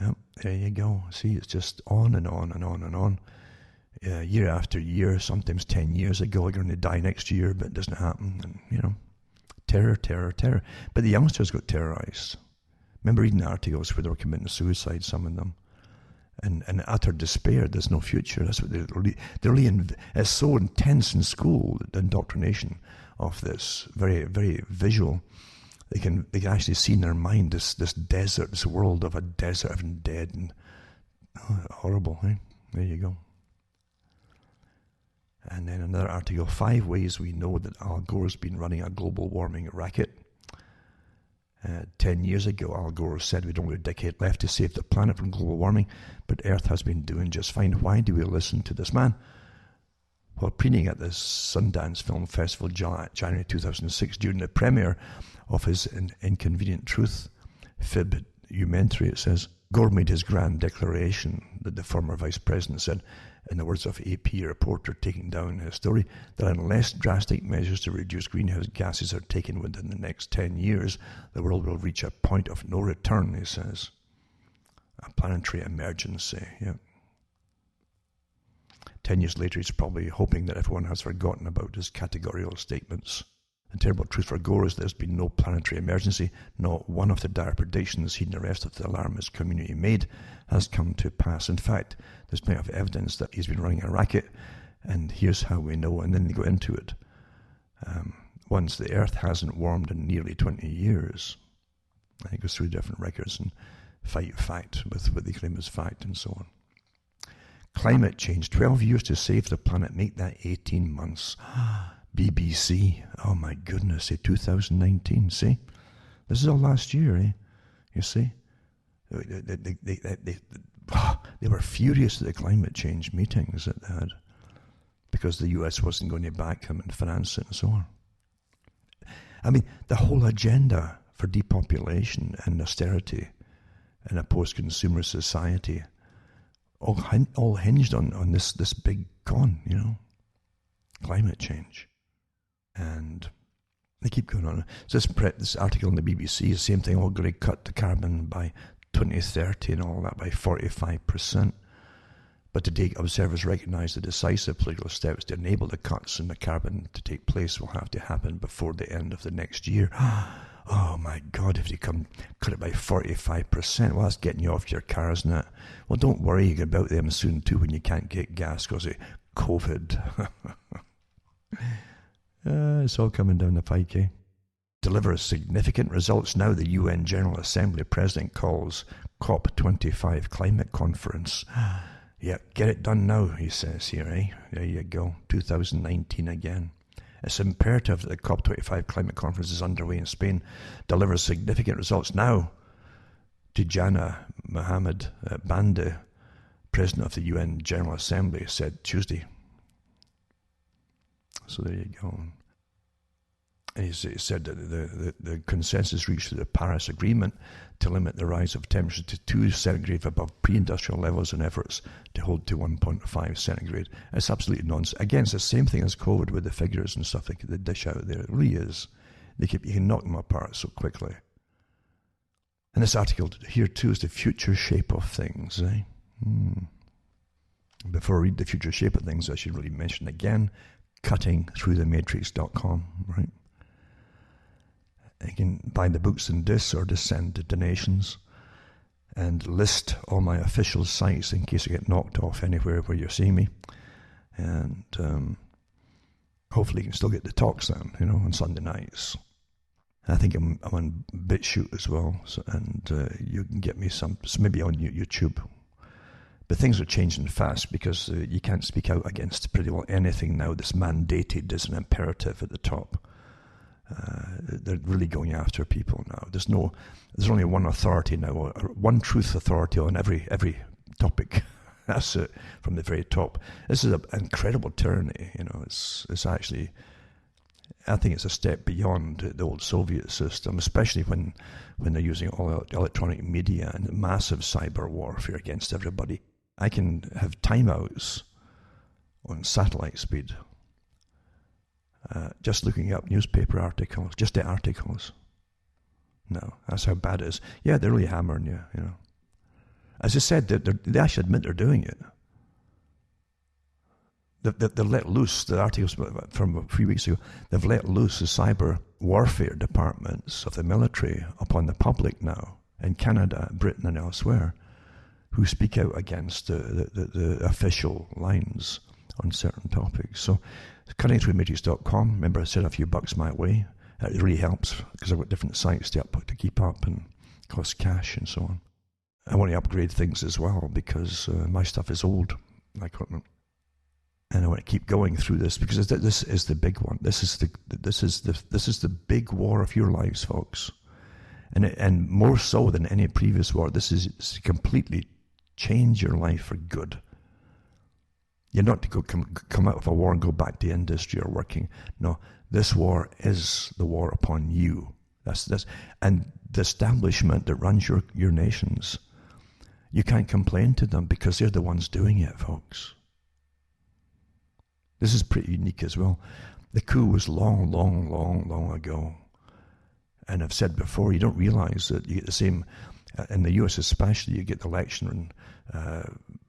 Yep, there you go. See, it's just on and on and on and on. Year after year, sometimes 10 years ago, you're going to die next year, but it doesn't happen. And, terror, terror, terror. But the youngsters got terrorized. Remember reading articles where they were committing suicide, some of them. And utter despair, there's no future. That's what they're really it's so intense in school, the indoctrination of this, very, very visual. They can actually see in their mind this desert, this world of a desert of dead and horrible. There you go. And then another article, 5 ways we know that Al Gore's been running a global warming racket. 10 years ago, Al Gore said we'd only a decade left to save the planet from global warming, but Earth has been doing just fine. Why do we listen to this man? While preening at the Sundance Film Festival January 2006 during the premiere of his Inconvenient Truth fib-umentary, it says, Gore made his grand declaration that the former vice president said, in the words of AP reporter taking down his story, that unless drastic measures to reduce greenhouse gases are taken within the next 10 years, the world will reach a point of no return, he says. A planetary emergency, yeah. 10 years later, he's probably hoping that everyone has forgotten about his categorical statements. The terrible truth for Gore is there's been no planetary emergency. Not one of the dire predictions he and the rest of the alarmist community made has come to pass. In fact, there's plenty of evidence that he's been running a racket, and here's how we know, and then they go into it. Once the Earth hasn't warmed in nearly 20 years. I think it goes through different records and fight fact with what they claim is fact and so on. Climate change, 12 years to save the planet, make that 18 months. BBC, oh my goodness, 2019, see? This is all last year, You see? They were furious at the climate change meetings that they had because the US wasn't going to back them and finance it and so on. I mean, the whole agenda for depopulation and austerity in a post-consumer society all hinged on this big con, climate change. And they keep going on. So this article in the BBC is the same thing, going to cut the carbon by 2030 and all that by 45%. But today, observers recognise the decisive political steps to enable the cuts in the carbon to take place will have to happen before the end of the next year. Oh my God, if you cut it by 45%, well, that's getting you off your car, isn't it? Well, don't worry about them soon too when you can't get gas because of COVID. It's all coming down the pike, Deliver significant results now, the UN General Assembly President calls COP25 climate conference. Yeah, get it done now, he says here, eh? There you go, 2019 again. It's imperative that the COP25 climate conference is underway in Spain delivers significant results now. Tijana Mohammed Bande, President of the UN General Assembly, said Tuesday. So there you go. And he said that the consensus reached through the Paris Agreement to limit the rise of temperature to 2 centigrade above pre-industrial levels and efforts to hold to 1.5 centigrade. It's absolutely nonsense. Again, it's the same thing as COVID with the figures and stuff they dish out there. It really is. You can knock them apart so quickly. And this article here too is the future shape of things. Eh? Before I read the future shape of things, I should really mention again, cuttingthroughthematrix.com, right? You can buy the books and discs or just send donations and list all my official sites in case I get knocked off anywhere where you're seeing me. And hopefully you can still get the talks then, on Sunday nights. I think I'm on BitChute as well, and you can get me some maybe on YouTube. But things are changing fast because you can't speak out against pretty well anything now that's mandated as an imperative at the top. They're really going after people now. There's only one authority now, or one truth authority on every topic. That's it from the very top. This is an incredible tyranny. It's actually, I think it's a step beyond the old Soviet system, especially when they're using all electronic media and massive cyber warfare against everybody. I can have timeouts on satellite speed. Just looking up newspaper articles, just the articles. No, that's how bad it is. Yeah, they're really hammering you, As I said, they actually admit they're doing it. They've let loose, the articles from a few weeks ago, they've let loose the cyber warfare departments of the military upon the public now, in Canada, Britain and elsewhere, who speak out against the official lines on certain topics. So cuttingthroughthematrix.com, remember I said a few bucks my way. It really helps because I've got different sites to keep up and cost cash and so on. I want to upgrade things as well because my stuff is old, my equipment. And I want to keep going through this because this is the big one. This is the big war of your lives, folks. And more so than any previous war, this is completely change your life for good. You're not to come out of a war and go back to industry or working. No, this war is the war upon you. That's and the establishment that runs your nations. You can't complain to them because they're the ones doing it, folks. This is pretty unique as well. The coup was long ago. And I've said before, you don't realize that you get the same, in the US especially, you get the election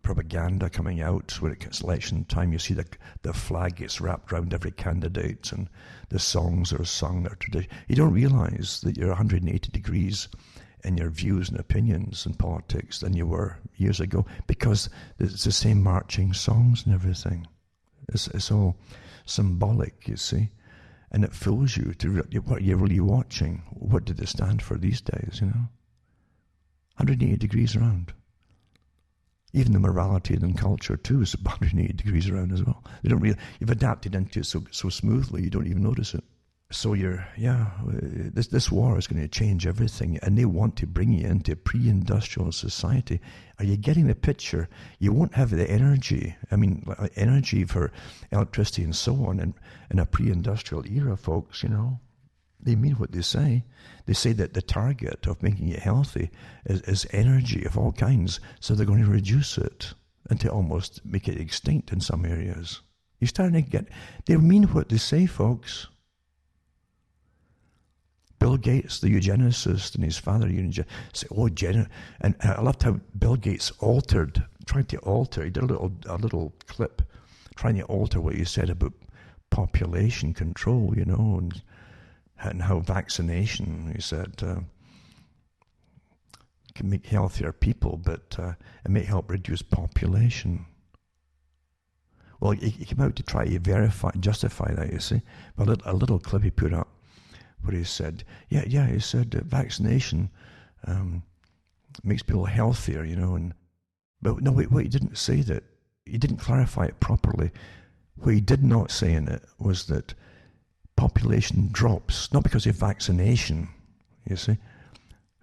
propaganda coming out. When it gets election time, you see the flag gets wrapped around every candidate and the songs are sung, their tradition. You don't realize that you're 180 degrees in your views and opinions in politics than you were years ago because it's the same marching songs and everything. It's all symbolic, you see. And it fools you to what you're really watching. What do they stand for these days, 180 degrees around. Even the morality and culture too is 180 degrees around as well. They don't really. You've adapted into it so smoothly you don't even notice it. So this war is going to change everything, and they want to bring you into pre-industrial society. Are you getting the picture? You won't have the energy. Energy for electricity and so on, in a pre-industrial era, folks. They mean what they say. They say that the target of making it healthy is energy of all kinds, so they're going to reduce it and to almost make it extinct in some areas. You're starting to get. They mean what they say, folks. Bill Gates, the eugenicist, and his father, say, and I loved how Bill Gates tried to alter. He did a little clip trying to alter what he said about population control, and how vaccination, he said, can make healthier people, but it may help reduce population. Well, he came out to try to justify that, you see. But a little clip he put up, where he said, he said vaccination makes people healthier, But no, what he didn't say, that he didn't clarify it properly. What he did not say in it was that population drops, not because of vaccination, you see,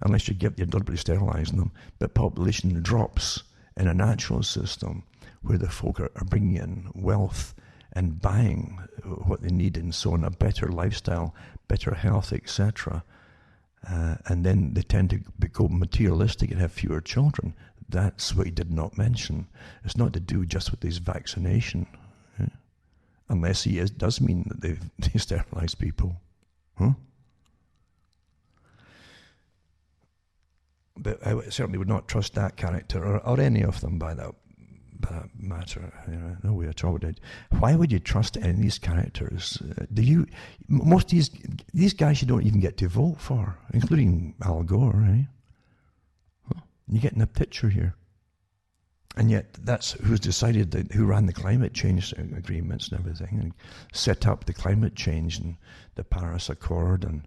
unless you're deliberately sterilising them, but population drops in a natural system where the folk are bringing in wealth and buying what they need and so on, a better lifestyle, better health, etc. And then they tend to become materialistic and have fewer children. That's what he did not mention. It's not to do just with this vaccination, unless he does mean that they sterilise people. Huh? But I certainly would not trust that character, or any of them by that matter. No way at all would I. Why would you trust any of these characters? Most of these guys you don't even get to vote for, including Al Gore, eh? Huh? You're getting a picture here. And yet that's who's decided, who ran the climate change agreements and everything, and set up the climate change and the Paris Accord, and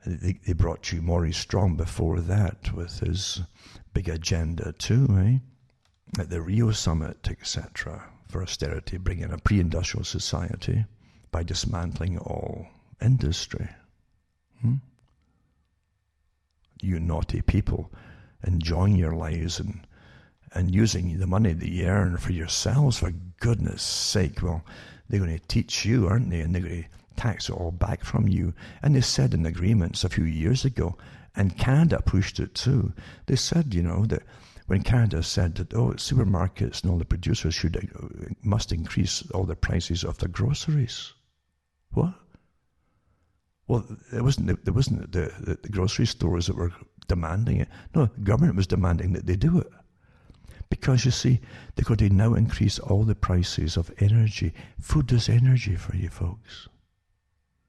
they brought you Maurice Strong before that with his big agenda too, eh? At the Rio Summit, etc., for austerity, bringing a pre-industrial society by dismantling all industry. You naughty people enjoying your lives and using the money that you earn for yourselves, for goodness sake. Well, they're going to teach you, aren't they? And they're going to tax it all back from you. And they said in agreements a few years ago, and Canada pushed it too, they said, that when Canada said that, supermarkets and all the producers must increase all the prices of their groceries. What? Well, it wasn't the grocery stores that were demanding it. No, the government was demanding that they do it. Because, you see, they're going to now increase all the prices of energy. Food is energy for you folks.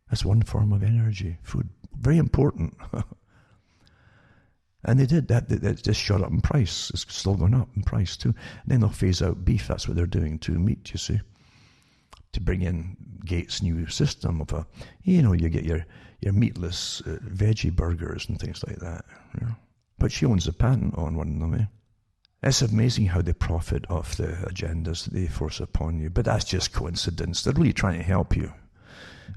That's one form of energy. Food, very important. And they did that. They just shot up in price. It's still going up in price too. And then they'll phase out beef. That's what they're doing to meat, you see. To bring in Gates' new system of you get your meatless veggie burgers and things like that. But she owns a patent on one of them, eh? It's amazing how they profit off the agendas that they force upon you. But that's just coincidence. They're really trying to help you,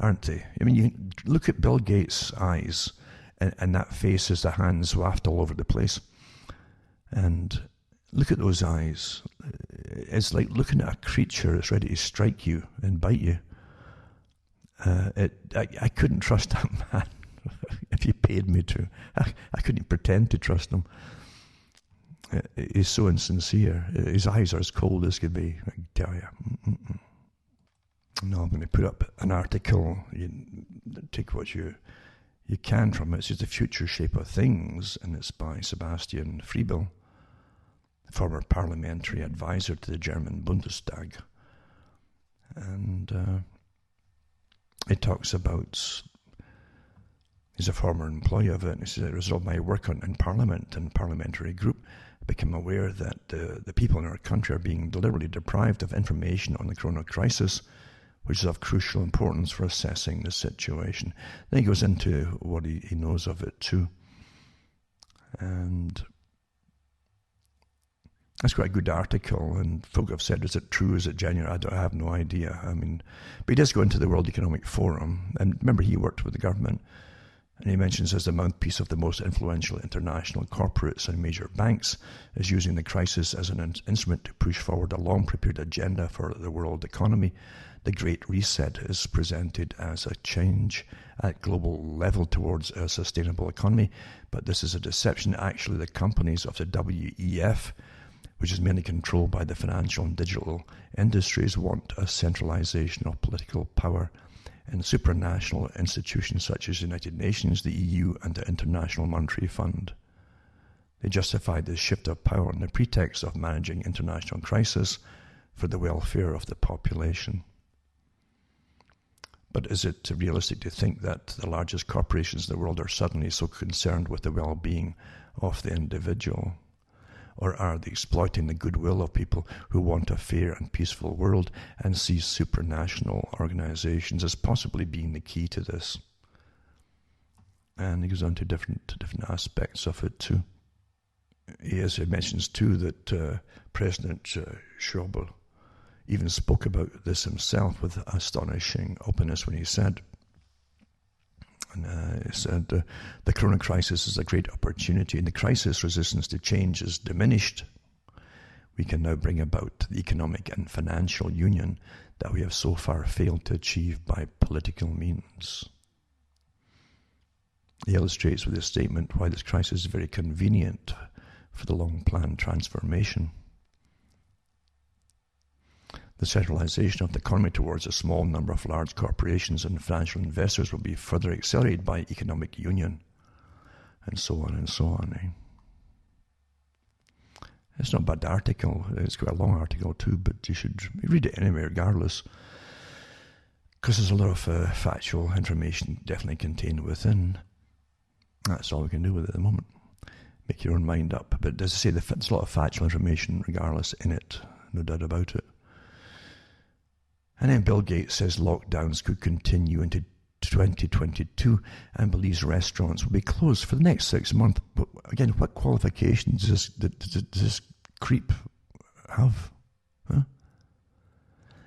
aren't they? I mean, you look at Bill Gates' eyes, and that face as the hands waft all over the place. And look at those eyes. It's like looking at a creature that's ready to strike you and bite you. I couldn't trust that man if you paid me to. I couldn't pretend to trust him. He's so insincere. His eyes are as cold as could be, I can tell you. No, I'm going to put up an article. You take what you can from it. It's just the future shape of things, and it's by Sebastian Friebel, former parliamentary advisor to the German Bundestag. And it talks about, he's a former employee of it, and he says, as a result of my work in Parliament and parliamentary group, become aware that the people in our country are being deliberately deprived of information on the corona crisis, which is of crucial importance for assessing the situation. Then he goes into what he knows of it too. And that's quite a good article, and folk have said, is it true, is it genuine? I have no idea. I mean, but he does go into the World Economic Forum, and remember he worked with the government. And he mentions as the mouthpiece of the most influential international corporates and major banks is using the crisis as an instrument to push forward a long-prepared agenda for the world economy. The Great Reset is presented as a change at global level towards a sustainable economy, but this is a deception. Actually, the companies of the WEF, which is mainly controlled by the financial and digital industries, want a centralization of political power in supranational institutions such as the United Nations, the EU, and the International Monetary Fund. They justify this shift of power on the pretext of managing international crisis for the welfare of the population. But is it realistic to think that the largest corporations in the world are suddenly so concerned with the well-being of the individual? Or are they exploiting the goodwill of people who want a fair and peaceful world and see supranational organizations as possibly being the key to this? And he goes on to different aspects of it too. He mentions too that President Schauble even spoke about this himself with astonishing openness when he said, the corona crisis is a great opportunity, and the crisis resistance to change is diminished. We can now bring about the economic and financial union that we have so far failed to achieve by political means. He illustrates with his statement why this crisis is very convenient for the long-planned transformation. The centralization of the economy towards a small number of large corporations and financial investors will be further accelerated by economic union, and so on and so on. It's not a bad article. It's quite a long article too, but you should read it anyway regardless, because there's a lot of factual information definitely contained within. That's all we can do with it at the moment. Make your own mind up. But as I say, there's a lot of factual information regardless in it, no doubt about it. And then Bill Gates says lockdowns could continue into 2022 and believes restaurants will be closed for the next 6 months. But again, what qualifications does this creep have? Huh?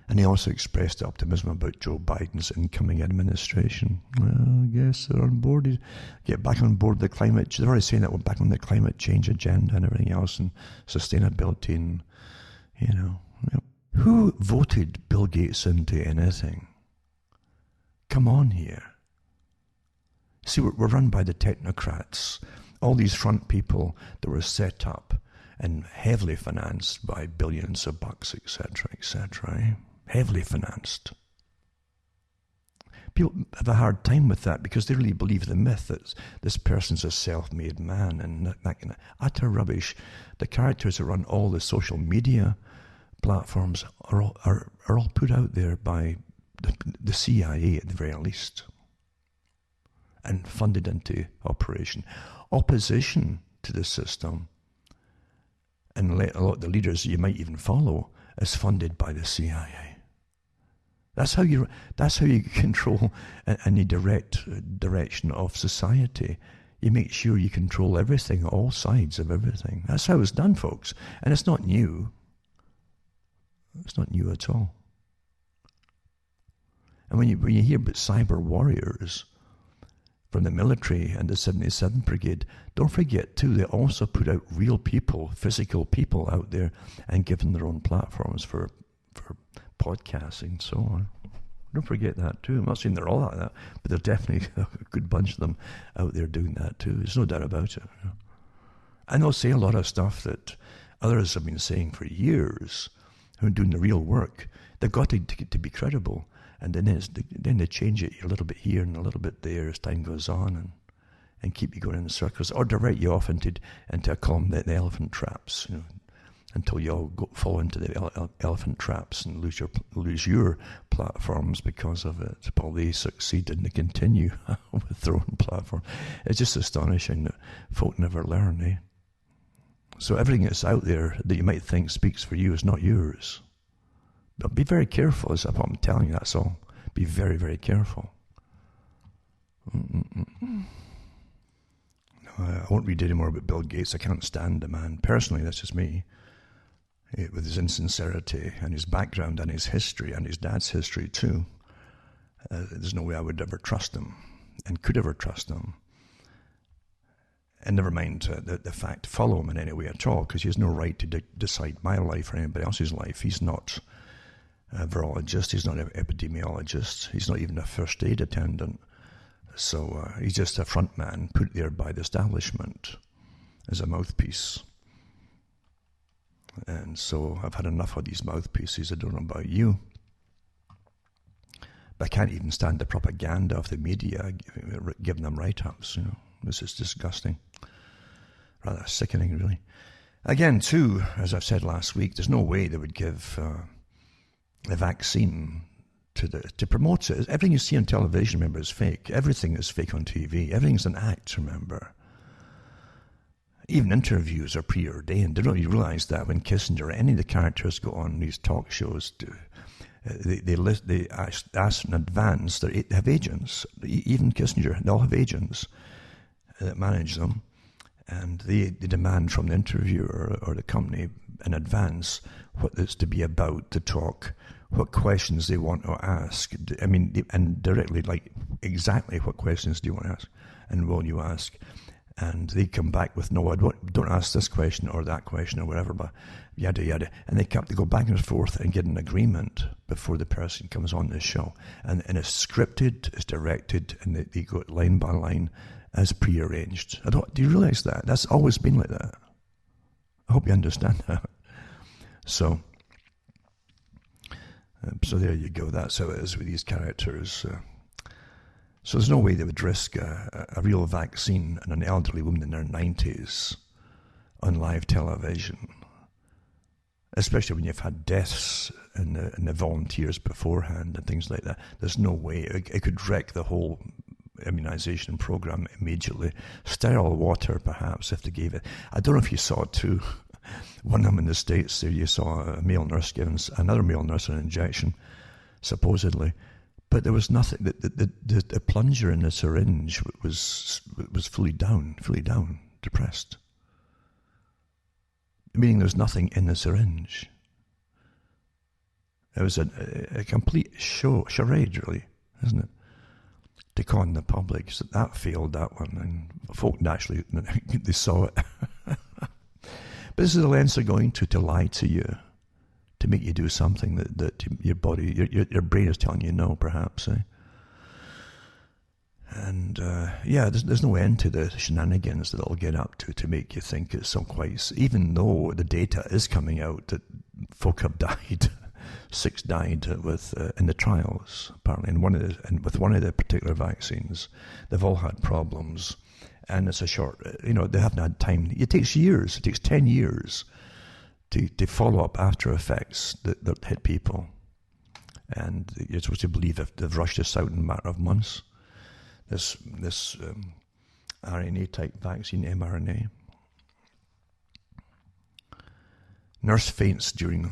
And he also expressed optimism about Joe Biden's incoming administration. Well, I guess they're on board. Get back on board the climate. They're already saying that we're back on the climate change agenda and everything else, and sustainability, and Who voted Bill Gates into anything? Come on here. See, we're run by the technocrats. All these front people that were set up and heavily financed by billions of bucks, etc., etc., heavily financed. People have a hard time with that because they really believe the myth that this person's a self-made man and that kind of utter rubbish. The characters that run all the social media platforms are all put out there by the CIA at the very least, and funded into operation. Opposition to the system, and a lot of the leaders you might even follow, is funded by the CIA. That's how you control any direction of society. You make sure you control everything, all sides of everything. That's how it's done, folks, and it's not new. It's not new at all. And when you hear about cyber warriors from the military and the 77th Brigade, don't forget too, they also put out real people, physical people out there, and give them their own platforms for podcasting and so on. Don't forget that too. I'm not saying they're all like that, but there's definitely a good bunch of them out there doing that too. There's no doubt about it. And they'll say a lot of stuff that others have been saying for years, who are doing the real work. They've got to be credible, and then they change it a little bit here and a little bit there as time goes on, and keep you going in circles, or direct you off into a column, the elephant traps, until you all fall into the elephant traps and lose your platforms because of it. But they succeed and they continue with their own platform. It's just astonishing that folk never learn, eh? So everything that's out there that you might think speaks for you is not yours. But be very careful, is what I'm telling you, that's all. Be very, very careful. No, I won't read any more about Bill Gates. I can't stand the man. Personally, that's just me. With his insincerity and his background and his history and his dad's history too. There's no way I would ever trust him and could ever trust him. And never mind the fact, follow him in any way at all, because he has no right to decide my life or anybody else's life. He's not a virologist, he's not an epidemiologist, he's not even a first aid attendant. So he's just a front man put there by the establishment as a mouthpiece. And so I've had enough of these mouthpieces. I don't know about you, but I can't even stand the propaganda of the media giving them write-ups. This is disgusting. Rather sickening, really. Again, too, as I've said last week, there's no way they would give the vaccine to promote it. Everything you see on television, remember, is fake. Everything is fake on TV. Everything's an act, remember. Even interviews are preordained. They don't even realize that when Kissinger or any of the characters go on these talk shows, they ask in advance. They have agents. Even Kissinger, they all have agents that manage them. And they demand from the interviewer or the company in advance what it's to be about, to talk, what questions they want to ask. I mean, and directly, like, exactly what questions do you want to ask and will you ask? And they come back with, no, don't ask this question or that question or whatever, but yada, yada. And they go back and forth and get an agreement before the person comes on the show. And it's scripted, it's directed, and they go line by line as prearranged. Do you realize that? That's always been like that. I hope you understand that. So there you go. That's how it is with these characters. So there's no way they would risk a real vaccine on an elderly woman in their 90s on live television, especially when you've had deaths in the volunteers beforehand and things like that. There's no way. It could wreck the whole immunization program immediately. Sterile water, perhaps, if they gave it. I don't know if you saw it too. One of them in the States there, you saw a male nurse giving another male nurse an injection, supposedly. But there was nothing. The plunger in the syringe was fully down, depressed. Meaning there was nothing in the syringe. It was a complete charade, really, isn't it? To con the public. So that failed, that one. And folk naturally, they saw it. But this is the lengths they're going to lie to you, to make you do something that your body, your brain is telling you no, perhaps. And there's no end to the shenanigans that it'll get up to make you think it's so quite. Even though the data is coming out that folk have died, 6 died in the trials apparently, and with one of the particular vaccines, they've all had problems. And it's a short, they haven't had time. It takes years. It takes 10 years to follow up after effects that hit people. And you're supposed to believe if they've rushed this out in a matter of months. This RNA-type vaccine, mRNA. Nurse faints during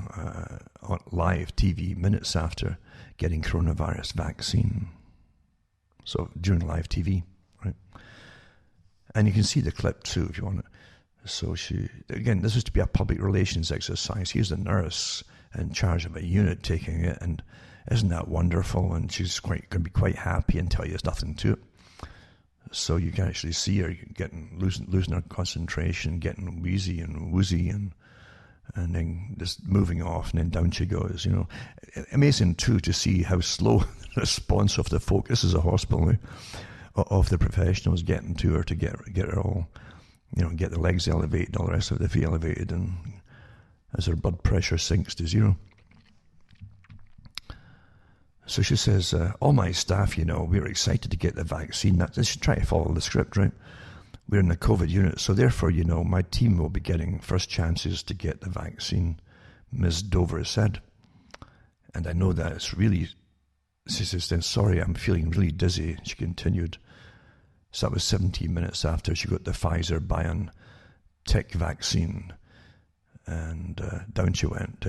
live TV minutes after getting coronavirus vaccine. So during live TV, right? And you can see the clip too if you want it. So this is to be a public relations exercise. Here's the nurse in charge of a unit taking it, and isn't that wonderful? And she's going to be quite happy and tell you there's nothing to it. So you can actually see her losing her concentration, getting wheezy and woozy, and then just moving off, and then down she goes. Amazing too to see how slow the response of the folk. This is a hospital. Of the professionals getting to her to get her all, get the legs elevated, all the rest of the feet elevated, and as her blood pressure sinks to 0. So she says, all my staff, we're excited to get the vaccine. They should try to follow the script, right? We're in the COVID unit, so therefore, my team will be getting first chances to get the vaccine, Ms. Dover said. And I know that it's really, she says, then sorry, I'm feeling really dizzy, she continued. So that was 17 minutes after she got the Pfizer BioNTech vaccine. And down she went.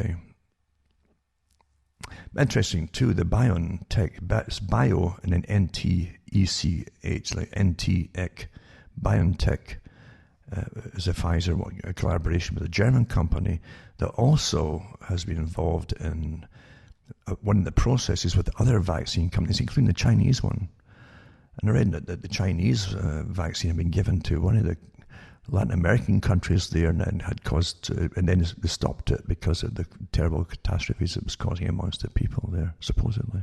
Interesting too, the BioNTech, it's bio and then N-T-E-C-H, like N-T-Ech. BioNTech is a Pfizer a collaboration with a German company that also has been involved in one of the processes with other vaccine companies, including the Chinese one. And I read that the Chinese vaccine had been given to one of the Latin American countries there, and then and then they stopped it because of the terrible catastrophes it was causing amongst the people there, supposedly.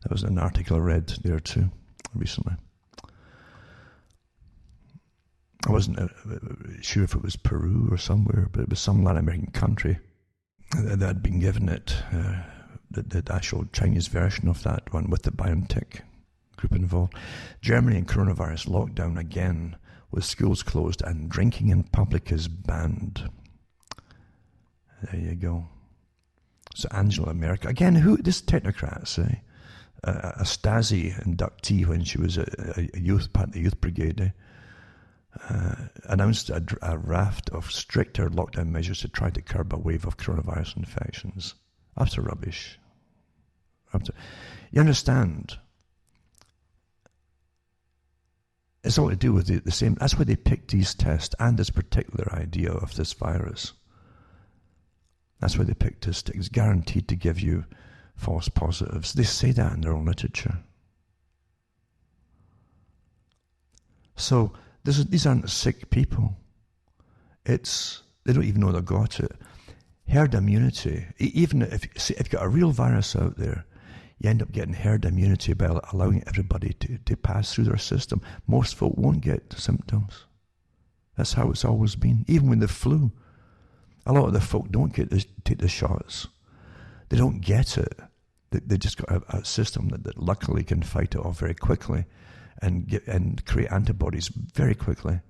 That was an article I read there too, recently. I wasn't sure if it was Peru or somewhere, but it was some Latin American country that had been given it, the actual Chinese version of that one with the BioNTech group involved. Germany and coronavirus lockdown again, with schools closed and drinking in public is banned. There you go. So Angela Merkel, again, this technocrats, a Stasi inductee when she was a youth, part of the youth brigade, announced a raft of stricter lockdown measures to try to curb a wave of coronavirus infections. That's rubbish. You understand? It's all to do with the same. That's why they picked these tests and this particular idea of this virus. That's why they picked this. It's guaranteed to give you false positives. They say that in their own literature. So these aren't sick people. They don't even know they got it. Herd immunity, even if you've got a real virus out there, you end up getting herd immunity by allowing everybody to pass through their system. Most folk won't get symptoms. That's how it's always been. Even with the flu, a lot of the folk don't take the shots. They don't get it. They just got a system that luckily can fight it off very quickly and create antibodies very quickly.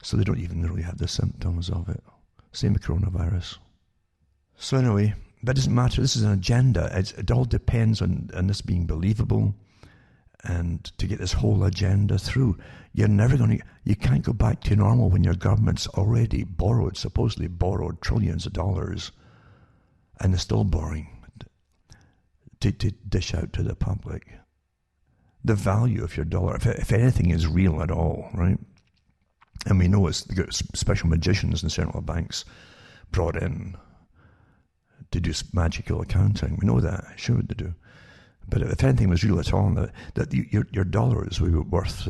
So they don't even really have the symptoms of it. Same with coronavirus. So anyway, that doesn't matter. This is an agenda. It all depends on this being believable, and to get this whole agenda through. You can't go back to normal when your government's already supposedly borrowed trillions of dollars, and they're still borrowing to dish out to the public. The value of your dollar, if anything is real at all, right? And we know they've got special magicians in central banks brought in to do magical accounting. We know that, sure they do. But if anything was real at all, that your dollars were worth,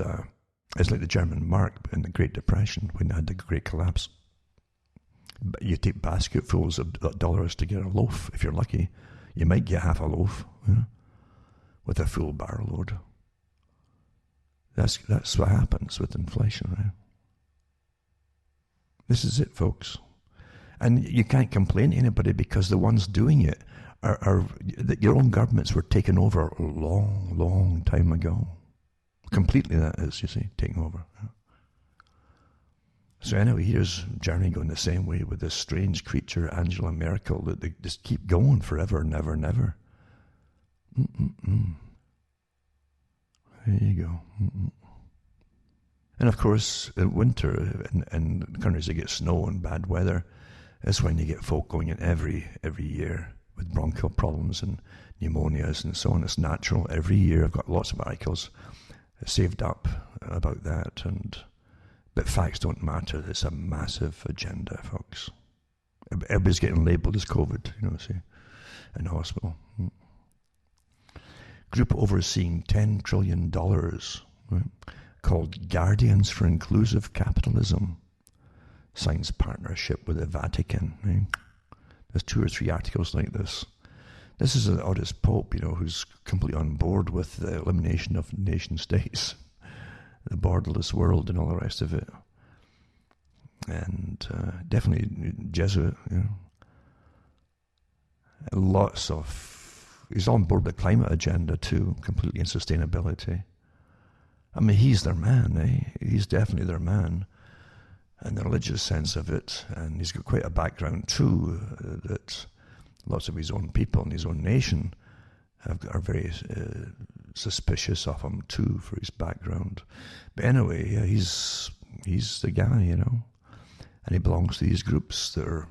it's like the German mark in the Great Depression when they had the Great Collapse. But you take basketfuls of dollars to get a loaf. If you're lucky, you might get half a loaf, with a full barrel load. That's what happens with inflation, right? This is it, folks. And you can't complain to anybody because the ones doing it are your own governments were taken over a long, long time ago. Completely, that is, you see, taking over. So anyway, here's Germany going the same way with this strange creature, Angela Merkel, that they just keep going forever and ever and ever. There you go. And of course, in winter, in countries that get snow and bad weather, that's when you get folk going in every year with bronchial problems and pneumonias and so on. It's natural. Every year I've got lots of articles saved up about that. But facts don't matter. It's a massive agenda, folks. Everybody's getting labelled as COVID, in hospital. Group overseeing $10 trillion, right, called Guardians for Inclusive Capitalism, signs partnership with the Vatican. Right? There's 2 or 3 articles like this. This is the oddest pope, who's completely on board with the elimination of nation states, the borderless world and all the rest of it. And definitely Jesuit, he's on board with the climate agenda too, completely in sustainability. I mean, he's their man, He's definitely their man. And the religious sense of it, and he's got quite a background too, that lots of his own people in his own nation are very suspicious of him too for his background. But anyway, he's the guy, and he belongs to these groups that are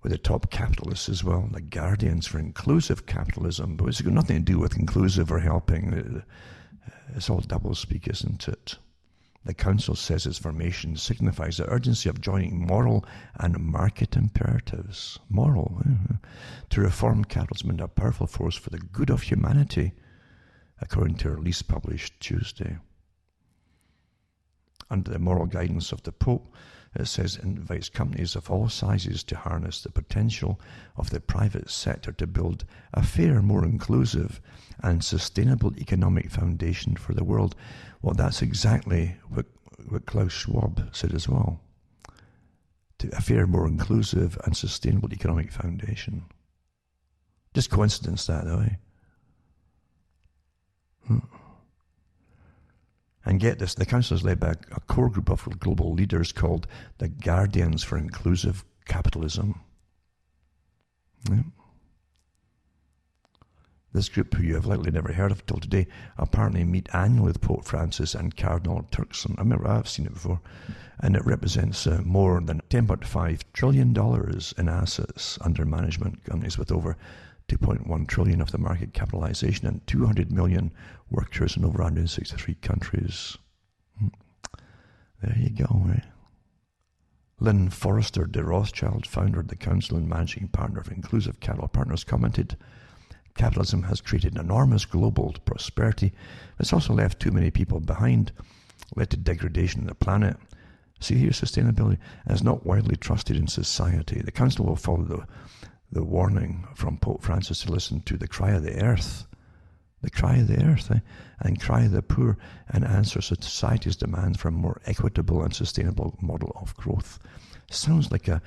with the top capitalists as well, the Guardians for Inclusive Capitalism. But it's got nothing to do with inclusive or helping. It's all doublespeak, isn't it? The Council says its formation signifies the urgency of joining moral and market imperatives. To reform capitalism into a powerful force for the good of humanity, according to a release published Tuesday. Under the moral guidance of the Pope, it says it invites companies of all sizes to harness the potential of the private sector to build a fair, more inclusive and sustainable economic foundation for the world. Well, that's exactly what Klaus Schwab said as well. A fair, more inclusive and sustainable economic foundation. Just coincidence that, though, And get this, the council is led by a core group of global leaders called the Guardians for Inclusive Capitalism. This group, who you have likely never heard of till today, apparently meet annually with Pope Francis and Cardinal Turkson. I remember I've seen it before. And it represents more than $10.5 trillion in assets under management, companies with over 2.1 trillion of the market capitalization and 200 million workers in over 163 countries. There you go, right? Lynn Forrester de Rothschild, founder of the Council and managing partner of Inclusive Capital Partners, commented, capitalism has created enormous global prosperity. It's also left too many people behind, led to degradation of the planet. See here, sustainability is not widely trusted in society. The Council will follow the warning from Pope Francis to listen to the cry of the earth. The cry of the earth, and cry of the poor, and answer society's demand for a more equitable and sustainable model of growth. Sounds like a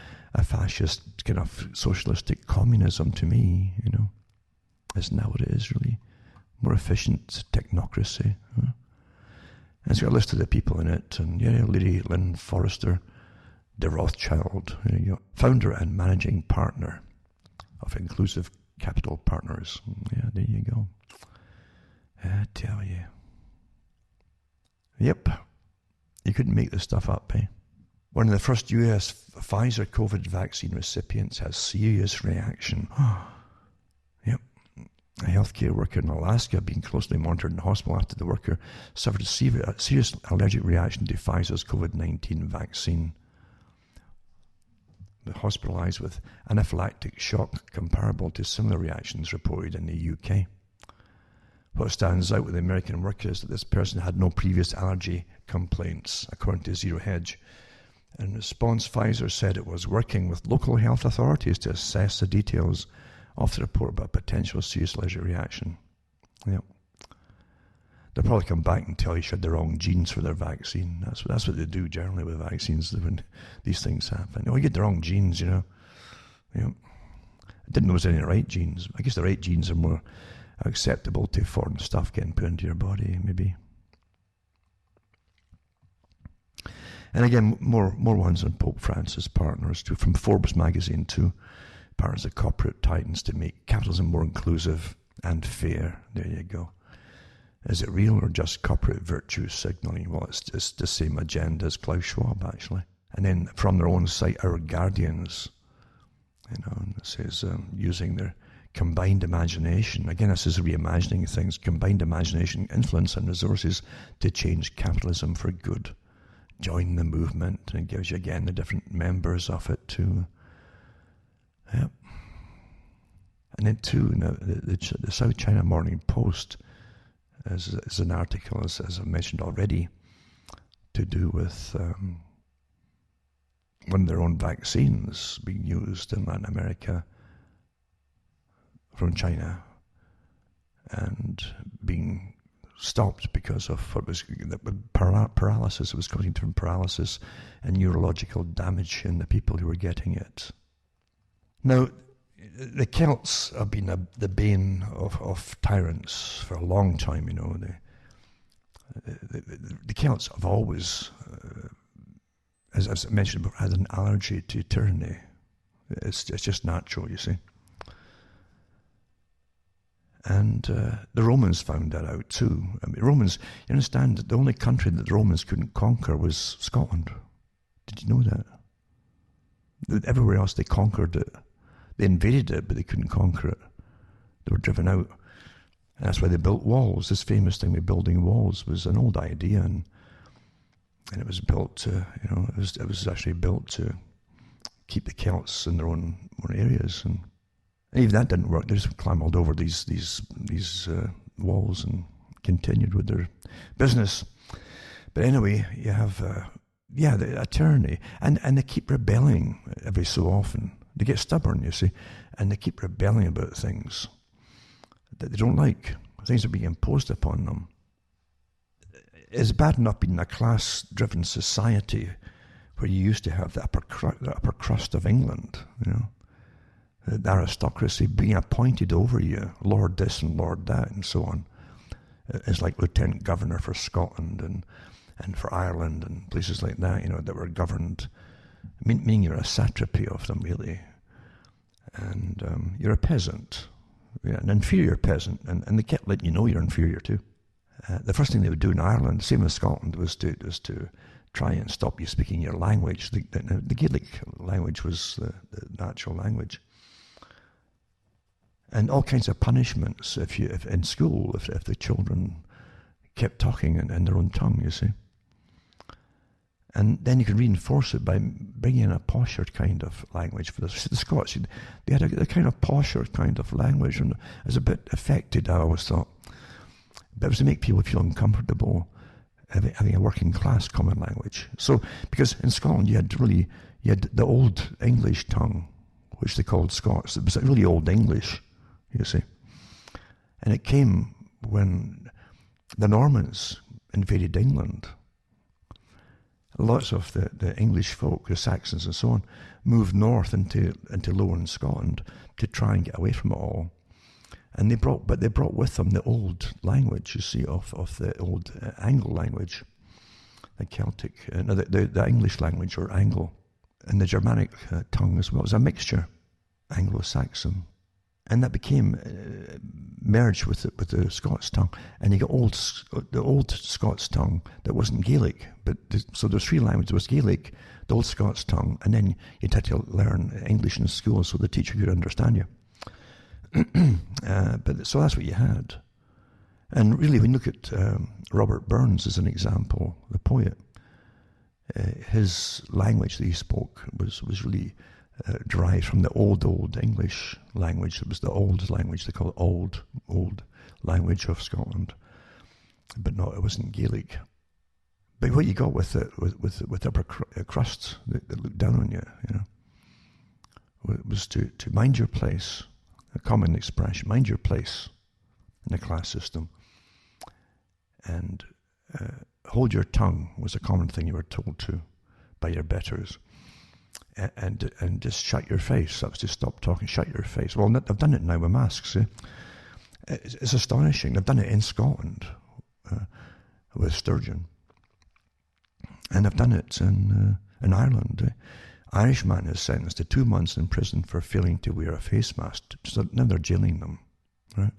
fascist kind of socialistic communism to me, you know. Isn't that what it is, really? More efficient technocracy. Huh? And it's got a list of the people in it, and yeah, Lady Lynn Forrester de Rothschild, there you go, founder and managing partner of Inclusive Capital Partners. Yeah, there you go. I tell you. Yep. You couldn't make this stuff up, eh? One of the first US Pfizer COVID vaccine recipients has serious reaction. Yep. A healthcare worker in Alaska being closely monitored in the hospital after the worker suffered a serious allergic reaction to Pfizer's COVID-19 vaccine. Hospitalized with anaphylactic shock comparable to similar reactions reported in the UK. What stands out with the American worker is that this person had no previous allergy complaints, according to Zero Hedge. In response, Pfizer said it was working with local health authorities to assess the details of the report about potential serious allergic reaction. Yep. They'll probably come back and tell you she had the wrong genes for their vaccine. That's what they do generally with vaccines when these things happen. Oh, you get the wrong genes, you know. Yep. I didn't know there was any right genes. I guess the right genes are more acceptable to foreign stuff getting put into your body, maybe. And again, more ones on Pope Francis partners too, from Forbes magazine too. Partners of corporate titans to make capitalism more inclusive and fair. There you go. Is it real or just corporate virtue signaling? Well, it's just the same agenda as Klaus Schwab, actually. And then from their own site, Our Guardians, you know, and it says using their combined imagination. Again, this is reimagining things. Combined imagination, influence, and resources to change capitalism for good. Join the movement, and it gives you again the different members of it too. Yep. And then too, now the South China Morning Post is an article, as I mentioned already, to do with one of their own vaccines being used in Latin America from China and being stopped because of what was paralysis. It was causing different paralysis and neurological damage in the people who were getting it. Now, the Celts have been the bane of tyrants for a long time, you know. The Celts have always, as I mentioned before, had an allergy to tyranny. It's just natural, you see. And the Romans found that out too. I mean, Romans, you understand, that the only country that the Romans couldn't conquer was Scotland. Did you know that? Everywhere else they conquered it. They invaded it, but they couldn't conquer it. They were driven out. And that's why they built walls. This famous thing with building walls was an old idea, and it was built to, you know, it was actually built to keep the Celts in their own areas. And even that didn't work. They just clambered over these walls and continued with their business. But anyway, you have a tyranny, and they keep rebelling every so often. They get stubborn, you see, and they keep rebelling about things that they don't like. Things are being imposed upon them. It's bad enough being a class-driven society where you used to have the upper crust of England, you know, the aristocracy being appointed over you, Lord this and Lord that and so on. It's like Lieutenant Governor for Scotland and for Ireland and places like that, you know, that were governed, meaning you're a satrapy of them, really. And you're a peasant, an inferior peasant, and they kept letting you know you're inferior too. The first thing they would do in Ireland, same as Scotland, was to try and stop you speaking your language. The Gaelic language was the natural language. And all kinds of punishments if in school, if the children kept talking in their own tongue, you see. And then you can reinforce it by bringing in a posher kind of language. For the Scots, they had a kind of posher kind of language, and it was a bit affected, I always thought. But it was to make people feel uncomfortable having a working class common language. So, because in Scotland you had the old English tongue, which they called Scots. It was really old English, you see. And it came when the Normans invaded England. Lots of the English folk, the Saxons and so on, moved north into lowland Scotland to try and get away from it all. And they brought with them the old language, you see, of the old Anglo language, the Celtic, the English language, or Anglo, and the Germanic tongue as well. It was a mixture, Anglo-Saxon, and that became merged with the Scots tongue, and you got the old Scots tongue that wasn't Gaelic, so there's three languages. There was Gaelic, the old Scots tongue, and then you'd had to learn English in school so the teacher could understand you. So that's what you had. And really, when you look at Robert Burns as an example, the poet, his language that he spoke was really derived from the old English language. It was the old language, they call it old language of Scotland. But no, it wasn't Gaelic. But what you got with upper crusts that looked down on you, was to mind your place. A common expression, mind your place in the class system. And hold your tongue was a common thing you were told to by your betters. And just shut your face. That was to stop talking, shut your face. Well, they've done it now with masks. Eh? It's astonishing. They've done it in Scotland with Sturgeon. And they've done it in Ireland. Irish man is sentenced to 2 months in prison for failing to wear a face mask. So now they're jailing them, right?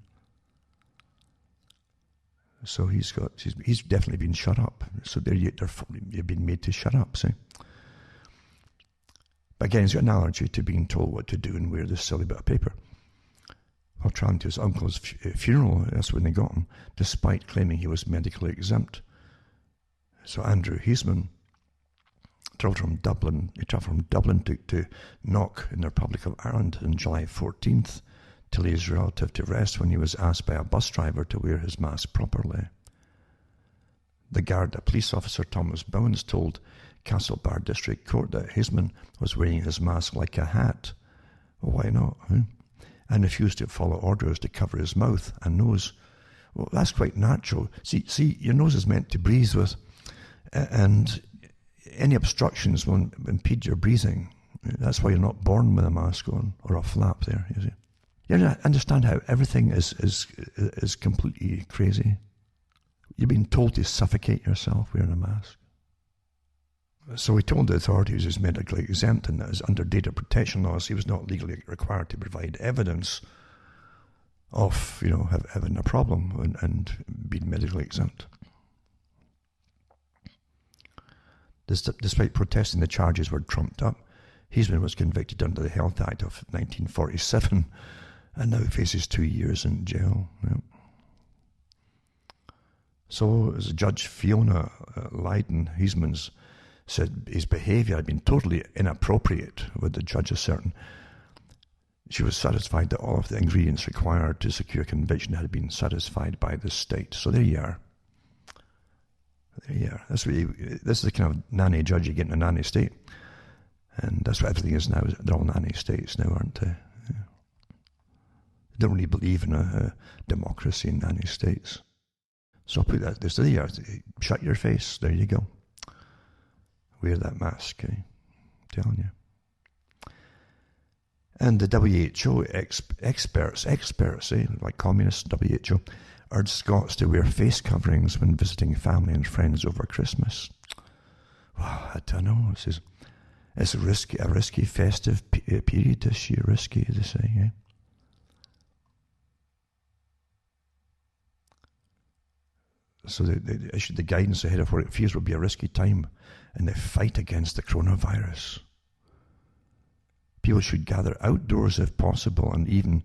So he's definitely been shut up. So you've been made to shut up, see? But again, he's got an allergy to being told what to do and wear this silly bit of paper. While traveling to his uncle's funeral, that's when they got him, despite claiming he was medically exempt. So Andrew Heisman travelled from Dublin to Knock in the Republic of Ireland on July 14th to lay his relative to rest when he was asked by a bus driver to wear his mask properly. The Garda police officer Thomas Bowens told Castlebar District Court that Heisman was wearing his mask like a hat. Well, why not? Huh? And refused to follow orders to cover his mouth and nose. Well, that's quite natural. See, your nose is meant to breathe with, and any obstructions will impede your breathing. That's why you're not born with a mask on or a flap there, you see. You understand how everything is completely crazy? You've been told to suffocate yourself wearing a mask. So he told the authorities he was medically exempt and that under data protection laws he was not legally required to provide evidence of, having a problem and being medically exempt. Despite protesting the charges were trumped up, Heisman was convicted under the Health Act of 1947 and now faces 2 years in jail. Yeah. So, as Judge Fiona Lydon, Heisman's said his behaviour had been totally inappropriate, with the judge asserting she was satisfied that all of the ingredients required to secure conviction had been satisfied by the state. So there you are. There you are. This is the kind of nanny judge you get in a nanny state. And that's what everything is now. They're all nanny states now, aren't they? Yeah. They don't really believe in a democracy in nanny states. So I'll put that this. There you are. Shut your face. There you go. Wear that mask, I'm telling you. And the WHO experts, like communists, WHO, urged Scots to wear face coverings when visiting family and friends over Christmas. Well, I don't know. It's a risky festive period this year. Risky, they say, yeah. So they issued the guidance ahead of what it fears will be a risky time in the fight against the coronavirus. People should gather outdoors if possible, and even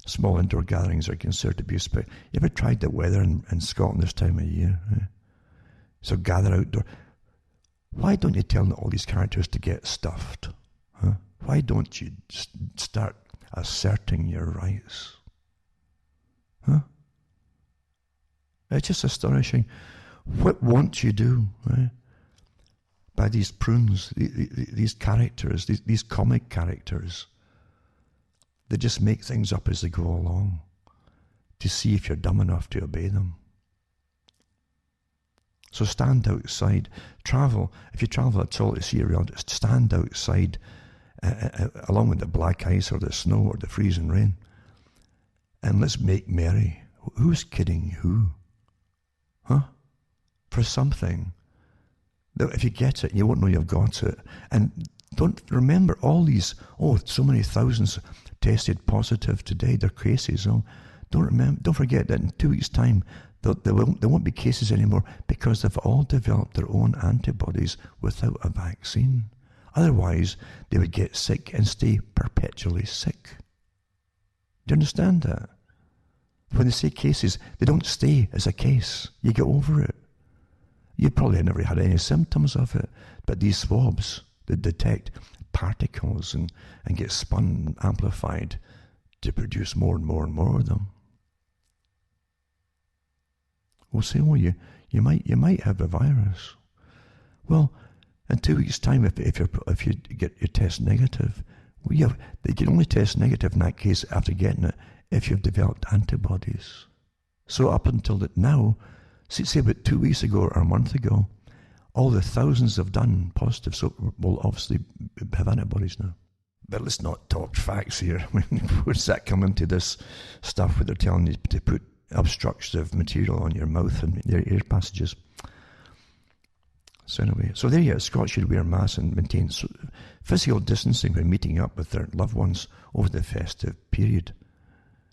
small indoor gatherings are considered to be a spec. You ever tried the weather in Scotland this time of year? Yeah? So gather outdoor. Why don't you tell all these characters to get stuffed? Huh? Why don't you start asserting your rights? Huh? It's just astonishing. What won't you do, right? By these prunes, these characters, these comic characters, they just make things up as they go along to see if you're dumb enough to obey them. So stand outside, travel. If you travel at all to see around, stand outside along with the black ice or the snow or the freezing rain, and let's make merry. Who's kidding who? Huh? For something that if you get it, you won't know you've got it. And don't remember all these, so many thousands tested positive today, their cases. Don't forget that in 2 weeks' time, there won't be cases anymore because they've all developed their own antibodies without a vaccine. Otherwise, they would get sick and stay perpetually sick. Do you understand that? When they say cases, they don't stay as a case. You get over it. You probably never had any symptoms of it, but these swabs, they detect particles and get spun and amplified to produce more and more and more of them. We'll say, you might have a virus. Well, in 2 weeks' time, if you get your test negative, they can only test negative in that case after getting it if you've developed antibodies. So up until now, say about 2 weeks ago or a month ago, all the thousands have done positive, so we'll obviously have antibodies now. But let's not talk facts here. Where's that come into this stuff where they're telling you to put obstructive material on your mouth and your ear passages? So anyway, so there you are. Scots should wear masks and maintain physical distancing when meeting up with their loved ones over the festive period,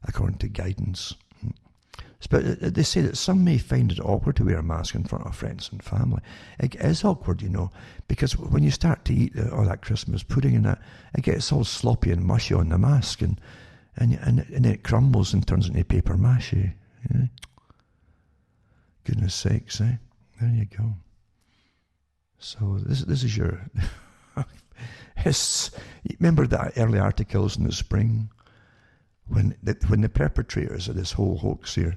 according to guidance. But they say that some may find it awkward to wear a mask in front of friends and family. It is awkward, because when you start to eat all that Christmas pudding and that, it gets all sloppy and mushy on the mask, and it crumbles and turns into paper mache. Goodness sakes, eh? There you go. So this is your... Remember that early articles in the spring when the perpetrators of this whole hoax here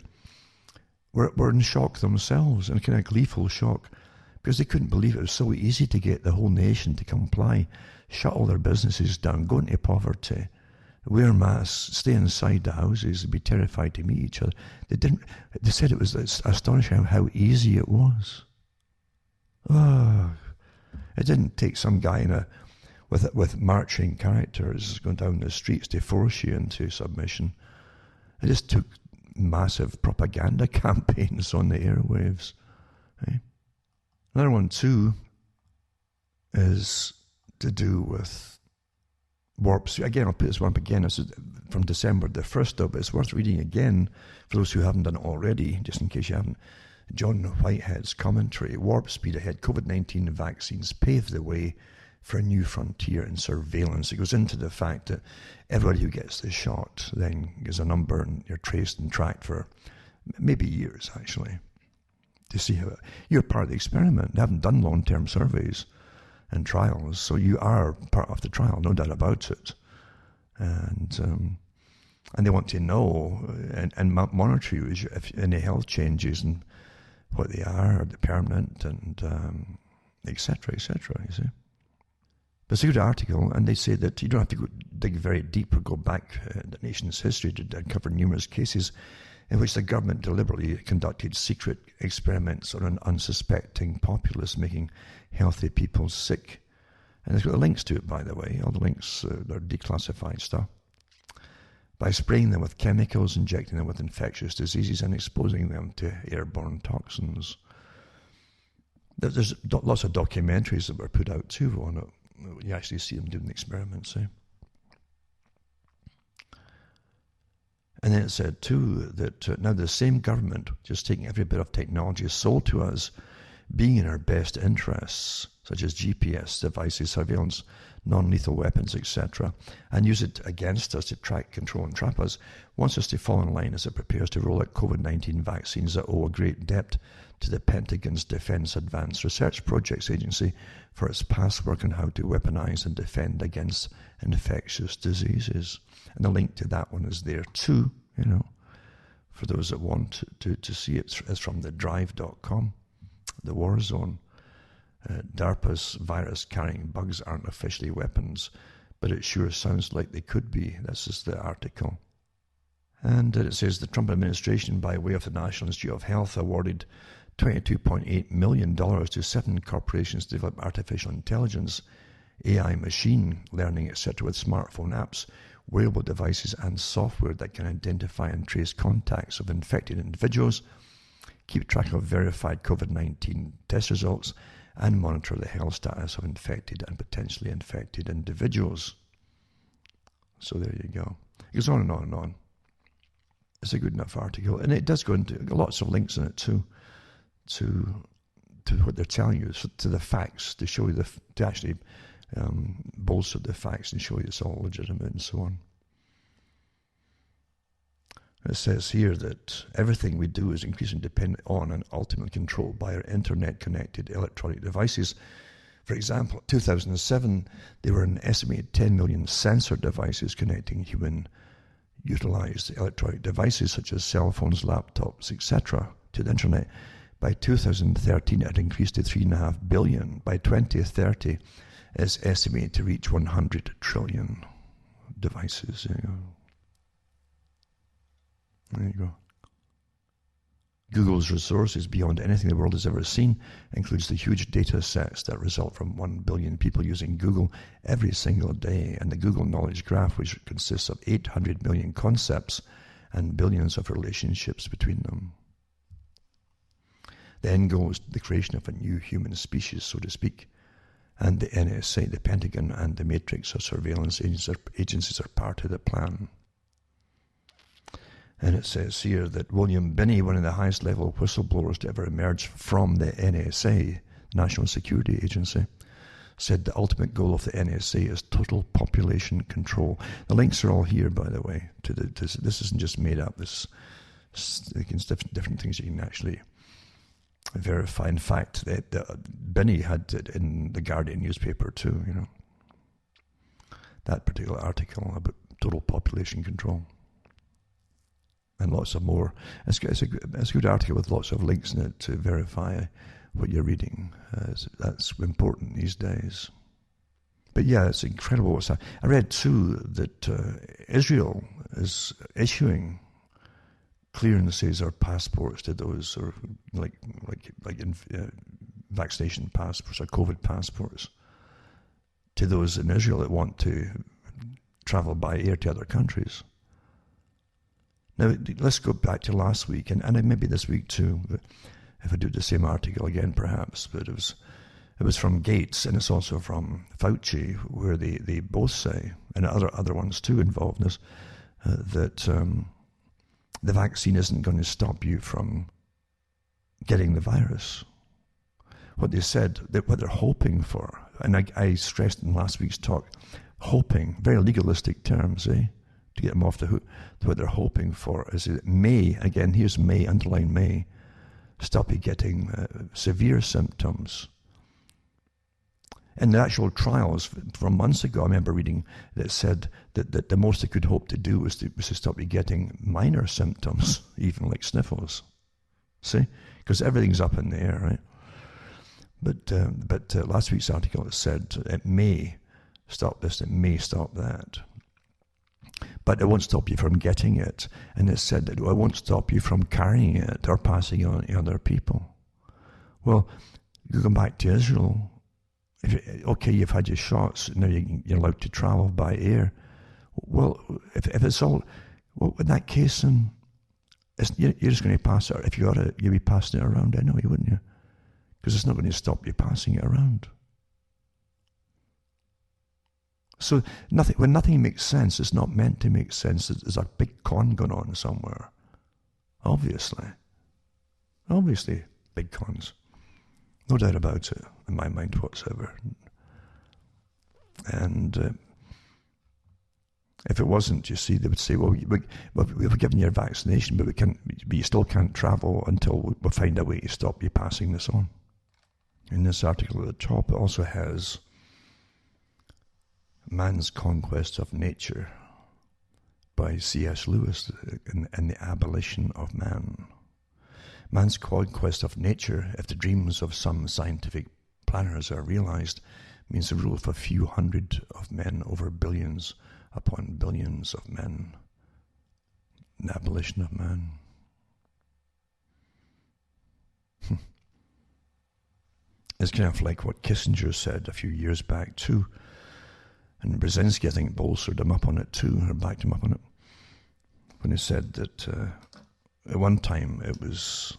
were in shock themselves, in kind of gleeful shock, because they couldn't believe it was so easy to get the whole nation to comply, shut all their businesses down, go into poverty, wear masks, stay inside the houses, and be terrified to meet each other. They said it was astonishing how easy it was. It didn't take some guy with marching characters going down the streets to force you into submission. It just took massive propaganda campaigns on the airwaves. Okay? Another one too is to do with warp speed. Again, I'll put this one up again. This is from December the 1st of it. It's worth reading again for those who haven't done it already, just in case you haven't. John Whitehead's commentary. Warp speed ahead. COVID-19 vaccines pave the way for a new frontier in surveillance. It goes into the fact that everybody who gets the shot then gives a number and you're traced and tracked for maybe years, actually, to see how you're part of the experiment. They haven't done long-term surveys and trials, so you are part of the trial, no doubt about it. And they want to know and monitor you if any health changes and what they are the permanent, and etc., you see. But it's a good article, and they say that you don't have to dig very deep or go back the nation's history to uncover numerous cases in which the government deliberately conducted secret experiments on an unsuspecting populace, making healthy people sick. And there's got the links to it, by the way. All the links, they're declassified stuff. By spraying them with chemicals, injecting them with infectious diseases, and exposing them to airborne toxins. There's lots of documentaries that were put out too on it. You actually see them doing the experiments. And then it said too that now the same government, just taking every bit of technology sold to us, being in our best interests, such as GPS devices, surveillance, non-lethal weapons, etc., and use it against us to track, control, and trap us, wants us to fall in line as it prepares to roll out COVID-19 vaccines that owe a great debt to the Pentagon's Defense Advanced Research Projects Agency for its past work on how to weaponize and defend against infectious diseases. And the link to that one is there too, for those that want to see it. It's from the drive.com, the war zone. DARPA's virus-carrying bugs aren't officially weapons, but it sure sounds like they could be. This is the article. And it says the Trump administration, by way of the National Institute of Health, awarded $22.8 million to 7 corporations to develop artificial intelligence, AI machine learning, etc., with smartphone apps, wearable devices, and software that can identify and trace contacts of infected individuals, keep track of verified COVID-19 test results, and monitor the health status of infected and potentially infected individuals. So there you go. It goes on and on and on. It's a good enough article, and it does go into lots of links in it too, to what they're telling you, to the facts, to show you to actually bolster the facts and show you it's all legitimate and so on. It says here that everything we do is increasingly dependent on and ultimately controlled by our internet-connected electronic devices. For example, in 2007, there were an estimated 10 million sensor devices connecting human-utilized electronic devices such as cell phones, laptops, etc. to the internet. By 2013, it had increased to 3.5 billion. By 2030, it's estimated to reach 100 trillion devices. There you go. Google's resources, beyond anything the world has ever seen, includes the huge data sets that result from 1 billion people using Google every single day, and the Google Knowledge Graph, which consists of 800 million concepts and billions of relationships between them. The end goal is the creation of a new human species, so to speak, and the NSA, the Pentagon, and the matrix of surveillance agencies are part of the plan. And it says here that William Binney, one of the highest level whistleblowers to ever emerge from the NSA, National Security Agency, said the ultimate goal of the NSA is total population control. The links are all here, by the way. This isn't just made up. This different things you can actually verify. In fact, Binney had it in the Guardian newspaper too. That particular article about total population control. And lots of more. It's a good article with lots of links in it to verify what you're reading. That's important these days. But yeah, it's incredible what's happening. I read too that Israel is issuing clearances or passports to those, or like vaccination passports or COVID passports to those in Israel that want to travel by air to other countries. Now, let's go back to last week, and maybe this week too, but if I do the same article again perhaps, but it was from Gates, and it's also from Fauci, where they both say, and other ones too involved in this, that the vaccine isn't going to stop you from getting the virus. What they said, what they're hoping for, and I stressed in last week's talk, hoping, very legalistic terms, to get them off the hook. What they're hoping for is it may, again, here's may, underline may, stop you getting severe symptoms. In the actual trials from months ago, I remember reading that said that the most they could hope to do was to stop you getting minor symptoms, even like sniffles. See? Because everything's up in the air, right? But last week's article said it may stop this, it may stop that. But it won't stop you from getting it. And it said that it won't stop you from carrying it or passing it on to other people. Well, you go back to Israel. Okay, you've had your shots, now you're allowed to travel by air. Well, if it's all, well, in that case, then you're just going to pass it. If you got it, you'd be passing it around anyway, wouldn't you? Because it's not going to stop you passing it around. So when nothing makes sense, it's not meant to make sense. There's a big con going on somewhere. Obviously, big cons. No doubt about it, in my mind whatsoever. And if it wasn't, you see, they would say, well, we've given you a vaccination, but you still can't travel until we find a way to stop you passing this on. In this article at the top, it also has Man's Conquest of Nature by C.S. Lewis and the Abolition of Man. Man's conquest of nature, if the dreams of some scientific planners are realized, means the rule of a few hundred of men over billions upon billions of men. The abolition of man. It's kind of like what Kissinger said a few years back too. And Brzezinski, I think, bolstered him up on it too, or backed him up on it, when he said that at one time it was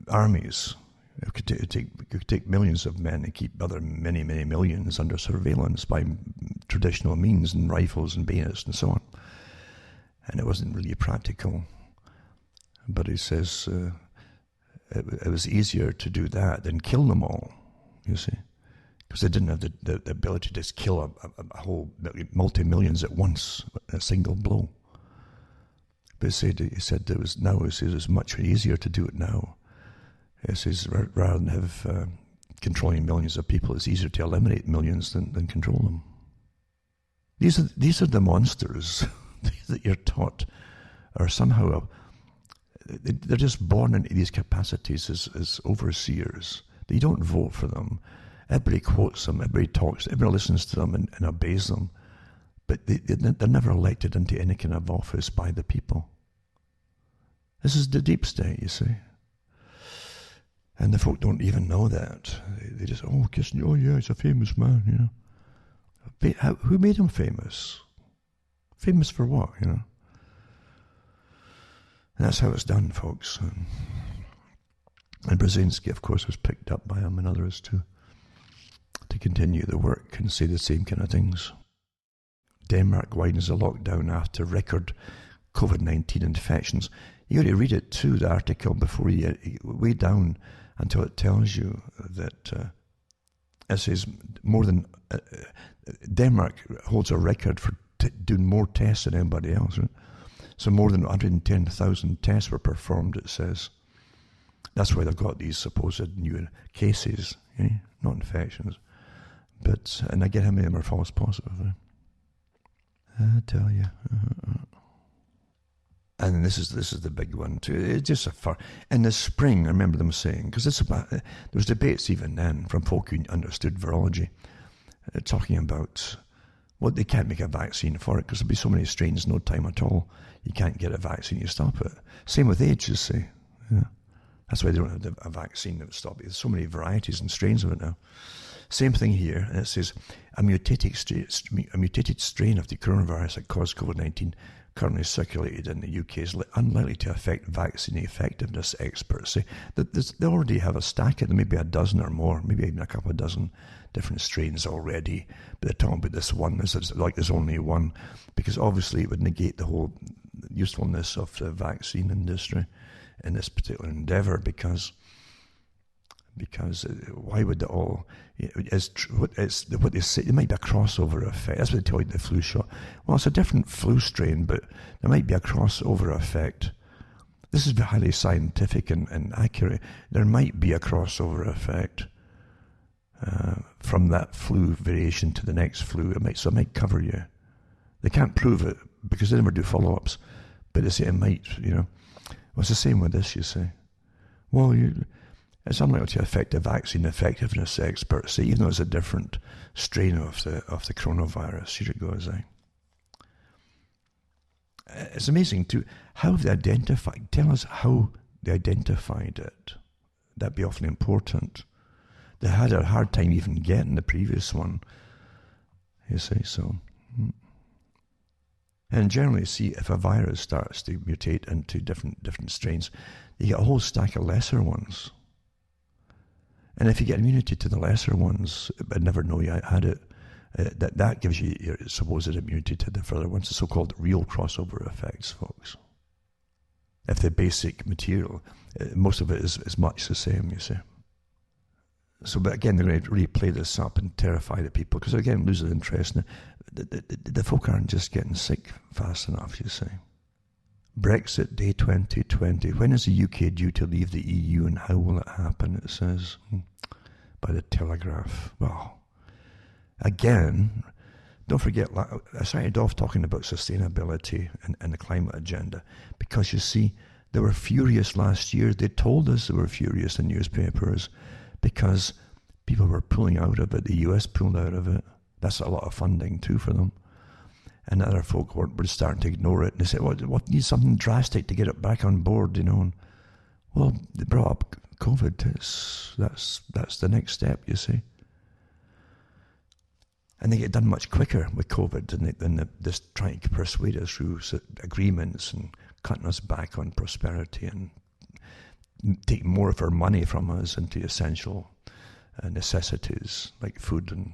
armies. It could take millions of men and keep other many, many millions under surveillance by traditional means and rifles and bayonets and so on. And it wasn't really practical. But he says it was easier to do that than kill them all, you see. Because they didn't have the ability to just kill a whole multi-millions at once, a single blow. But he said it was much easier to do it now. He says rather than have controlling millions of people, it's easier to eliminate millions than control them. These are the monsters that you're taught are somehow they're just born into these capacities as overseers. You don't vote for them. Everybody quotes them, everybody talks, everybody listens to them and obeys them. But they're never elected into any kind of office by the people. This is the deep state, you see. And the folk don't even know that. They just, Kissinger, oh yeah, he's a famous man, you know. Who made him famous? Famous for what, you know? And that's how it's done, folks. And Brzezinski, of course, was picked up by him and others too, to continue the work and say the same kind of things. Denmark widens the lockdown after record COVID-19 infections. You got to read it too, the article, before you way down until it tells you that it says more than Denmark holds a record for doing more tests than anybody else. Right? So more than 110,000 tests were performed, it says. That's why they've got these supposed new cases, not infections. And I get how many of them are false positive. I tell you. And this is the big one too. It's just in the spring, I remember them saying, because there was debates even then from folk who understood virology, talking about, well, they can't make a vaccine for it because there'll be so many strains, no time at all. You can't get a vaccine, you stop it. Same with AIDS, you see. Yeah. That's why they don't have a vaccine that would stop it. There's so many varieties and strains of it now. Same thing here, and it says, a mutated strain of the coronavirus that caused COVID-19 currently circulated in the UK is unlikely to affect vaccine effectiveness, experts say. They already have a stack of them, maybe a dozen or more, maybe even a couple of dozen different strains already. But they're talking about this one, there's only one, because obviously it would negate the whole usefulness of the vaccine industry in this particular endeavour, because why would it all? What they say, it might be a crossover effect. That's what they tell you the flu shot. Well, it's a different flu strain, but there might be a crossover effect. This is highly scientific and accurate. There might be a crossover effect from that flu variation to the next flu. So it might cover you. They can't prove it because they never do follow-ups, but they say it might. Well, it's the same with this. You say, well, it's unlikely to affect the vaccine effectiveness, experts say, even though it's a different strain of the coronavirus. Here it goes. It's amazing too. How have they identified? Tell us how they identified it. That'd be awfully important. They had a hard time even getting the previous one. You say so. And generally, see, if a virus starts to mutate into different strains, you get a whole stack of lesser ones. And if you get immunity to the lesser ones, but never know you had it, that gives you your supposed immunity to the further ones, the so-called real crossover effects, folks. if the basic material, most of it is much the same, you see. So, but again, they're going to really play this up and terrify the people, because again, losing interest. The folk aren't just getting sick fast enough, you see. Brexit Day 2020. When is the UK due to leave the EU and how will it happen? It says by the Telegraph. Well, again, don't forget, I started off talking about sustainability and the climate agenda because you see, they were furious last year. They told us they were furious in newspapers because people were pulling out of it. The US pulled out of it. That's a lot of funding too for them. And other folk were starting to ignore it. And they said, well, what needs something drastic to get it back on board, you know? And, well, they brought up COVID. That's the next step, you see. And they get done much quicker with COVID than this trying to persuade us through agreements and cutting us back on prosperity and take more of our money from us into essential necessities like food and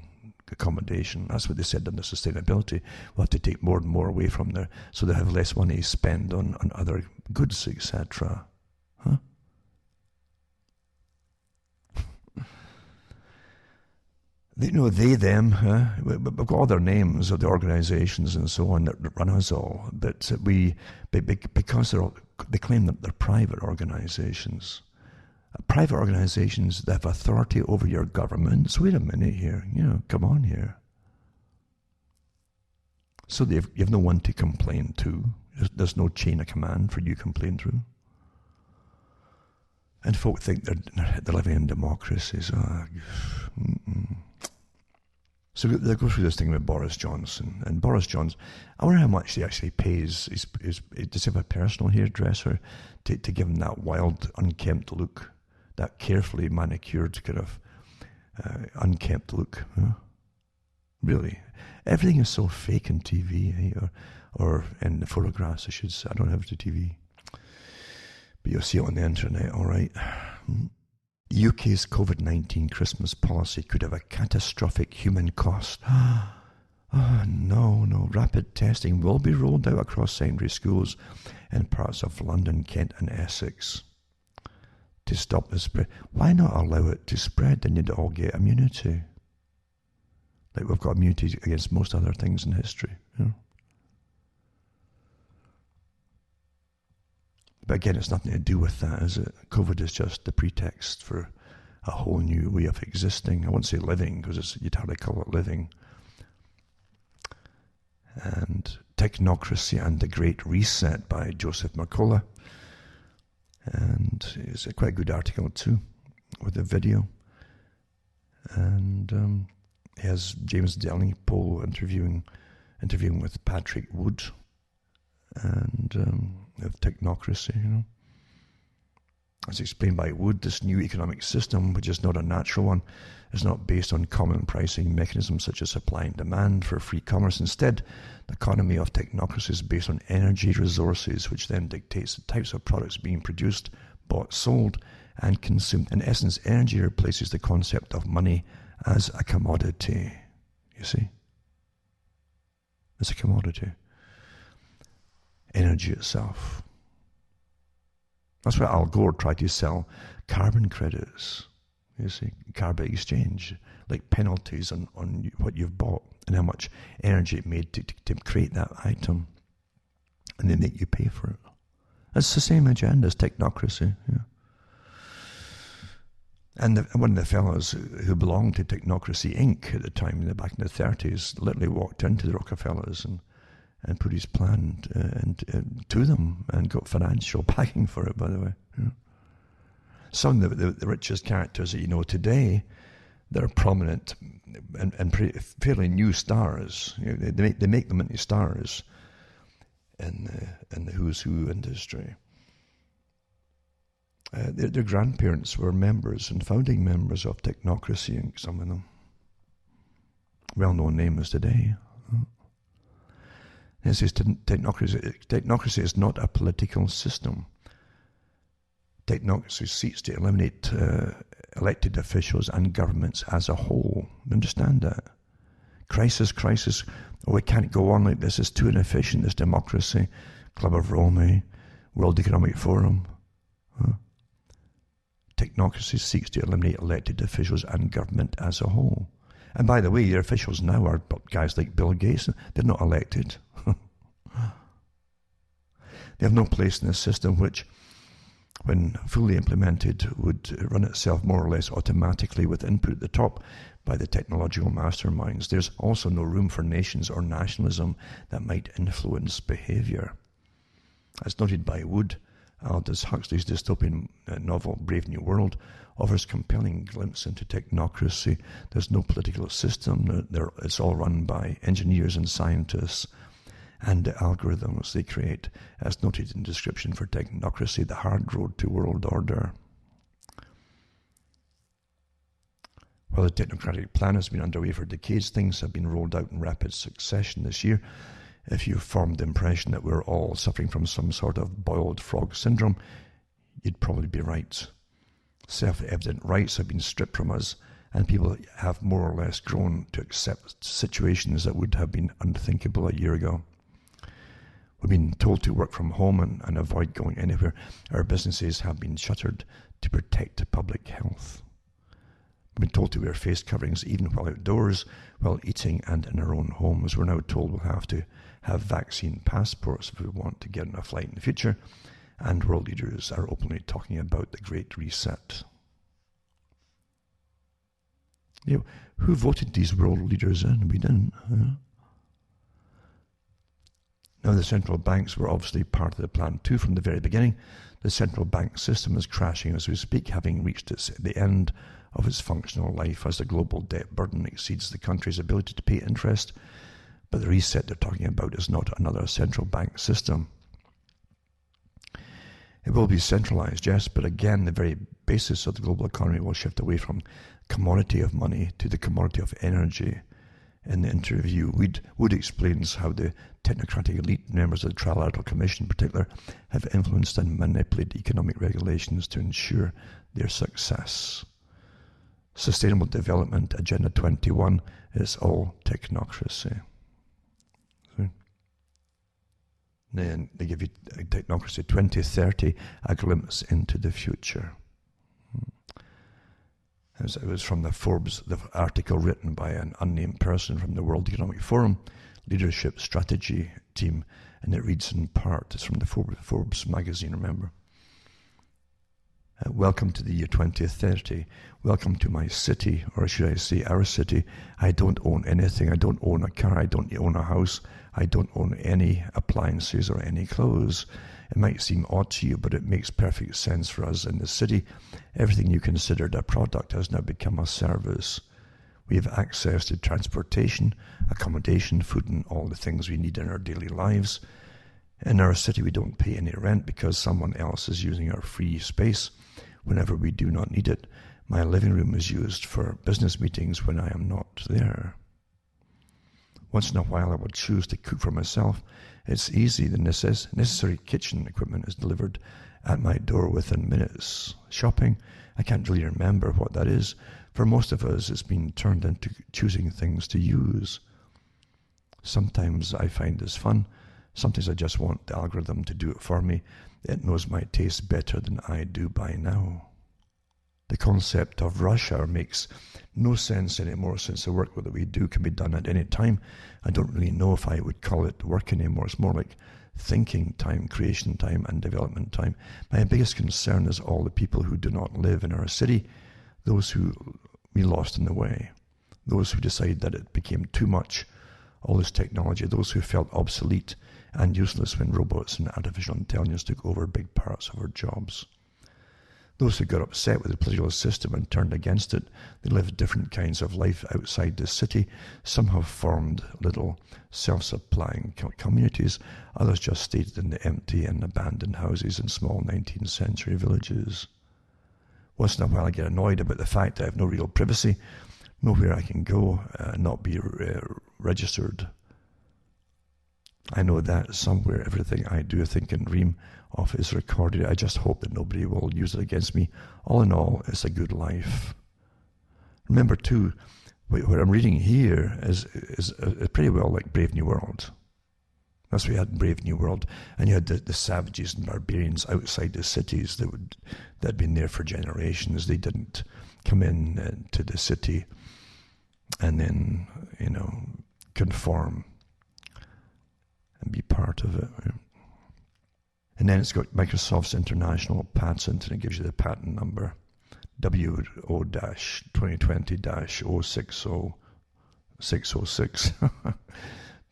accommodation. That's what they said under sustainability. We'll have to take more and more away from there so they have less money to spend on other goods, etc. Huh? You know, they, them, we've got all their names of the organizations and so on that run us all, but because they claim that they're private organizations. Private organizations that have authority over your government. So wait a minute here, come on here. So you've no one to complain to. There's no chain of command for you to complain through. And folk think they're living in democracies. So they go through this thing with Boris Johnson. And Boris Johnson, I wonder how much he actually pays. Does he have a personal hairdresser to give him that wild, unkempt look? That carefully manicured kind of unkempt look. Huh? Really. Everything is so fake on TV, or in the photographs, I should say. I don't have the TV. But you'll see it on the internet, all right? UK's COVID-19 Christmas policy could have a catastrophic human cost. Oh, no. Rapid testing will be rolled out across secondary schools in parts of London, Kent and Essex to stop the spread. Why not allow it to spread? Then you'd all get immunity. Like we've got immunity against most other things in history. But again, it's nothing to do with that, is it? COVID is just the pretext for a whole new way of existing. I won't say living, because you'd hardly call it living. And Technocracy and the Great Reset by Joseph Mercola. And it's a quite good article too, with a video. And he has James Delingpole interviewing with Patrick Wood. And of Technocracy, As explained by Wood, this new economic system, which is not a natural one, is not based on common pricing mechanisms such as supply and demand for free commerce. Instead, the economy of technocracy is based on energy resources, which then dictates the types of products being produced, bought, sold, and consumed. In essence, energy replaces the concept of money as a commodity. You see? It's a commodity. Energy itself. That's why Al Gore tried to sell carbon credits. You see, carbon exchange, like penalties on what you've bought and how much energy it made to create that item. And they make you pay for it. It's the same agenda as technocracy. Yeah. And one of the fellows who belonged to Technocracy Inc. at the time, back in the 30s, literally walked into the Rockefellers and put his plan to them and got financial backing for it, by the way. Yeah. Some of the richest characters that you know today, they're prominent and fairly new stars. They make them into stars in the who's who industry. Their grandparents were members and founding members of Technocracy Inc., some of them. Well-known names today. It says technocracy is not a political system. Technocracy seeks to eliminate elected officials and governments as a whole. Understand that? Crisis. Oh, we can't go on like this. It's too inefficient, this democracy. Club of Rome. World Economic Forum. Technocracy seeks to eliminate elected officials and government as a whole. And by the way, their officials now are guys like Bill Gates. They're not elected. They have no place in a system which, when fully implemented, would run itself more or less automatically with input at the top by the technological masterminds. There's also no room for nations or nationalism that might influence behavior. As noted by Wood, Aldous Huxley's dystopian novel Brave New World offers compelling glimpse into technocracy. There's no political system. It's all run by engineers and scientists and the algorithms they create, as noted in description for technocracy, the hard road to world order. While the technocratic plan has been underway for decades, things have been rolled out in rapid succession this year. If you formed the impression that we're all suffering from some sort of boiled frog syndrome, you'd probably be right. Self-evident rights have been stripped from us, and people have more or less grown to accept situations that would have been unthinkable a year ago. We've been told to work from home and avoid going anywhere. Our businesses have been shuttered to protect public health. We've been told to wear face coverings even while outdoors, while eating and in our own homes. We're now told we'll have to have vaccine passports if we want to get on a flight in the future. And world leaders are openly talking about the Great Reset. You know, who voted these world leaders in? We didn't. Now, the central banks were obviously part of the plan too from the very beginning. The central bank system is crashing as we speak, having reached the end of its functional life as the global debt burden exceeds the country's ability to pay interest. But the reset they're talking about is not another central bank system. It will be centralized, yes, but again, the very basis of the global economy will shift away from commodity of money to the commodity of energy. In the interview, Wood explains how the technocratic elite members of the Trilateral Commission in particular have influenced and manipulated economic regulations to ensure their success. Sustainable Development Agenda 21 is all technocracy. Then they give you Technocracy 2030, a glimpse into the future. It was from the Forbes, the article written by an unnamed person from the World Economic Forum Leadership Strategy Team, and it reads in part, it's from the Forbes magazine, remember. Welcome to the year 2030. Welcome to my city, or should I say our city. I don't own anything. I don't own a car. I don't own a house. I don't own any appliances or any clothes. It might seem odd to you, but it makes perfect sense for us in the city. Everything you considered a product has now become a service. We have access to transportation, accommodation, food, and all the things we need in our daily lives. In our city, we don't pay any rent because someone else is using our free space whenever we do not need it. My living room is used for business meetings when I am not there. Once in a while, I would choose to cook for myself. It's easy. The necessary kitchen equipment is delivered at my door within minutes. Shopping, I can't really remember what that is. For most of us, it's been turned into choosing things to use. Sometimes I find this fun. Sometimes I just want the algorithm to do it for me. It knows my taste better than I do by now. The concept of rush hour makes no sense anymore since the work that we do can be done at any time. I don't really know if I would call it work anymore. It's more like thinking time, creation time, and development time. My biggest concern is all the people who do not live in our city, those who we lost in the way, those who decided that it became too much, all this technology, those who felt obsolete and useless when robots and artificial intelligence took over big parts of our jobs. Those who got upset with the political system and turned against it, they lived different kinds of life outside the city. Some have formed little self-supplying communities. Others just stayed in the empty and abandoned houses in small 19th century villages. Once in a while I get annoyed about the fact that I have no real privacy, nowhere I can go and not be registered. I know that somewhere everything I do, think, and dream of is recorded. I just hope that nobody will use it against me. All in all, it's a good life. Remember, too, what I'm reading here is pretty well like Brave New World. That's what you had in Brave New World. And you had the savages and barbarians outside the cities that had been there for generations. They didn't come in to the city and then, conform and be part of it. And then it's got Microsoft's international patent, and it gives you the patent number, WO-2020-060-606.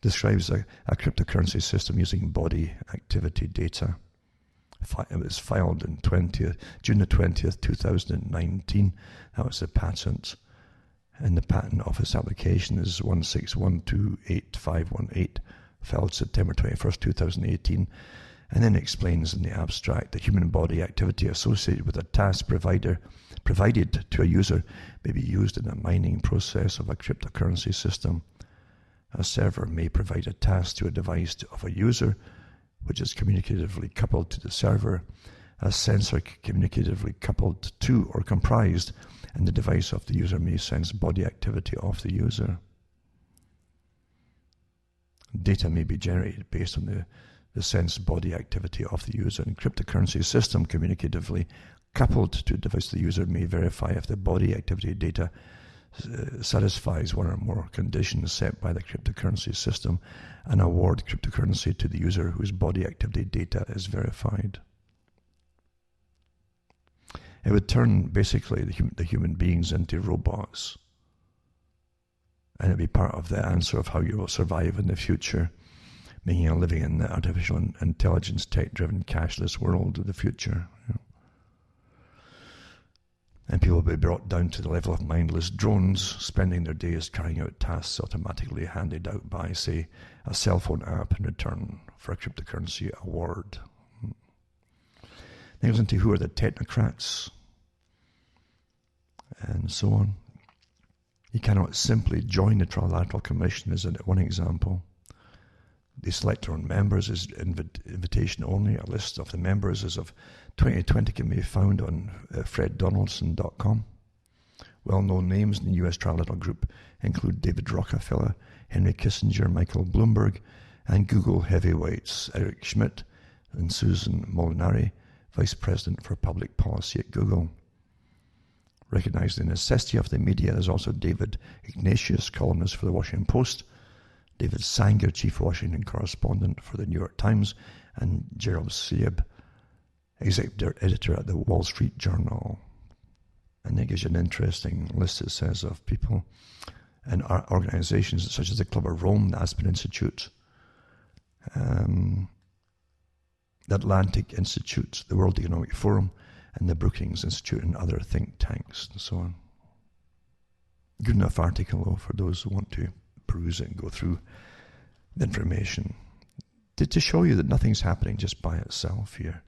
Describes a cryptocurrency system using body activity data. It was filed in June the 20th, 2019. That was the patent. And the patent office application is 161288518, filed September 21st, 2018. And then explains in the abstract that human body activity associated with a task provided to a user may be used in a mining process of a cryptocurrency system. A server may provide a task to a device of a user, which is communicatively coupled to the server, a sensor communicatively coupled to or comprised, and the device of the user may sense body activity of the user. Data may be generated based on the sensed body activity of the user, and cryptocurrency system communicatively coupled to a device the user may verify if the body activity data satisfies one or more conditions set by the cryptocurrency system and award cryptocurrency to the user whose body activity data is verified. It would turn basically the human beings into robots, and it'd be part of the answer of how you will survive in the future, making a living in the artificial intelligence, tech-driven, cashless world of the future. And people will be brought down to the level of mindless drones, spending their days carrying out tasks automatically handed out by, say, a cell phone app in return for a cryptocurrency award. Then goes into who are the technocrats, and so on. You cannot simply join the Trilateral Commission, is one example. They select their own members as invitation only. A list of the members as of 2020 can be found on freddonaldson.com. Well-known names in the U.S. Trilateral Group include David Rockefeller, Henry Kissinger, Michael Bloomberg, and Google heavyweights Eric Schmidt and Susan Molinari, Vice President for Public Policy at Google. Recognizing the necessity of the media, there's also David Ignatius, columnist for the Washington Post, David Sanger, Chief Washington Correspondent for the New York Times, and Gerald Seib, Executive Editor at the Wall Street Journal. And it gives you an interesting list, it says, of people and organizations such as the Club of Rome, the Aspen Institute, the Atlantic Institute, the World Economic Forum, and the Brookings Institute, and other think tanks, and so on. Good enough article, though, for those who want to peruse it and go through the information to show you that nothing's happening just by itself here.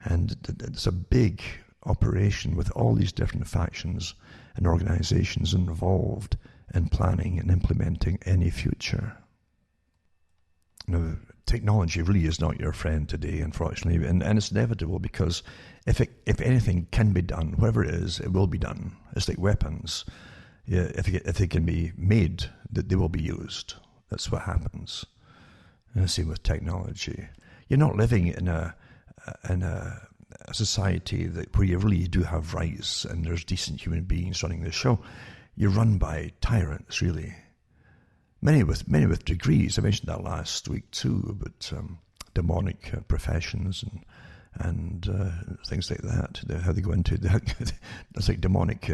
And it's a big operation with all these different factions and organizations involved in planning and implementing any future. Now, technology really is not your friend today, unfortunately, and it's inevitable, because if anything can be done, whatever it is, it will be done. It's like weapons. Yeah, if they can be made, that they will be used. That's what happens. And the same with technology. You're not living in a society where you really do have rights and there's decent human beings running the show. You're run by tyrants, really. Many with degrees. I mentioned that last week too, about demonic professions and things like that. How they go into that's like demonic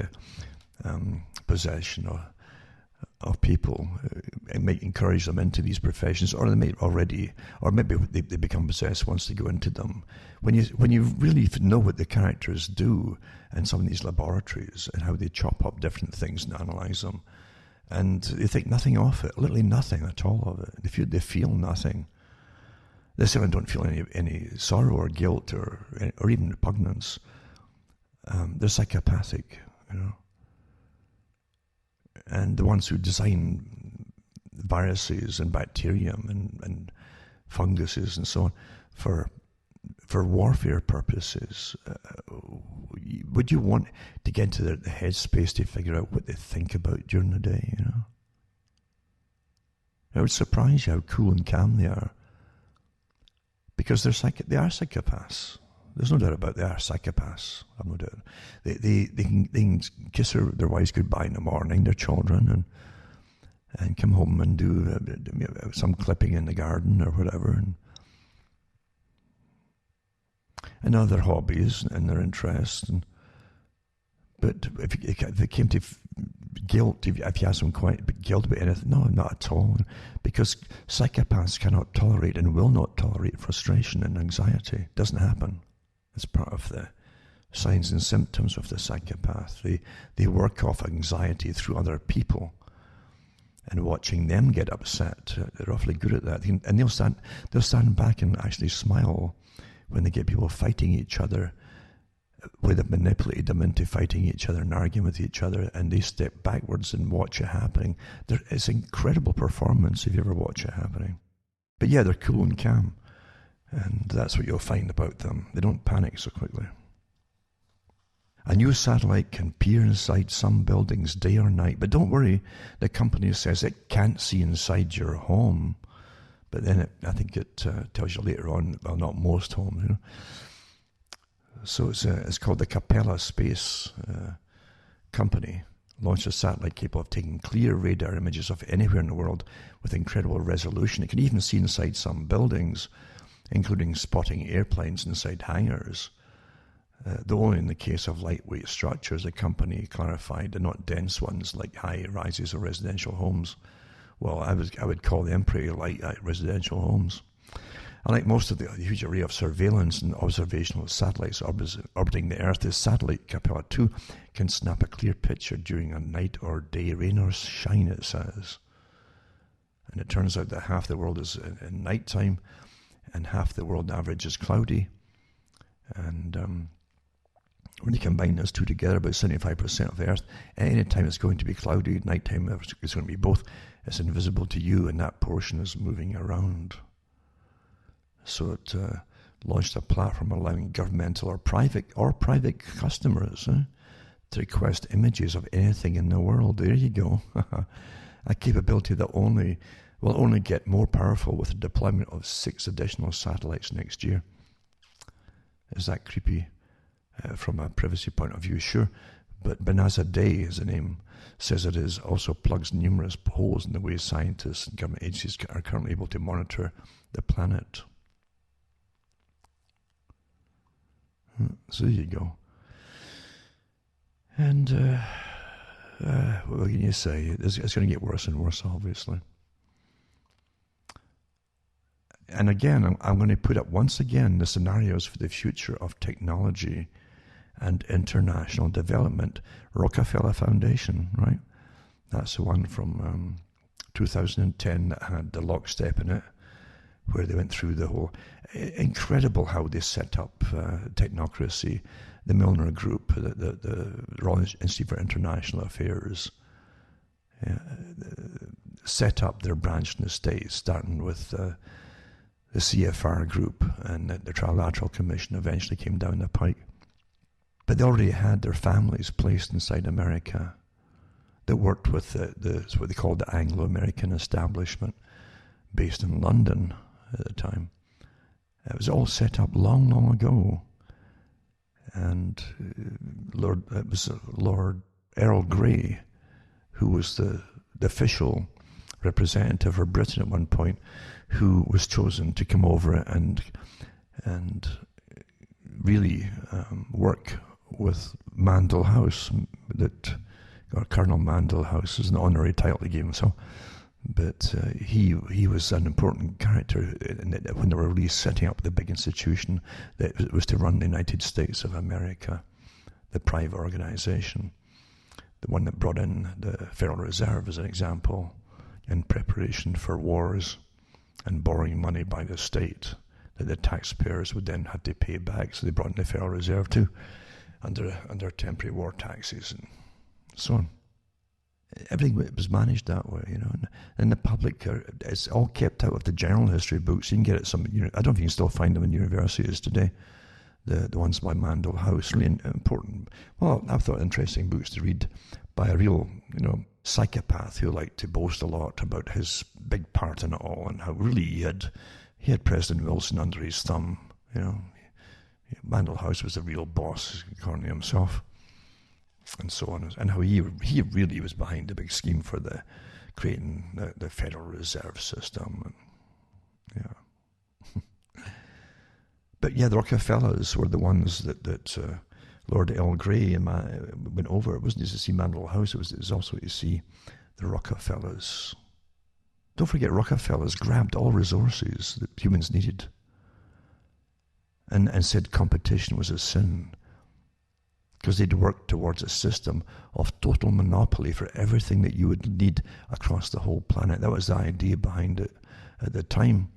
possession of people. It might encourage them into these professions, or they may already, or maybe they become possessed once they go into them. When you really know what the characters do in some of these laboratories and how they chop up different things and analyze them, and they think nothing of it, literally nothing at all of it. They feel nothing. They certainly don't feel any sorrow or guilt or even repugnance. They're psychopathic, And the ones who design viruses and bacterium and funguses and so on for warfare purposes, would you want to get into the headspace to figure out what they think about during the day? It would surprise you how cool and calm they are. Because they are psychopaths. There's no doubt about it. They are psychopaths. I've no doubt. They can kiss their wives goodbye in the morning, their children, and come home and do some clipping in the garden or whatever, and other hobbies and their interests. But if it came to guilt, if you ask them guilt about anything, no, not at all. Because psychopaths cannot tolerate and will not tolerate frustration and anxiety. It doesn't happen. It's part of the signs and symptoms of the psychopath. They work off anxiety through other people. And watching them get upset, they're awfully good at that. And they'll stand back and actually smile when they get people fighting each other, where they've manipulated them into fighting each other and arguing with each other, and they step backwards and watch it happening. It's an incredible performance if you ever watch it happening. But yeah, they're cool and calm, and that's what you'll find about them. They don't panic so quickly. A new satellite can peer inside some buildings day or night, but don't worry, the company says it can't see inside your home. But then I think it tells you later on, well, not most homes, you know. So it's called the Capella Space Company. Launched a satellite capable of taking clear radar images of anywhere in the world with incredible resolution. It can even see inside some buildings, including spotting airplanes inside hangars. Though only in the case of lightweight structures, the company clarified, they're not dense ones like high rises or residential homes. Well, I would call them pretty light residential homes. Unlike most of the huge array of surveillance and observational satellites orbiting the Earth, this satellite, Capella 2, can snap a clear picture during a night or day, rain or shine, it says. And it turns out that half the world is in nighttime and half the world average is cloudy. And when you combine those two together, about 75% of the Earth, at any time it's going to be cloudy, nighttime it's going to be both. It's invisible to you, and that portion is moving around. So it launched a platform allowing governmental or private customers to request images of anything in the world. There you go. A capability that will only get more powerful with the deployment of 6 additional satellites next year. Is that creepy from a privacy point of view? Sure. But Banasa Day is the name, says it is also plugs numerous holes in the way scientists and government agencies are currently able to monitor the planet. So there you go. And what can you say? It's going to get worse and worse, obviously. And again, I'm going to put up once again the scenarios for the future of technology and international development. Rockefeller Foundation, right? That's the one from 2010 that had the lockstep in it, where they went through the whole... Incredible how they set up technocracy. The Milner Group, the Royal Institute for International Affairs, set up their branch in the States, starting with the CFR group, and the Trilateral Commission eventually came down the pike. But they already had their families placed inside America that worked with what they called the Anglo-American establishment based in London at the time. It was all set up long, long ago. And it was Lord Earl Grey, who was the official representative for Britain at one point, who was chosen to come over and really work with Mandel House, or Colonel Mandel House is an honorary title they gave him. So, but he was an important character when they were really setting up the big institution that was to run the United States of America, the private organization, the one that brought in the Federal Reserve as an example in preparation for wars and borrowing money by the state that the taxpayers would then have to pay back. So they brought in the Federal Reserve too, under temporary war taxes and so on. Everything was managed that way, you know. And the public, it's all kept out of the general history books. You can get it some, I don't know if you can still find them in universities today. The ones by Mandel House, really important. Well, I thought interesting books to read by a real, psychopath who liked to boast a lot about his big part in it all, and how really he had President Wilson under his thumb. Mandel House was the real boss, according to himself, and so on, and how he really was behind the big scheme for creating the Federal Reserve System. But yeah, the Rockefellers were the ones that Lord Earl Grey went over. It wasn't just to see Mandel House, it was also to see the Rockefellers. Don't forget, Rockefellers grabbed all resources that humans needed and said competition was a sin, because they'd worked towards a system of total monopoly for everything that you would need across the whole planet. That was the idea behind it at the time.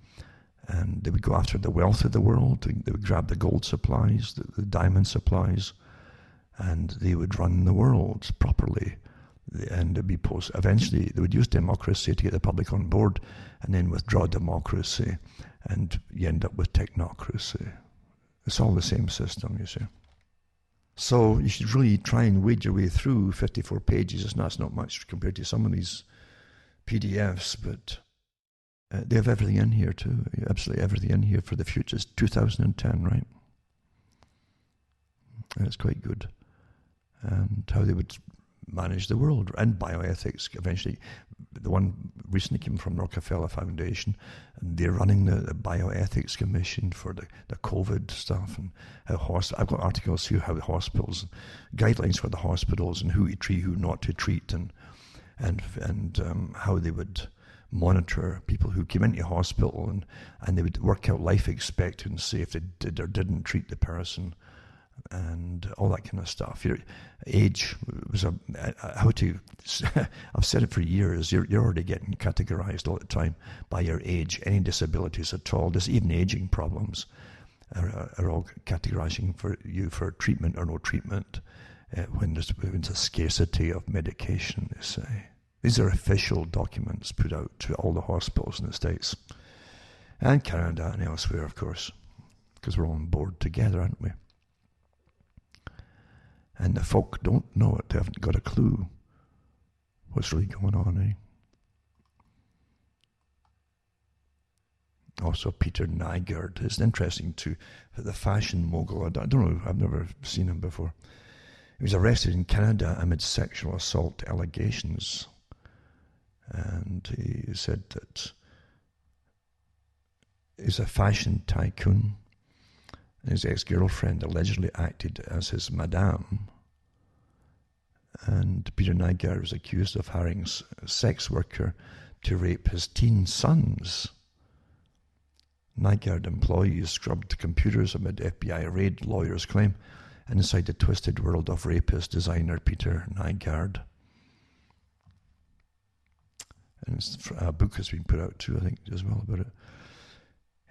And they would go after the wealth of the world. They would grab the gold supplies, the diamond supplies, and they would run the world properly. And eventually they would use democracy to get the public on board, and then withdraw democracy, and you end up with technocracy. It's all the same system, you see. So you should really try and wade your way through 54 pages. It's not much compared to some of these PDFs, but they have everything in here too. Absolutely everything in here for the future. It's 2010, right? And it's quite good. And how they would manage the world, and bioethics. Eventually, the one recently came from Rockefeller Foundation, and they're running the bioethics commission for the COVID stuff, and how I've got articles here how the hospitals, guidelines for the hospitals, and who to treat, who not to treat, and how they would monitor people who came into hospital, and they would work out life expectancy if they did or didn't treat the person, and all that kind of stuff. Your age was how to. I've said it for years. You're already getting categorized all the time by your age. Any disabilities at all, there's even aging problems, are all categorizing for you for treatment or no treatment when there's a scarcity of medication. They say these are official documents put out to all the hospitals in the States and Canada and elsewhere, of course, because we're all on board together, aren't we? And the folk don't know it. They haven't got a clue what's really going on, Also, Peter Nygaard is interesting too. The fashion mogul. I don't know. I've never seen him before. He was arrested in Canada amid sexual assault allegations. And he said that he's a fashion tycoon. His ex-girlfriend allegedly acted as his madame. And Peter Nygaard was accused of hiring a sex worker to rape his teen sons. Nygaard employees scrubbed computers amid FBI raid, lawyers claim, inside the twisted world of rapist designer Peter Nygaard. And a book has been put out too, I think, as well about it.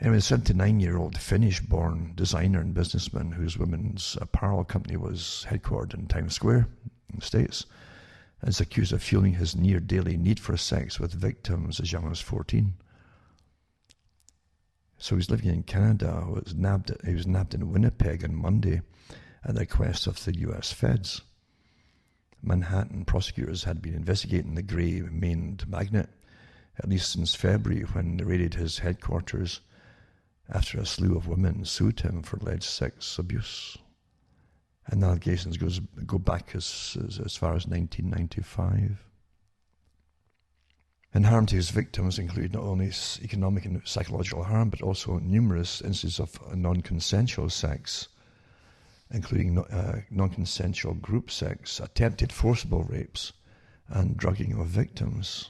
Anyway, the 79-year-old Finnish-born designer and businessman whose women's apparel company was headquartered in Times Square in the States is accused of fueling his near-daily need for sex with victims as young as 14. So he's living in Canada. He was nabbed in Winnipeg on Monday at the request of the US feds. Manhattan prosecutors had been investigating the grey-maned magnate at least since February, when they raided his headquarters after a slew of women sued him for alleged sex abuse. And the allegations go back as far as 1995. And harm to his victims include not only economic and psychological harm, but also numerous instances of non-consensual sex, including non-consensual group sex, attempted forcible rapes, and drugging of victims.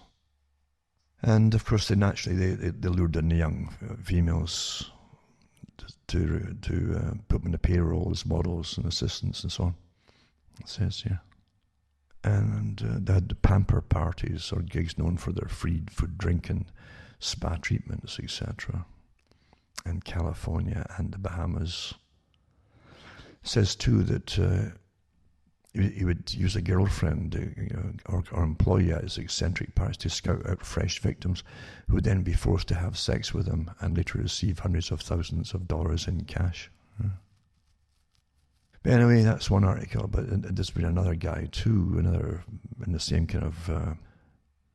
And of course, they lured in the young females to put them in the payroll as models and assistants and so on. It says, yeah. And they had pamper parties or gigs known for their free food, drink, and spa treatments, etc. in California and the Bahamas. It says too that he would use a girlfriend or employee at his eccentric parties to scout out fresh victims who would then be forced to have sex with him and later receive hundreds of thousands of dollars in cash. But anyway, that's one article, but there's been another guy too, another in the same kind of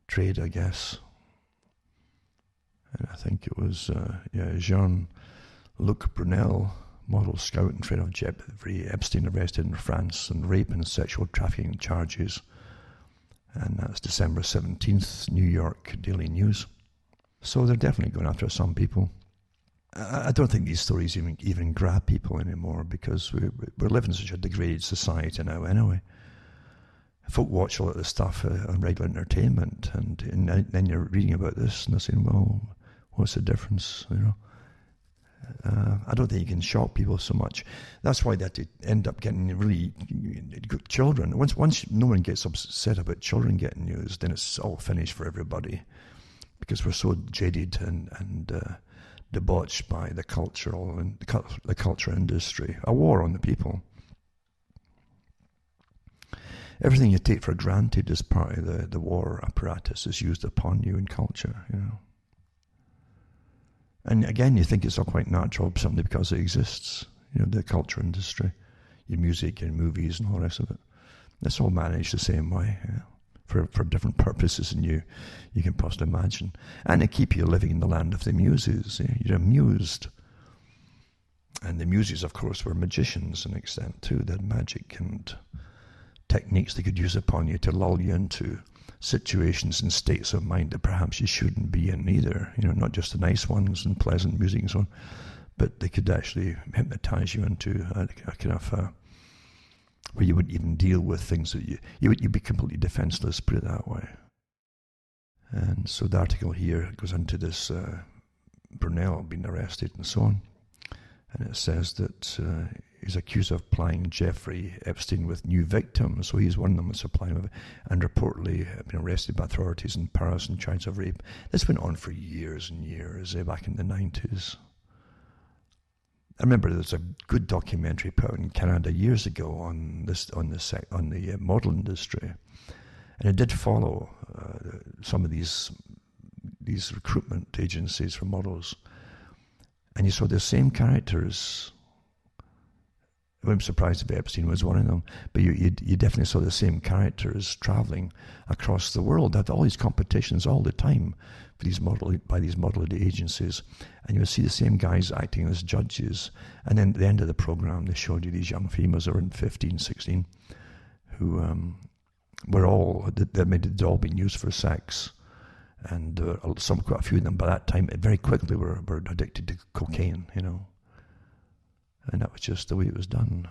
trade, I guess. And I think it was Jean-Luc Brunel, model scout and trainer of Jeffrey Epstein, arrested in France on rape and sexual trafficking charges. And that's December 17th, New York Daily News. So they're definitely going after some people. I don't think these stories even grab people anymore, because we're living in such a degraded society now anyway. Folk watch a lot of this stuff on regular entertainment, and then you're reading about this and they're saying, well, what's the difference, you know? I don't think you can shock people so much. That's why they end up getting really good children. Once no one gets upset about children getting used, then it's all finished for everybody, because we're so jaded and debauched by the cultural and the culture industry. A war on the people. Everything you take for granted as part of the war apparatus is used upon you in culture, you know. And again, you think it's all quite natural simply because it exists, you know, the culture industry, your music, your movies, and all the rest of it. It's all managed the same way, you know, for different purposes than you can possibly imagine. And to keep you living in the land of the muses. You know, you're amused. And the muses, of course, were magicians to an extent too. They had magic and techniques they could use upon you to lull you into situations and states of mind that perhaps you shouldn't be in either. You know, not just the nice ones and pleasant music and so on, but they could actually hypnotize you into a kind of where you wouldn't even deal with things that you'd be completely defenseless, put it that way. And so the article here goes into this Brunel being arrested and so on, and it says that he's accused of applying Jeffrey Epstein with new victims, so he's one of them that's applying with, and reportedly been arrested by authorities in Paris on charges of rape. This went on for years and years, back in the 90s. I remember there's a good documentary put out in Canada years ago on the model industry, and it did follow some of these recruitment agencies for models, and you saw the same characters. I wouldn't be surprised if Epstein was one of them, but you definitely saw the same characters traveling across the world. They had all these competitions all the time for by these model agencies, and you would see the same guys acting as judges. And then at the end of the program, they showed you these young females who were in 15, 16, who were they'd all been used for sex, and quite a few of them by that time very quickly were addicted to cocaine, you know. And that was just the way it was done.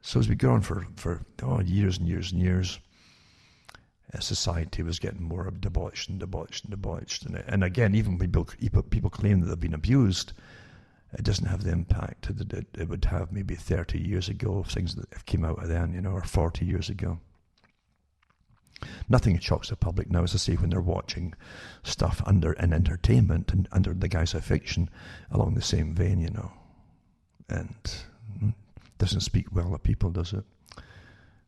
So as we go on for years and years and years, society was getting more debauched and debauched and debauched. And again, even when people claim that they've been abused, it doesn't have the impact that it would have maybe 30 years ago of things that came out of then, you know, or 40 years ago. Nothing shocks the public now, as I say, when they're watching stuff under an entertainment and under the guise of fiction along the same vein, you know. And doesn't speak well of people, does it?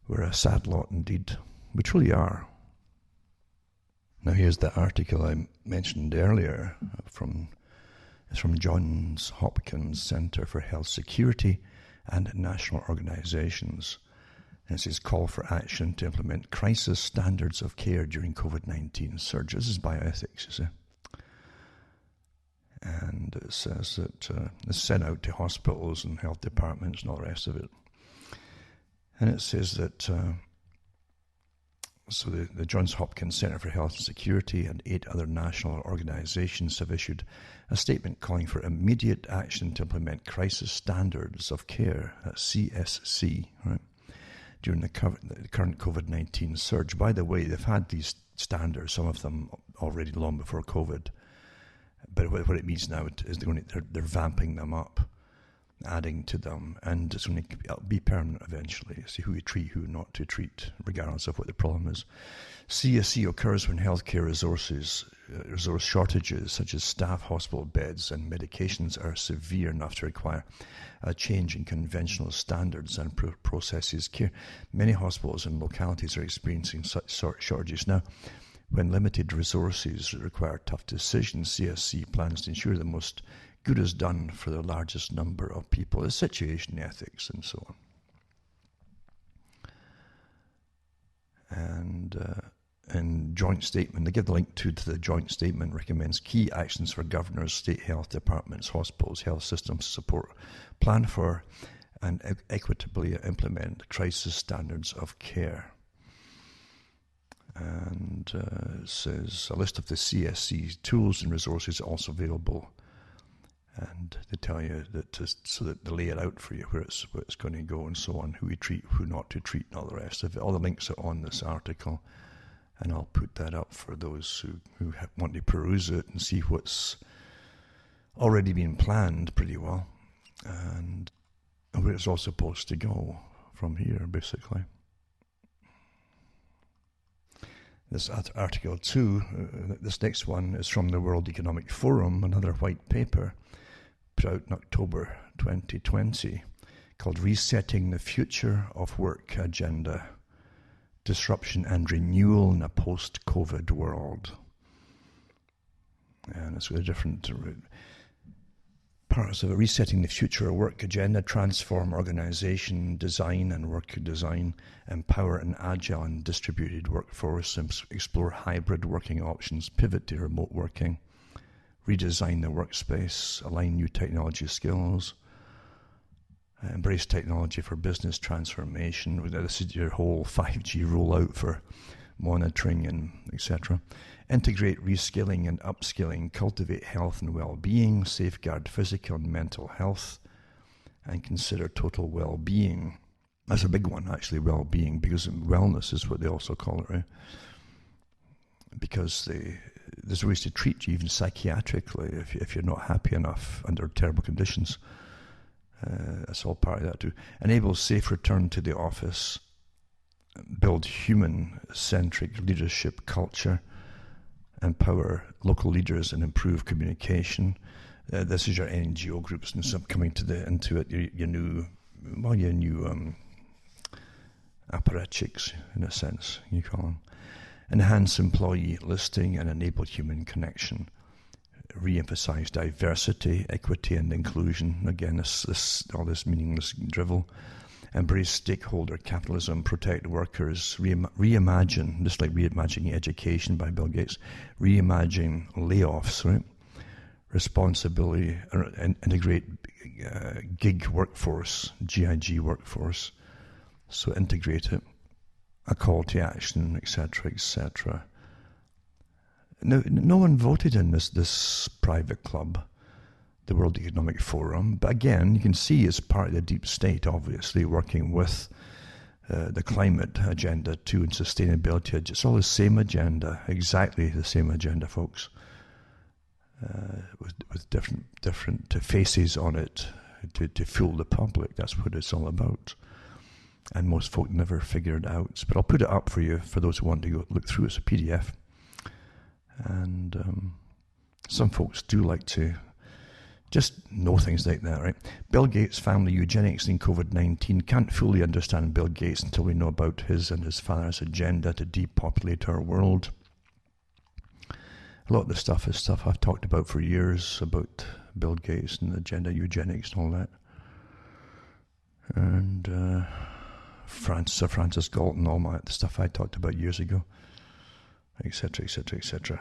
We're a sad lot indeed. We truly are. Now here's the article I mentioned earlier it's from Johns Hopkins Center for Health Security and National Organizations. And it says, call for action to implement crisis standards of care during COVID-19 surge. This is bioethics, you see. And it says that it's sent out to hospitals and health departments and all the rest of it. And it says that, so the Johns Hopkins Center for Health and Security and 8 other national organizations have issued a statement calling for immediate action to implement crisis standards of care, CSC, right? During the current COVID-19 surge. By the way, they've had these standards, some of them already long before COVID. But what it means now is they're vamping them up, adding to them, and it's going to be permanent eventually. See who you treat, who not to treat, regardless of what the problem is. CSC occurs when healthcare resource shortages, such as staff, hospital beds, and medications, are severe enough to require a change in conventional standards and processes care. Many hospitals and localities are experiencing such shortages now. When limited resources require tough decisions, CSC plans to ensure the most good is done for the largest number of people. The situation ethics and so on. And and joint statement. They give the link to the joint statement, recommends key actions for governors, state health departments, hospitals, health systems to support, plan for and equitably implement crisis standards of care. And it says a list of the CSC tools and resources also available. And they tell you that so that they lay it out for you where it's going to go and so on, who you treat, who not to treat, and all the rest of it. All the links are on this article, and I'll put that up for those who want to peruse it and see what's already been planned pretty well, and where it's all supposed to go from here, basically. This article 2, this next one is from the World Economic Forum, another white paper put out in October 2020 called Resetting the Future of Work Agenda, Disruption and Renewal in a Post-COVID World. And it's got different parts of it. Resetting the Future of Work Agenda, transform organization design and work design, empower an agile and distributed workforce, explore hybrid working options, pivot to remote working, redesign the workspace, align new technology skills, embrace technology for business transformation. This is your whole 5G rollout for monitoring and etc. Integrate reskilling and upskilling, cultivate health and well-being, safeguard physical and mental health, and consider total well-being. That's a big one, actually, well-being, because wellness is what they also call it, right? Because there's ways to treat you, even psychiatrically, if you're not happy enough under terrible conditions. That's all part of that too. Enable safe return to the office, build human-centric leadership culture, empower local leaders and improve communication. This is your NGO groups and stuff coming into it. Your new apparatchiks, in a sense, you call them. Enhance employee listing and enable human connection. Re-emphasize diversity, equity, and inclusion. Again, all this meaningless drivel. Embrace stakeholder capitalism, protect workers, reimagine, just like reimagining education by Bill Gates, reimagine layoffs, right? Responsibility, integrate gig workforce, GIG workforce, so integrate it, a call to action, etc., etc. No one voted in this private club, the World Economic Forum, but again, you can see it's part of the deep state, obviously, working with the climate agenda too, and sustainability. It's all the same agenda, exactly the same agenda, folks, with different faces on it to fool the public. That's what it's all about. And most folk never figure it out. But I'll put it up for you, for those who want to go look through it. It's a PDF. And some folks do like to just know things like that, right? Bill Gates' family eugenics in COVID-19. Can't fully understand Bill Gates until we know about his and his father's agenda to depopulate our world. A lot of the stuff is stuff I've talked about for years, about Bill Gates and agenda, eugenics and all that. And Sir Francis Galton, all the stuff I talked about years ago, etc., etc., etc.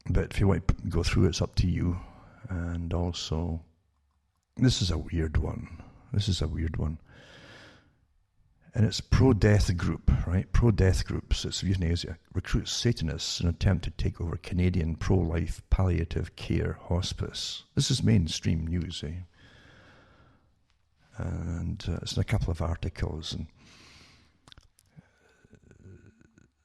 But if you want to go through it, it's up to you. And also, this is a weird one. And it's pro-death group, right? Pro-death groups. It's euthanasia. Recruits Satanists in an attempt to take over Canadian pro-life palliative care hospice. This is mainstream news, eh? And it's in a couple of articles. And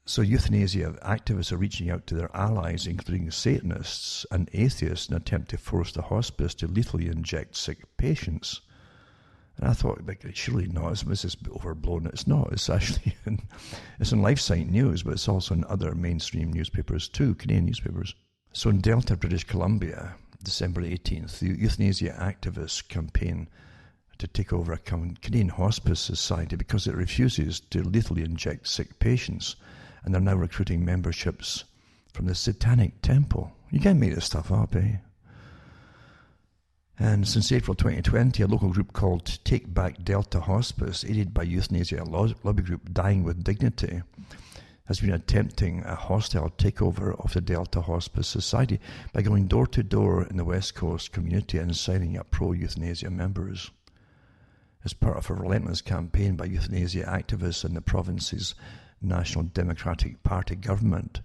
so euthanasia activists are reaching out to their allies, including Satanists and atheists, in an attempt to force the hospice to lethally inject sick patients. And I thought, like, surely not. This is overblown. It's not. It's actually it's in LifeSite News, but it's also in other mainstream newspapers too, Canadian newspapers. So in Delta, British Columbia, December 18th, the euthanasia activists campaign to take over a Canadian hospice society because it refuses to lethally inject sick patients. And they're now recruiting memberships from the Satanic Temple. You can't make this stuff up, eh? And since April 2020, a local group called Take Back Delta Hospice, aided by euthanasia lobby group Dying with Dignity, has been attempting a hostile takeover of the Delta Hospice Society by going door to door in the West Coast community and signing up pro-euthanasia members. As part of a relentless campaign by euthanasia activists in the province's National Democratic Party government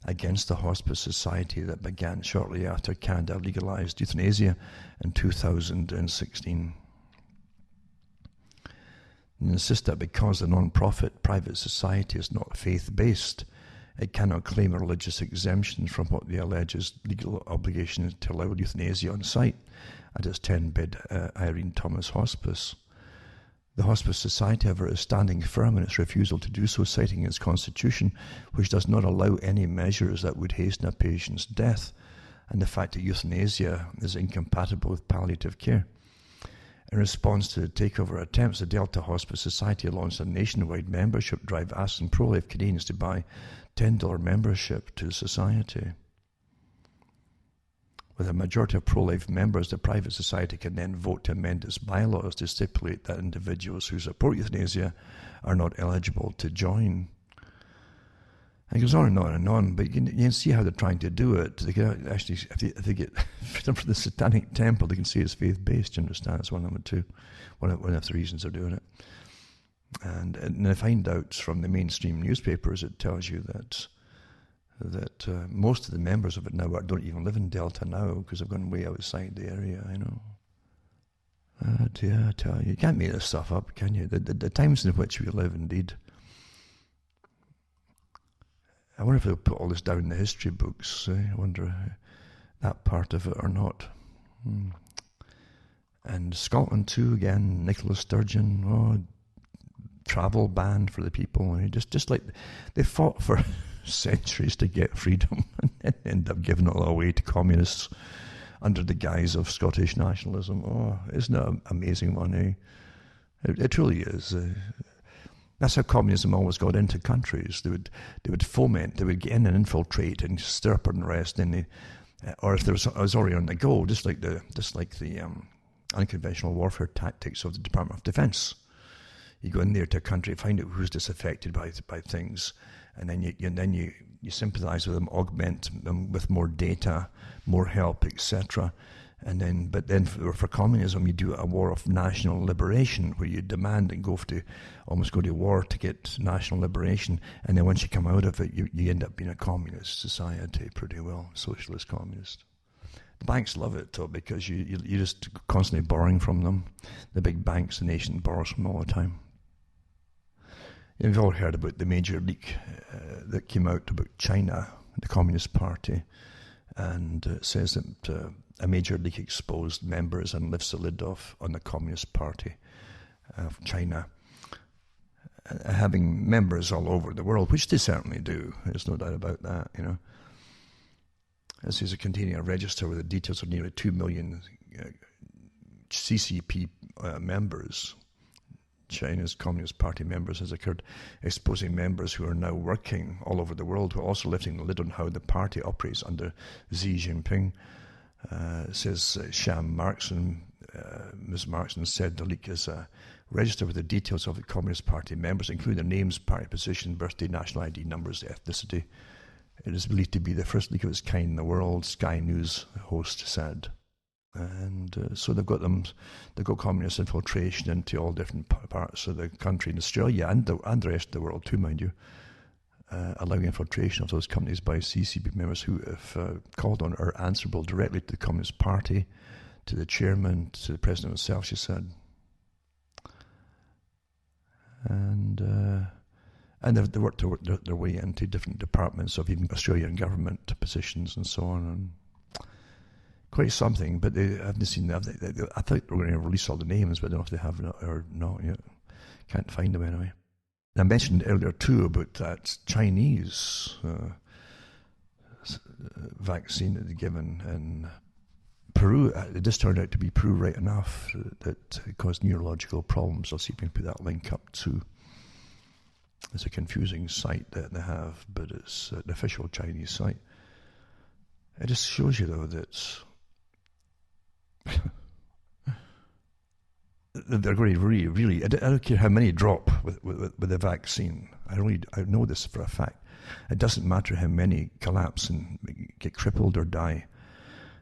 against the Hospice Society that began shortly after Canada legalized euthanasia in 2016. And insist that because the non-profit private society is not faith-based, it cannot claim a religious exemption from what they allege is legal obligation to allow euthanasia on site at its 10-bed Irene Thomas Hospice. The Hospice Society, however, is standing firm in its refusal to do so, citing its constitution, which does not allow any measures that would hasten a patient's death, and the fact that euthanasia is incompatible with palliative care. In response to the takeover attempts, the Delta Hospice Society launched a nationwide membership drive asking pro-life Canadians to buy $10 membership to the society. With a majority of pro-life members, the private society can then vote to amend its bylaws to stipulate that individuals who support euthanasia are not eligible to join. And it goes on and on and on, but you can see how they're trying to do it. They can actually, if they get freedom from the Satanic Temple, they can see it's faith-based, you understand? That's one of them too. One of the reasons they're doing it. And I find out from the mainstream newspapers, it tells you that most of the members of it now don't even live in Delta now because they've gone way outside the area, you know. I tell you, you can't make this stuff up, can you? The times in which we live, indeed. I wonder if they'll put all this down in the history books. I wonder that part of it or not. And Scotland too, again, Nicola Sturgeon, travel ban for the people. Just like they fought for centuries to get freedom and then end up giving it all away to communists under the guise of Scottish nationalism. Oh, isn't that an amazing one, eh? It truly is. That's how communism always got into countries. They would foment, they would get in and infiltrate and stir up unrest, and or if there was already on the go, just like the unconventional warfare tactics of the Department of Defense. You go in there to a country, find out who's disaffected by things, and then you sympathise with them, augment them with more data, more help, etc. But then for communism, you do a war of national liberation, where you demand and almost go to war to get national liberation, and then once you come out of it, you end up being a communist society pretty well, socialist communist. The banks love it though, because you're just constantly borrowing from them. The big banks, the nation borrows from all the time. You've all heard about the major leak that came out about China, the Communist Party, and it says that a major leak exposed members and lifts the lid off on the Communist Party of China, having members all over the world, which they certainly do. There's no doubt about that, you know. This is containing a register with the details of nearly 2 million CCP members. China's Communist Party members has occurred, exposing members who are now working all over the world, while also lifting the lid on how the party operates under Xi Jinping. Says Sham Markson. Ms. Markson said the leak is a register with the details of the Communist Party members, including their names, party position, birthday, national ID numbers, ethnicity. It is believed to be the first leak of its kind in the world, Sky News host said. And so they've got communist infiltration into all different parts of the country, in Australia and the rest of the world too, mind you, allowing infiltration of those companies by CCP members who, if called on, are answerable directly to the Communist Party, to the chairman, to the president himself, she said. And they worked their way into different departments of even Australian government positions and so on. And quite something, but they haven't seen that. I thought they were going to release all the names, but I don't know if they have or not yet. Can't find them anyway. And I mentioned earlier too about that Chinese vaccine that they'd given in Peru. It just turned out to be Peru right enough that it caused neurological problems. I'll see if we can put that link up too. It's a confusing site that they have, but it's an official Chinese site. It just shows you though that they're going to really, I don't care how many drop with the vaccine. I know this for a fact. It doesn't matter how many collapse and get crippled or die.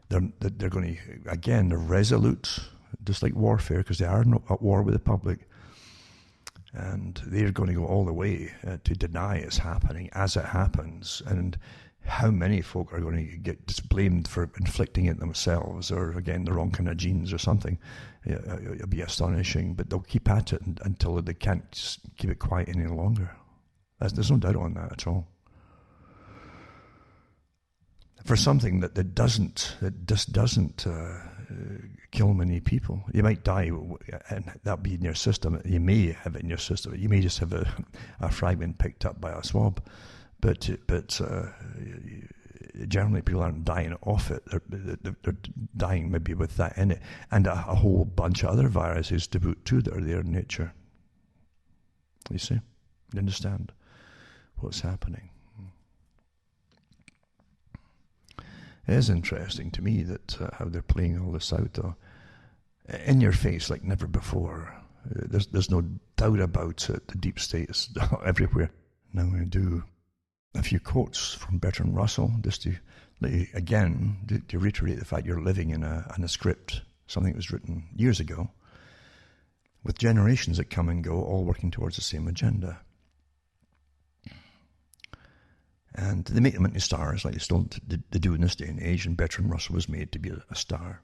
They're going to, again, they're resolute, just like warfare, because they are not at war with the public. And they're going to go all the way to deny it's happening as it happens. And how many folk are going to get just blamed for inflicting it themselves, or again, the wrong kind of genes or something? It'll be astonishing, but they'll keep at it until they can't just keep it quiet any longer. There's no doubt on that at all. For something that just doesn't kill many people. You might die, and that'll be in your system. You may have it in your system. You may just have a fragment picked up by a swab, but generally people aren't dying off it. They're dying maybe with that in it, and a whole bunch of other viruses to boot too that are there in nature. You see? You understand what's happening? It is interesting to me that how they're playing all this out, though, in your face like never before. There's no doubt about it. The deep state is everywhere. Now I'm going to do a few quotes from Bertrand Russell, just to reiterate the fact you're living in a script, something that was written years ago, with generations that come and go, all working towards the same agenda. And they make them into stars, like they do in this day and age, and Bertrand Russell was made to be a star.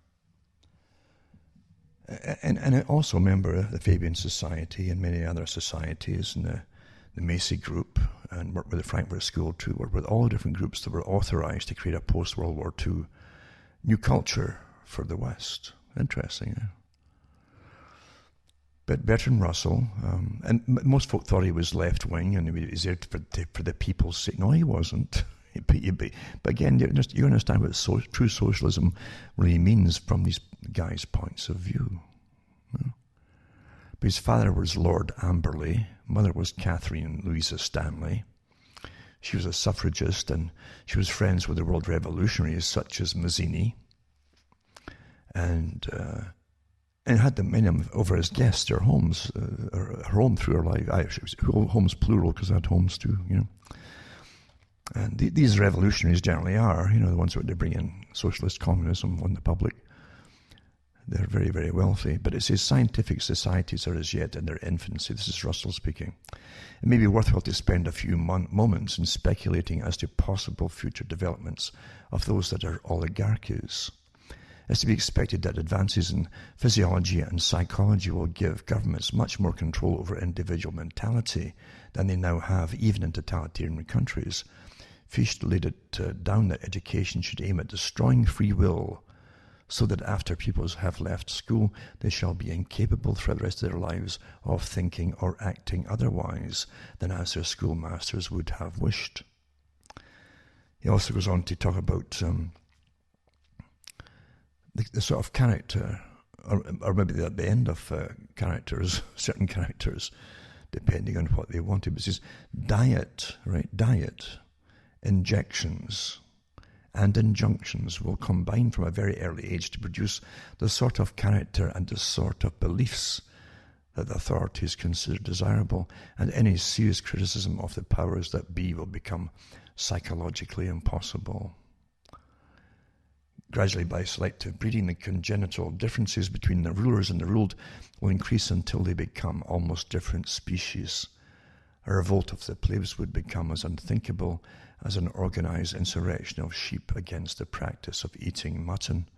And I also remember the Fabian Society and many other societies, and the Macy Group, and worked with the Frankfurt School too, worked with all the different groups that were authorized to create a post-World War II new culture for the West. Interesting, yeah? But Bertrand Russell, and most folk thought he was left-wing and he was there for the people's sake. No, he wasn't. But again, you understand what true socialism really means from these guys' points of view. You know? But his father was Lord Amberley, mother was Catherine Louisa Stanley. She was a suffragist, and she was friends with the world revolutionaries such as Mazzini, and had them in over as guests, their homes, her home through her life. Homes plural, because I had homes too, you know. And these revolutionaries generally are, you know, the ones that they bring in socialist communism on the public. They're very, very wealthy. But it says scientific societies are as yet in their infancy. This is Russell speaking. It may be worthwhile to spend a few moments in speculating as to possible future developments of those that are oligarchies. It's to be expected that advances in physiology and psychology will give governments much more control over individual mentality than they now have, even in totalitarian countries. Fichte laid it down that education should aim at destroying free will, so that after pupils have left school, they shall be incapable throughout the rest of their lives of thinking or acting otherwise than as their schoolmasters would have wished. He also goes on to talk about the sort of character, or maybe the end of characters, certain characters, depending on what they wanted. But it says diet, injections, and injunctions will combine from a very early age to produce the sort of character and the sort of beliefs that the authorities consider desirable, and any serious criticism of the powers that be will become psychologically impossible. Gradually, by selective breeding, the congenital differences between the rulers and the ruled will increase until they become almost different species. A revolt of the plebs would become as unthinkable as an organized insurrection of sheep against the practice of eating mutton.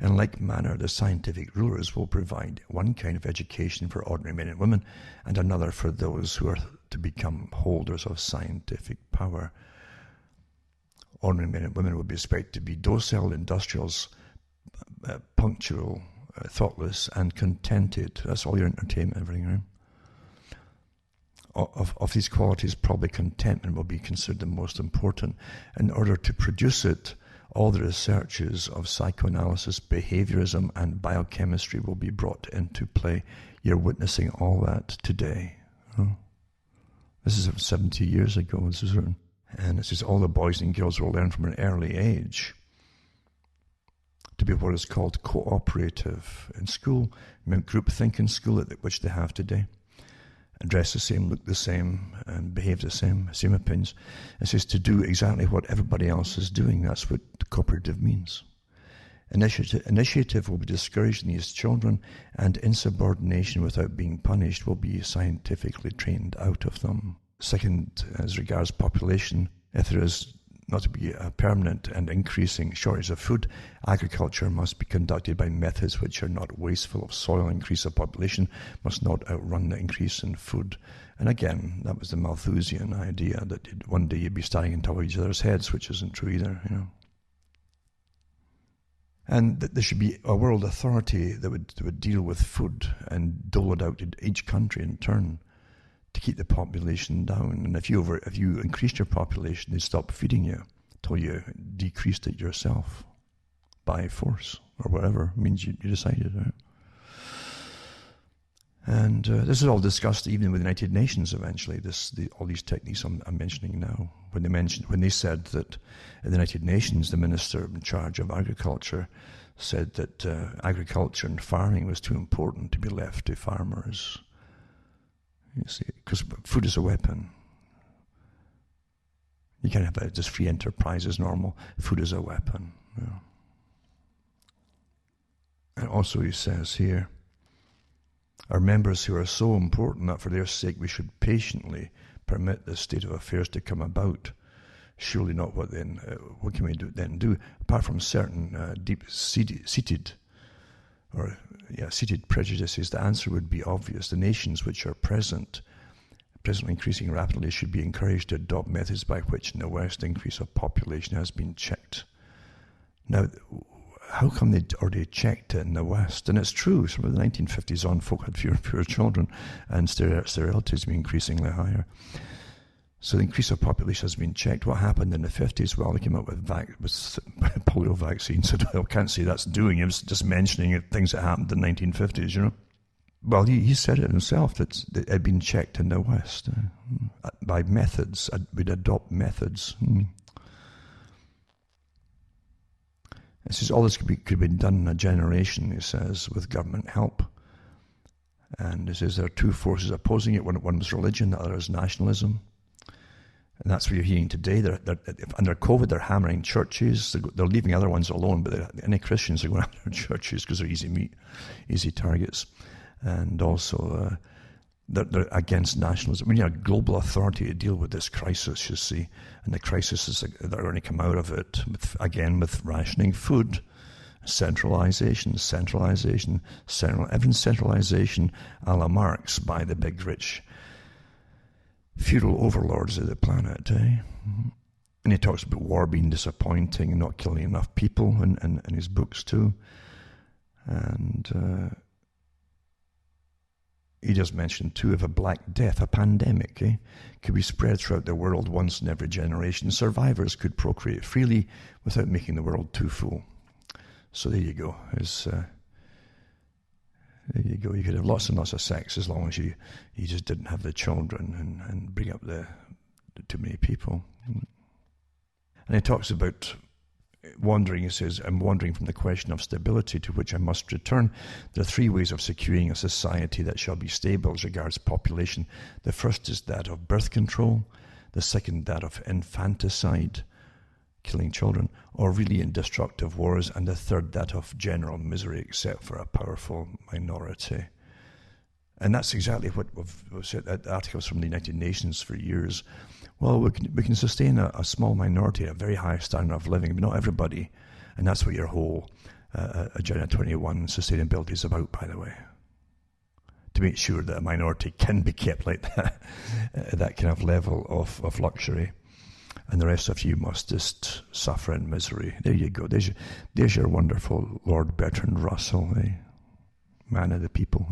In like manner, the scientific rulers will provide one kind of education for ordinary men and women, and another for those who are to become holders of scientific power. Ordinary men and women will be expected to be docile industrials, punctual, thoughtless, and contented. That's all your entertainment, everything, right? Of these qualities, probably contentment will be considered the most important. In order to produce it, all the researches of psychoanalysis, behaviorism, and biochemistry will be brought into play. You're witnessing all that today. Oh. This is 70 years ago, this is written. And it says all the boys and girls will learn from an early age to be what is called cooperative in school, groupthink in school, which they have today. Dress the same, look the same, and behave the same opinions. It says to do exactly what everybody else is doing. That's what cooperative means. Initiative will be discouraged in these children, and insubordination without being punished will be scientifically trained out of them. Second, as regards population, if there is not to be a permanent and increasing shortage of food, agriculture must be conducted by methods which are not wasteful of soil. Increase of population must not outrun the increase in food. And again, that was the Malthusian idea that one day you'd be standing on top of each other's heads, which isn't true either, you know. And that there should be a world authority that would deal with food and dole it out to each country in turn to keep the population down. And if you increased your population, they'd stop feeding you till you decreased it yourself by force or whatever means you decided. Right? And this is all discussed even with the United Nations eventually. All these techniques I'm mentioning now. When they said that in the United Nations, the minister in charge of agriculture said that agriculture and farming was too important to be left to farmers. You see, because food is a weapon. You can't have just free enterprise as normal. Food is a weapon. You know. And also he says here, our members who are so important that for their sake we should patiently permit this state of affairs to come about. Surely not what can we do? Apart from certain deep-seated prejudices, the answer would be obvious. The nations which are presently increasing rapidly should be encouraged to adopt methods by which in the West increase of population has been checked. Now, how come they already checked it in the West? And it's true, from the 1950s on, folk had fewer and fewer children, and sterility has been increasingly higher. So the increase of population has been checked. What happened in the 50s? Well, they came up with polio vaccines. I can't say that's doing it. It was just mentioning things that happened in the 1950s, you know. Well, he said it himself, that it had been checked in the West by methods. We'd adopt methods. It says all this could have been done in a generation, he says, with government help. And he says there are two forces opposing it. One was religion, the other is nationalism. And that's what you're hearing today. Under COVID, they're hammering churches. They're leaving other ones alone, but any Christians are going after churches because they're easy meat, easy targets. And also, they're against nationalism. We need a global authority to deal with this crisis, you see. And the crisis is they're going to come out of it, with rationing food, centralization, centralization a la Marx by the big rich feudal overlords of the planet, eh? And he talks about war being disappointing and not killing enough people in his books too. And he does mention too of a black death, a pandemic, could be spread throughout the world once in every generation. Survivors could procreate freely without making the world too full. So there you go. There you go. You could have lots and lots of sex as long as you just didn't have the children and bring up the too many people. And he talks about wandering. He says, I'm wandering from the question of stability to which I must return. There are three ways of securing a society that shall be stable as regards population. The first is that of birth control. The second, that of infanticide, killing children, or really destructive wars, and the third, that of general misery except for a powerful minority. And that's exactly what we've said, articles from the United Nations for years. Well, we can sustain a small minority, a very high standard of living, but not everybody. And that's what your whole Agenda 21 sustainability is about, by the way. To make sure that a minority can be kept like that, that kind of level of luxury. And the rest of you must just suffer in misery. There you go. There's your wonderful Lord Bertrand Russell, man of the people.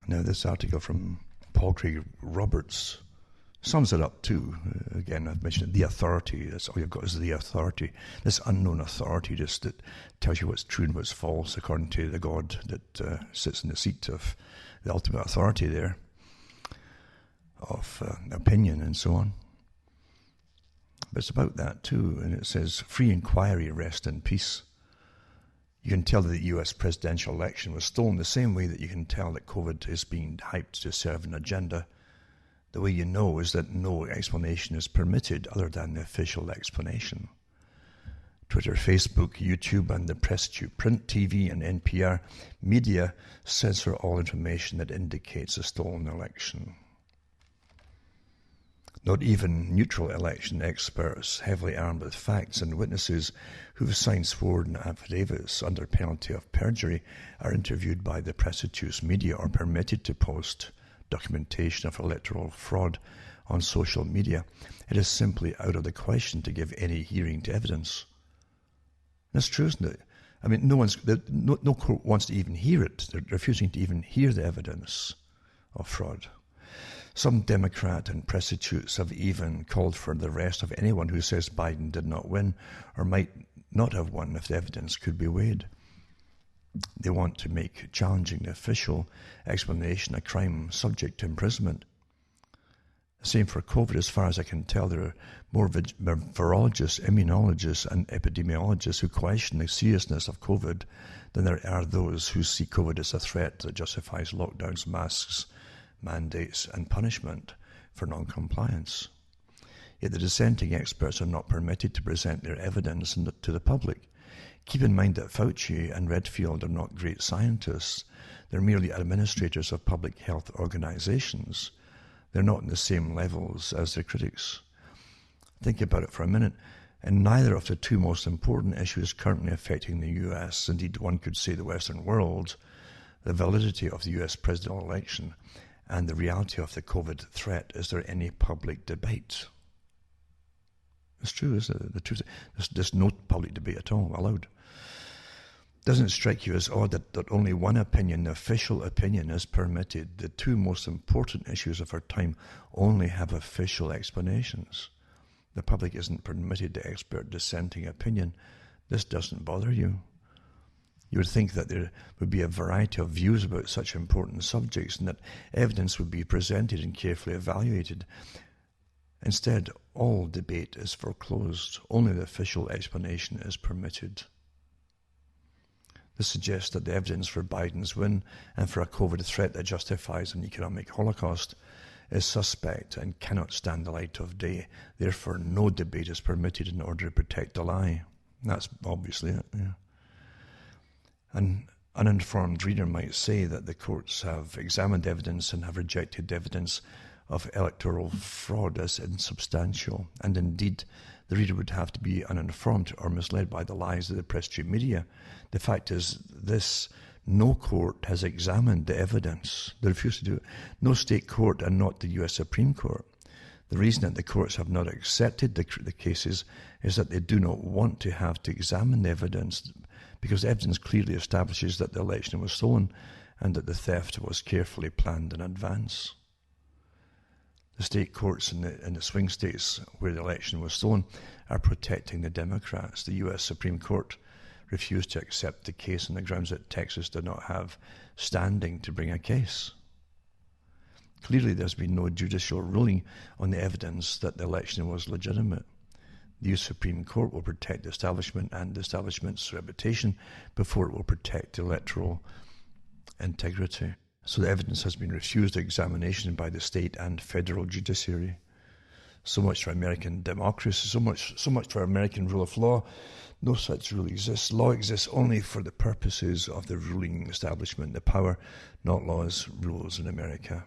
Now this article from Paul Craig Roberts sums it up too. Again, I've mentioned it, the authority. That's all you've got is the authority. This unknown authority just that tells you what's true and what's false according to the God that sits in the seat of the ultimate authority there, of opinion and so on. But it's about that too, and it says, free inquiry, rest in peace. You can tell that the US presidential election was stolen the same way that you can tell that COVID is being hyped to serve an agenda. The way you know is that no explanation is permitted other than the official explanation. Twitter, Facebook, YouTube, and the press tube, print, TV, and NPR media censor all information that indicates a stolen election. Not even neutral election experts, heavily armed with facts and witnesses who've signed sworn affidavits under penalty of perjury, are interviewed by the prestigious media or permitted to post documentation of electoral fraud on social media. It is simply out of the question to give any hearing to evidence. That's true, isn't it? I mean, no court wants to even hear it. They're refusing to even hear the evidence of fraud. Some Democrat and prostitutes have even called for the arrest of anyone who says Biden did not win or might not have won if the evidence could be weighed. They want to make challenging the official explanation a crime subject to imprisonment. Same for COVID. As far as I can tell, there are more virologists, immunologists, and epidemiologists who question the seriousness of COVID than there are those who see COVID as a threat that justifies lockdowns, masks, mandates, and punishment for non-compliance. Yet the dissenting experts are not permitted to present their evidence to the public. Keep in mind that Fauci and Redfield are not great scientists. They're merely administrators of public health organizations. They're not in the same levels as their critics. Think about it for a minute. In neither of the two most important issues currently affecting the US, indeed one could say the Western world, the validity of the US presidential election and the reality of the COVID threat, is there any public debate? It's true, isn't it? The truth, there's no public debate at all allowed. Doesn't it strike you as odd that only one opinion, the official opinion, is permitted? The two most important issues of our time only have official explanations. The public isn't permitted the expert dissenting opinion. This doesn't bother you. You would think that there would be a variety of views about such important subjects and that evidence would be presented and carefully evaluated. Instead, all debate is foreclosed. Only the official explanation is permitted. This suggests that the evidence for Biden's win and for a COVID threat that justifies an economic holocaust is suspect and cannot stand the light of day. Therefore, no debate is permitted in order to protect the lie. That's obviously it, yeah. An uninformed reader might say that the courts have examined evidence and have rejected evidence of electoral fraud as insubstantial. And indeed, the reader would have to be uninformed or misled by the lies of the press tube media. The fact is this: no court has examined the evidence. They refuse to do it. No state court, and not the US Supreme Court. The reason that the courts have not accepted the cases is that they do not want to have to examine the evidence, because the evidence clearly establishes that the election was stolen and that the theft was carefully planned in advance. The state courts in the swing states where the election was stolen are protecting the Democrats. The US Supreme Court refused to accept the case on the grounds that Texas did not have standing to bring a case. Clearly, there's been no judicial ruling on the evidence that the election was legitimate. The US Supreme Court will protect the establishment and the establishment's reputation before it will protect electoral integrity. So the evidence has been refused examination by the state and federal judiciary. So much for American democracy, so much for American rule of law. No such rule exists. Law exists only for the purposes of the ruling establishment. The power, not laws, rules in America.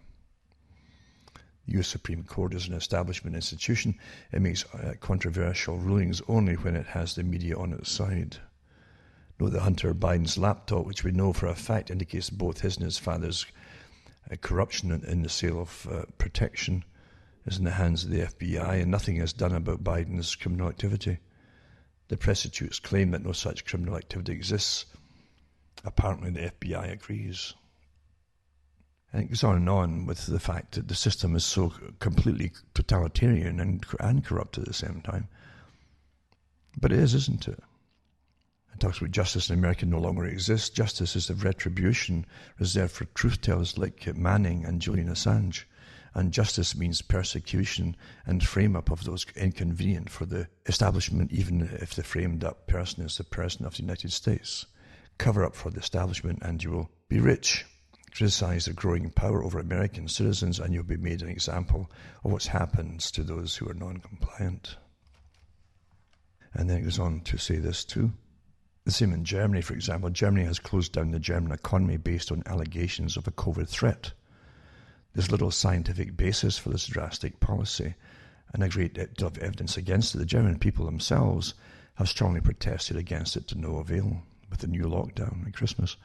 The US Supreme Court is an establishment institution. It makes controversial rulings only when it has the media on its side. Note that Hunter Biden's laptop, which we know for a fact indicates both his and his father's corruption in the sale of protection, is in the hands of the FBI, and nothing is done about Biden's criminal activity. The prostitutes claim that no such criminal activity exists. Apparently the FBI agrees. And it goes on and on with the fact that the system is so completely totalitarian and corrupt at the same time. But it is, isn't it? It talks about justice in America no longer exists. Justice is the retribution reserved for truth-tellers like Manning and Julian Assange. And justice means persecution and frame-up of those inconvenient for the establishment, even if the framed-up person is the President of the United States. cover up for the establishment and you will be rich. Criticize their growing power over American citizens and you'll be made an example of what happens to those who are non-compliant. And then it goes on to say this too. The same in Germany, for example. Germany has closed down the German economy based on allegations of a COVID threat. There's little scientific basis for this drastic policy, and a great deal of evidence against it. The German people themselves have strongly protested against it to no avail with the new lockdown at Christmas.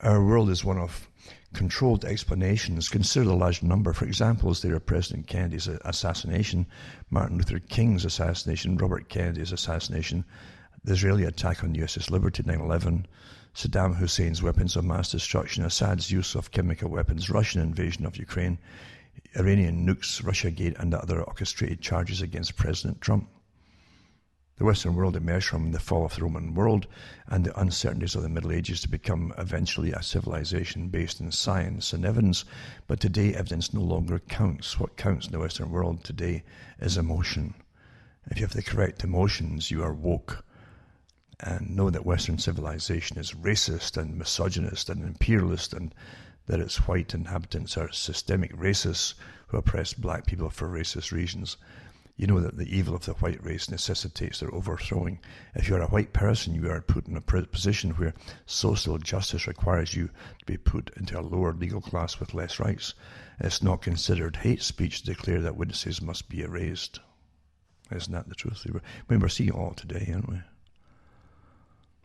Our world is one of controlled explanations. Consider the large number, for example, as there are President Kennedy's assassination, Martin Luther King's assassination, Robert Kennedy's assassination, the Israeli attack on USS Liberty, 9/11, Saddam Hussein's weapons of mass destruction, Assad's use of chemical weapons, Russian invasion of Ukraine, Iranian nukes, Russiagate, and other orchestrated charges against President Trump. The Western world emerged from the fall of the Roman world and the uncertainties of the Middle Ages to become eventually a civilization based in science and evidence. But today, evidence no longer counts. What counts in the Western world today is emotion. If you have the correct emotions, you are woke. And know that Western civilization is racist and misogynist and imperialist, and that its white inhabitants are systemic racists who oppress black people for racist reasons. You know that the evil of the white race necessitates their overthrowing. If you are a white person, you are put in a position where social justice requires you to be put into a lower legal class with less rights. It's not considered hate speech to declare that witnesses must be erased. Isn't that the truth? We're seeing it all today, aren't we?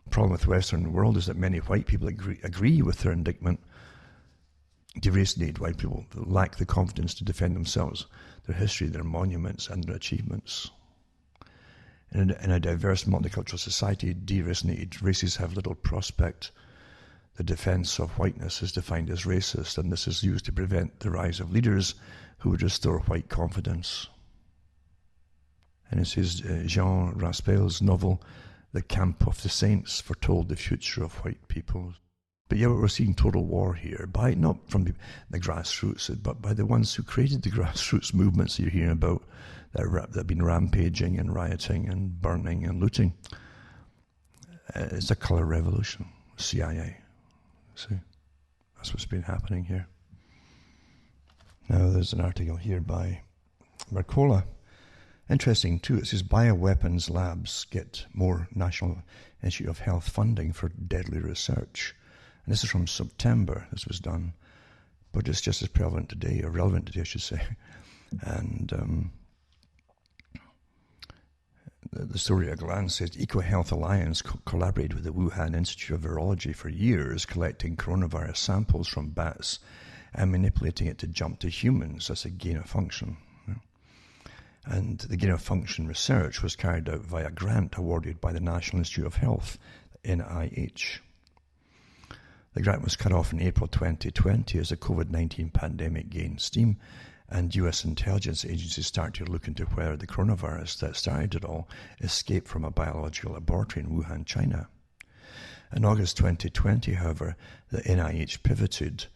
The problem with the Western world is that many white people agree with their indictment. Deracinated white people lack the confidence to defend themselves, their history, their monuments, and their achievements. In a diverse multicultural society, deracinated races have little prospect. The defense of whiteness is defined as racist, and this is used to prevent the rise of leaders who would restore white confidence. And it says Jean Raspail's novel, The Camp of the Saints, foretold the future of white people. But yeah, we're seeing total war here, not from the grassroots, but by the ones who created the grassroots movements you're hearing about that have been rampaging and rioting and burning and looting. It's a colour revolution, CIA. See, that's what's been happening here. Now there's an article here by Mercola. Interesting too, it says bioweapons labs get more National Institute of Health funding for deadly research. And this is from September, this was done, but it's just as relevant today, I should say. And the story at a glance says EcoHealth Alliance collaborated with the Wuhan Institute of Virology for years, collecting coronavirus samples from bats and manipulating it to jump to humans as a gain of function. And the gain of function research was carried out via a grant awarded by the National Institute of Health, NIH. The grant was cut off in April 2020 as the COVID-19 pandemic gained steam and US intelligence agencies started to look into whether the coronavirus that started it all escaped from a biological laboratory in Wuhan, China. In August 2020, however, the NIH pivoted,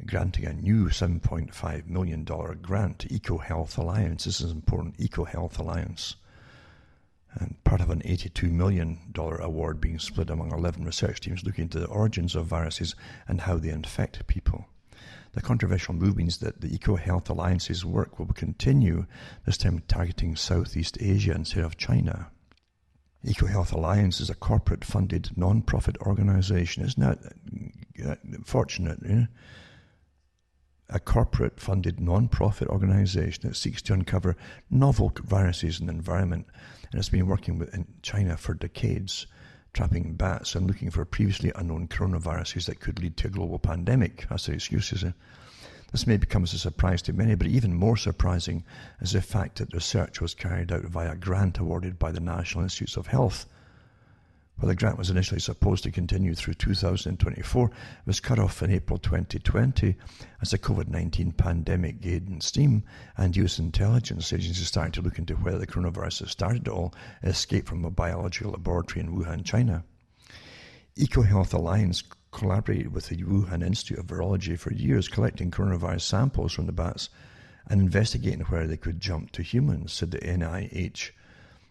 granting a new $7.5 million grant to EcoHealth Alliance. This is important, EcoHealth Alliance. And part of an $82 million award being split among 11 research teams looking into the origins of viruses and how they infect people. The controversial move means that the EcoHealth Alliance's work will continue, this time targeting Southeast Asia instead of China. EcoHealth Alliance is a corporate-funded non-profit organization. Isn't that fortunate? Eh? A corporate-funded non-profit organization that seeks to uncover novel viruses in the environment, and it's been working in China for decades, trapping bats and looking for previously unknown coronaviruses that could lead to a global pandemic. That's the excuses. This may become as a surprise to many, but even more surprising is the fact that research was carried out via a grant awarded by the National Institutes of Health. While the grant was initially supposed to continue through 2024, it was cut off in April 2020 as the COVID-19 pandemic gained steam and US intelligence agencies started to look into whether the coronavirus that started it all escaped from a biological laboratory in Wuhan, China. EcoHealth Alliance collaborated with the Wuhan Institute of Virology for years, collecting coronavirus samples from the bats and investigating whether they could jump to humans, said the NIH.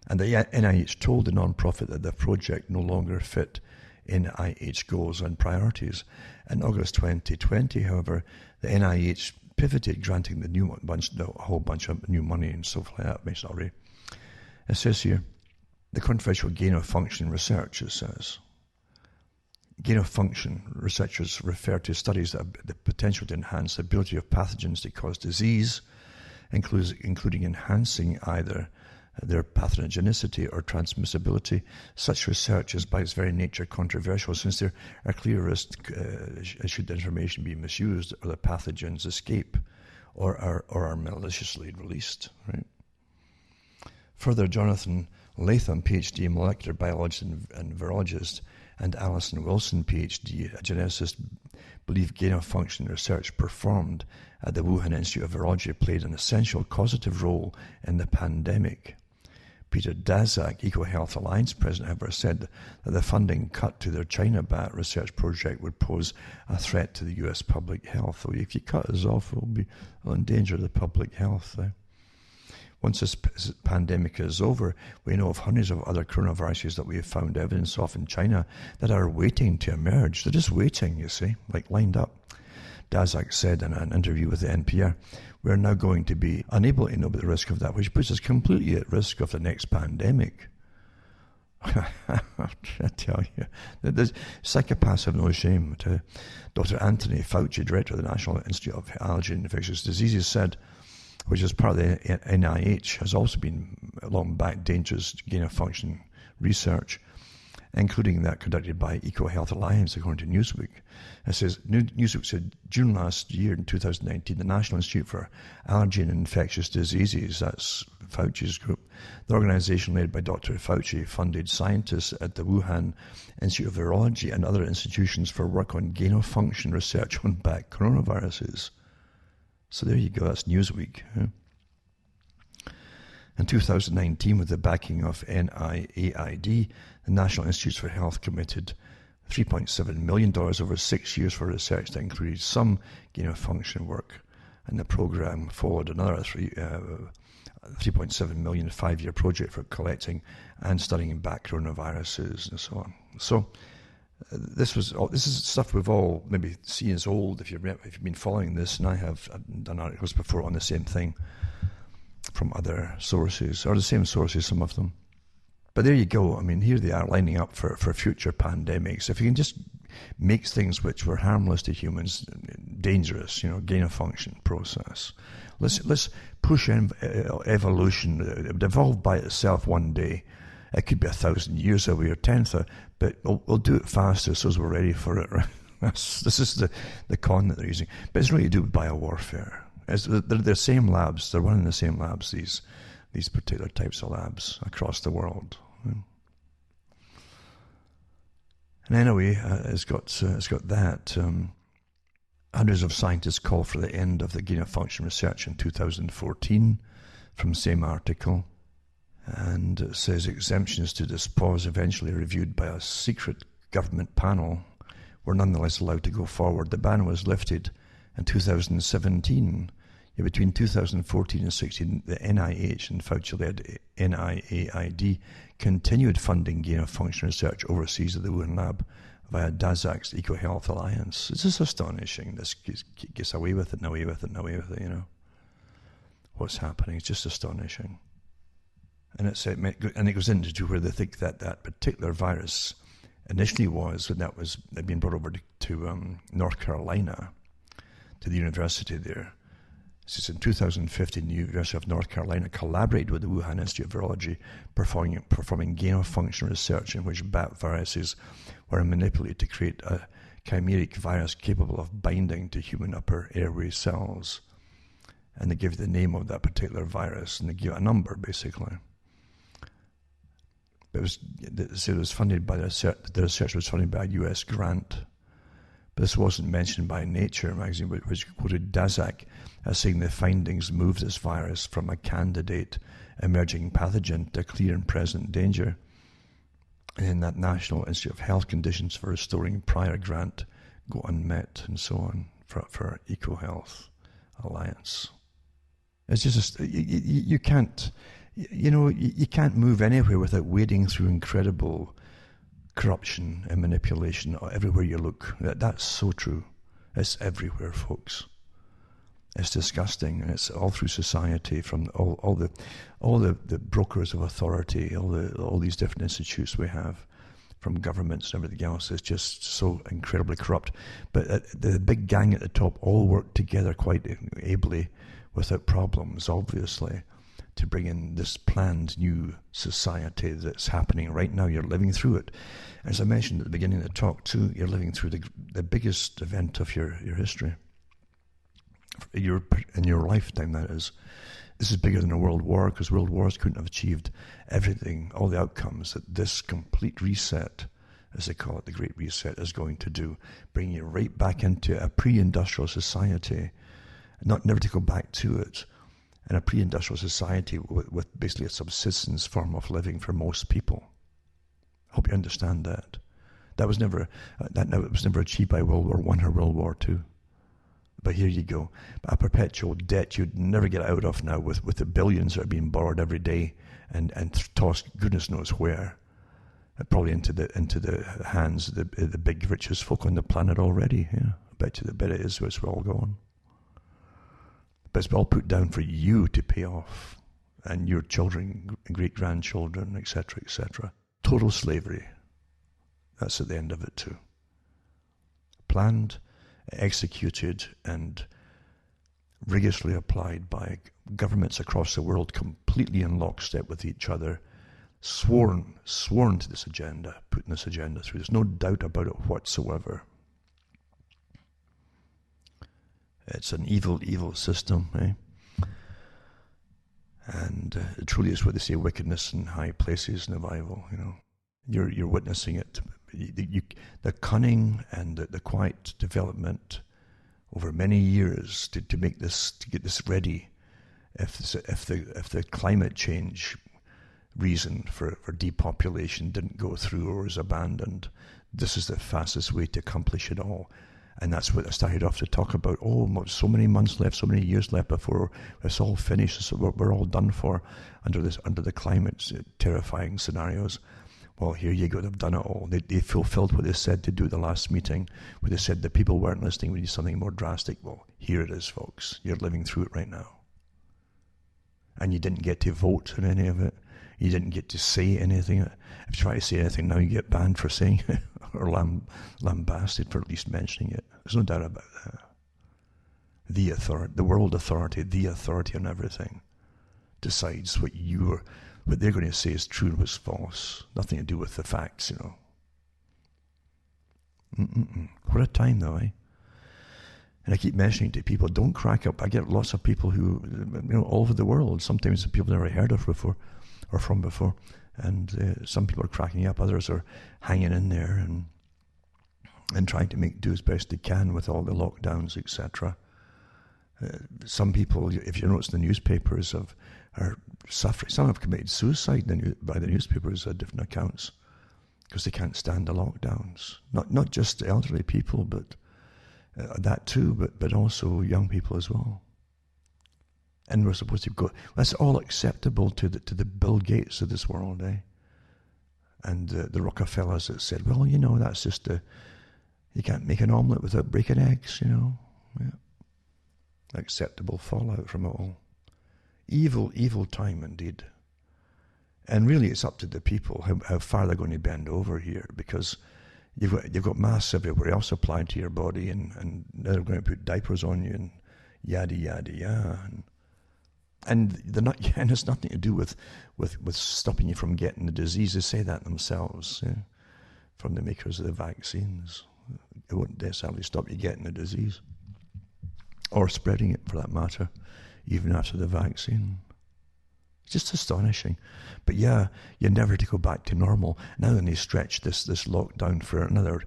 And the NIH told the non-profit that the project no longer fit NIH goals and priorities. In August 2020, however, the NIH pivoted, granting a whole bunch of new money and stuff like that, basically. It says here, the controversial gain-of-function research, it says. Gain-of-function researchers refer to studies that have the potential to enhance the ability of pathogens to cause disease, including enhancing either their pathogenicity or transmissibility. Such research is by its very nature controversial, since there are clear risks should the information be misused or the pathogens escape or are maliciously released. Right. Further, Jonathan Latham, PhD, molecular biologist and virologist, and Alison Wilson, PhD, a geneticist, believe gain-of-function research performed at the Wuhan Institute of Virology played an essential causative role in the pandemic. Peter Daszak, EcoHealth Alliance president, however, said that the funding cut to their China bat research project would pose a threat to the US public health. So if you cut us off, we'll endanger the public health. Once this pandemic is over, we know of hundreds of other coronaviruses that we have found evidence of in China that are waiting to emerge. They're just waiting, you see, like lined up. Daszak said in an interview with the NPR, we are now going to be unable to know about the risk of that, which puts us completely at risk of the next pandemic. I tell you, the psychopaths have no shame. Dr. Anthony Fauci, director of the National Institute of Allergy and Infectious Diseases, said, which is part of the NIH, has also been long back dangerous gain-of-function research, including that conducted by EcoHealth Alliance, according to Newsweek. It says, Newsweek said, June last year, in 2019, the National Institute for Allergy and Infectious Diseases, that's Fauci's group, the organization led by Dr. Fauci, funded scientists at the Wuhan Institute of Virology and other institutions for work on gain-of-function research on bat coronaviruses. So there you go, that's Newsweek. In 2019, with the backing of NIAID, the National Institutes for Health committed $3.7 million over 6 years for research that included some gain-of-function work. And the program followed another $3.7 million 5-year project for collecting and studying bat coronaviruses and so on. So this is stuff we've all maybe seen as old if you've been following this, and I have done articles before on the same thing from other sources, or the same sources, some of them. But there you go. I mean, here they are lining up for future pandemics. If you can just make things which were harmless to humans dangerous, gain-of-function process. Let's push evolution. It would evolve by itself one day. It could be 1,000 years away or 10th, but we'll do it faster so as we're ready for it. Right? This is the con that they're using. But it's really to do with biowarfare. They're the same labs. They're running the same labs, these particular types of labs across the world. And anyway, it's got that. Hundreds of scientists called for the end of the gain-of-function research in 2014 from the same article. And it says exemptions to this pause, eventually reviewed by a secret government panel, were nonetheless allowed to go forward. The ban was lifted in 2017. Between 2014 and 16, the NIH and Fauci-led NIAID continued funding gain-of-function research overseas at the Wuhan lab via Daszak's EcoHealth Alliance. It's just astonishing. This gets away with it and away with it and away with it, What's happening? It's just astonishing. And it goes into where they think that particular virus initially was, when they'd been brought over to North Carolina, to the university there. Since in 2015, the University of North Carolina collaborated with the Wuhan Institute of Virology, performing gain-of-function research in which bat viruses were manipulated to create a chimeric virus capable of binding to human upper airway cells. And they give the name of that particular virus, and they give a number, basically. But it was funded by the research was funded by a U.S. grant. But this wasn't mentioned by Nature magazine, which quoted Daszak as saying the findings moved this virus from a candidate emerging pathogen to clear and present danger. And in that National Institute of Health conditions for restoring prior grant go unmet, and so on, for EcoHealth Alliance. It's just you can't, you can't move anywhere without wading through incredible corruption and manipulation everywhere you look. That's so true. It's everywhere, folks. It's disgusting, and it's all through society, from all the brokers of authority, all these different institutes we have, from governments and everything else. Is just so incredibly corrupt. But the big gang at the top all work together quite ably, without problems, obviously, to bring in this planned new society that's happening right now. You're living through it. As I mentioned at the beginning of the talk too, you're living through the biggest event of your history. In your lifetime, that is. This is bigger than a world war, because world wars couldn't have achieved everything, all the outcomes that this complete reset, as they call it, the Great Reset, is going to do. Bring you right back into a pre-industrial society, never to go back to it. And a pre-industrial society with basically a subsistence form of living for most people. I hope you understand that. That was never achieved by World War I or World War II. But here you go, a perpetual debt you'd never get out of now, with the billions that are being borrowed every day and tossed goodness knows where, probably into the hands of the big richest folk on the planet already. Yeah, I bet it is where it's all going. But it's all put down for you to pay off, and your children, great-grandchildren, etc., etc. Total slavery. That's at the end of it too. Planned, executed, and rigorously applied by governments across the world, completely in lockstep with each other, sworn to this agenda, putting this agenda through. There's no doubt about it whatsoever. It's an evil, evil system, eh? And it truly is what they say, wickedness in high places in the Bible. You know, you're witnessing it. The cunning and the quiet development over many years to get this ready. If the climate change reason for depopulation didn't go through or was abandoned, this is the fastest way to accomplish it all. And that's what I started off to talk about. Oh, so many months left, so many years left before it's all finished. So we're all done for under the climate terrifying scenarios. Well, here you go. They've done it all. They fulfilled what they said to do at the last meeting, where they said the people weren't listening. We need something more drastic. Well, here it is, folks. You're living through it right now. And you didn't get to vote on any of it. You didn't get to say anything. If you try to say anything now, you get banned for saying it, or lambasted for at least mentioning it. There's no doubt about that. The authority, the world authority, the authority on everything, decides what they're going to say is true and what's false. Nothing to do with the facts, you know. What a time, though, eh? And I keep mentioning to people, don't crack up. I get lots of people who, all over the world, sometimes people never heard of before, or from before, and some people are cracking up, others are hanging in there and trying to do as best they can with all the lockdowns, etc. Some people, if you notice the newspapers, are suffering. Some have committed suicide by the newspapers at different accounts because they can't stand the lockdowns. Not just elderly people, but that too, but also young people as well. And we're supposed to go. That's all acceptable to the Bill Gates of this world, eh? And the Rockefellers that said, well, that's just you can't make an omelette without breaking eggs, Yeah. Acceptable fallout from it all. Evil, evil time indeed. And really it's up to the people how far they're going to bend over here, because you've got masks everywhere else applied to your body, and they're going to put diapers on you and yada, yada, yada. And it's nothing to do with stopping you from getting the disease. They say that themselves, from the makers of the vaccines. It won't necessarily stop you getting the disease, or spreading it for that matter, even after the vaccine. It's just astonishing. But yeah, you're never to go back to normal. Now then they stretch this lockdown for another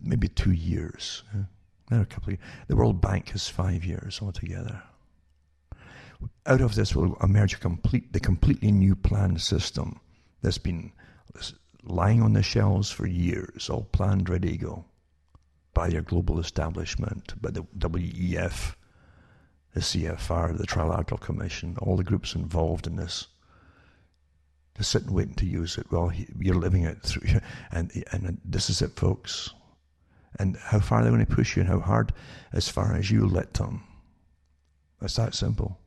maybe 2 years. Another couple of years. The World Bank has 5 years altogether. Out of this will emerge the completely new planned system that's been lying on the shelves for years, all planned, ready to go, by your global establishment, by the WEF, the CFR, the Trilateral Commission, all the groups involved in this. to sit and wait to use it. Well, you're living it through, and this is it, folks. And how far they're going to push you, and how hard, as far as you let them. It's that simple.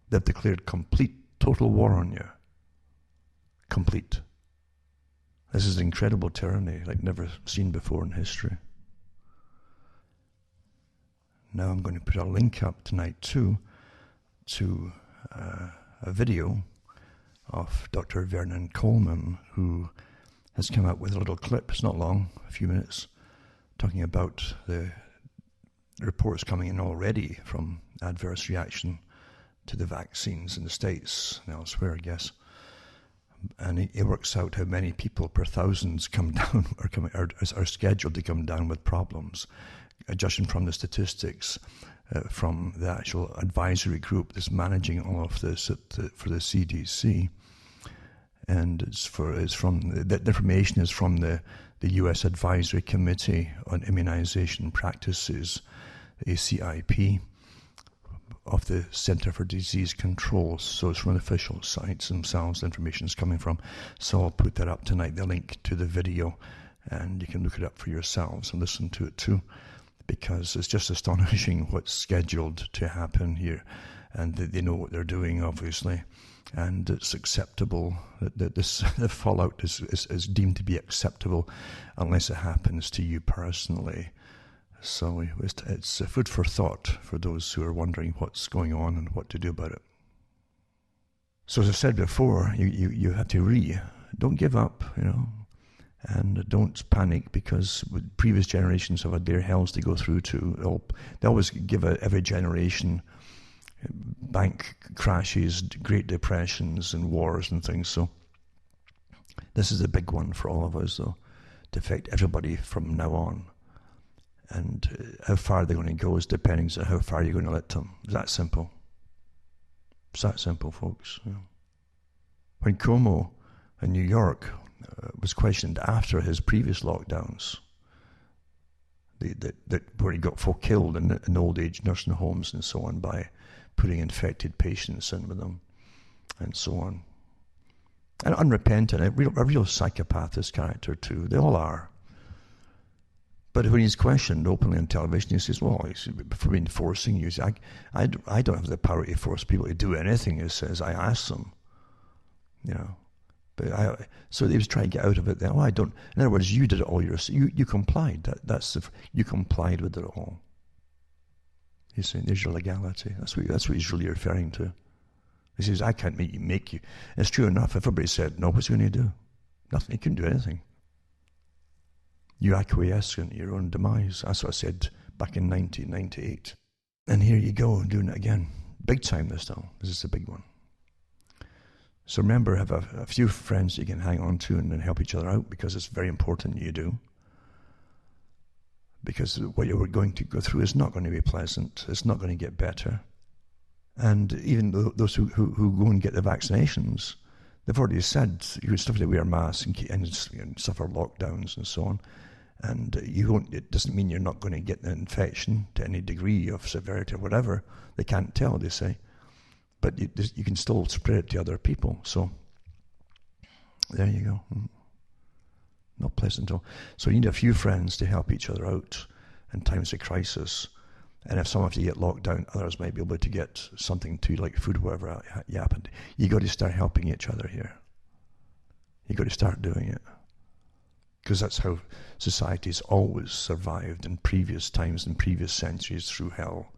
They've declared complete, total war on you. Complete. This is incredible tyranny, like never seen before in history. Now I'm going to put a link up tonight too to a video of Dr. Vernon Coleman, who has come out with a little clip. It's not long, a few minutes, talking about the reports coming in already from adverse reaction to the vaccines in the States and elsewhere, I guess. And he works out how many people per thousands come down are scheduled to come down with problems, judging from the statistics from the actual advisory group that's managing all of this for the CDC. And the information is from the U.S. Advisory Committee on Immunization Practices, ACIP, of the Center for Disease Control. So it's from the official sites themselves the information is coming from. So I'll put that up tonight, the link to the video, and you can look it up for yourselves and listen to it too, because it's just astonishing what's scheduled to happen here. And they know what they're doing, obviously, and it's acceptable. The fallout is deemed to be acceptable unless it happens to you personally. So it's food for thought for those who are wondering what's going on and what to do about it. So as I said before, you have to don't give up, and don't panic, because previous generations have had their hells to go through too. They always give every generation bank crashes, Great Depressions and wars and things. So this is a big one for all of us, though, to affect everybody from now on. And how far they're going to go is depending on how far you're going to let them. It's that simple. It's that simple, folks. When Cuomo in New York was questioned after his previous lockdowns, where he got folk killed in old age nursing homes and so on by putting infected patients in with them and so on. And unrepentant, a real psychopath, this character too. They all are. But when he's questioned openly on television, he says, well, for me enforcing you, I don't have the power to force people to do anything. He says, I ask them, But so he was trying to get out of it then. Oh, I don't. In other words, you did it all yourself. You complied. You complied with it all. He's saying, there's your legality. That's what he's really referring to. He says, I can't make you. And it's true enough. If everybody said, no, what's he going to do? Nothing. He couldn't do anything. You acquiesce in your own demise. That's what I said back in 1998. And here you go, doing it again. Big time this time. This is a big one. So remember, have a few friends you can hang on to and help each other out, because it's very important you do. Because what you're going to go through is not going to be pleasant. It's not going to get better. And even those who go and get the vaccinations, they've already said you still have to wear masks and suffer lockdowns and so on. And it doesn't mean you're not going to get the infection to any degree of severity or whatever. They can't tell, they say. But you can still spread it to other people. So there you go. Not pleasant at all. So you need a few friends to help each other out in times of crisis. And if some of you get locked down, others might be able to get something to, like food, whatever you happen to. You got to start helping each other here. You got to start doing it. Because that's how society's always survived in previous times, in previous centuries, through hell.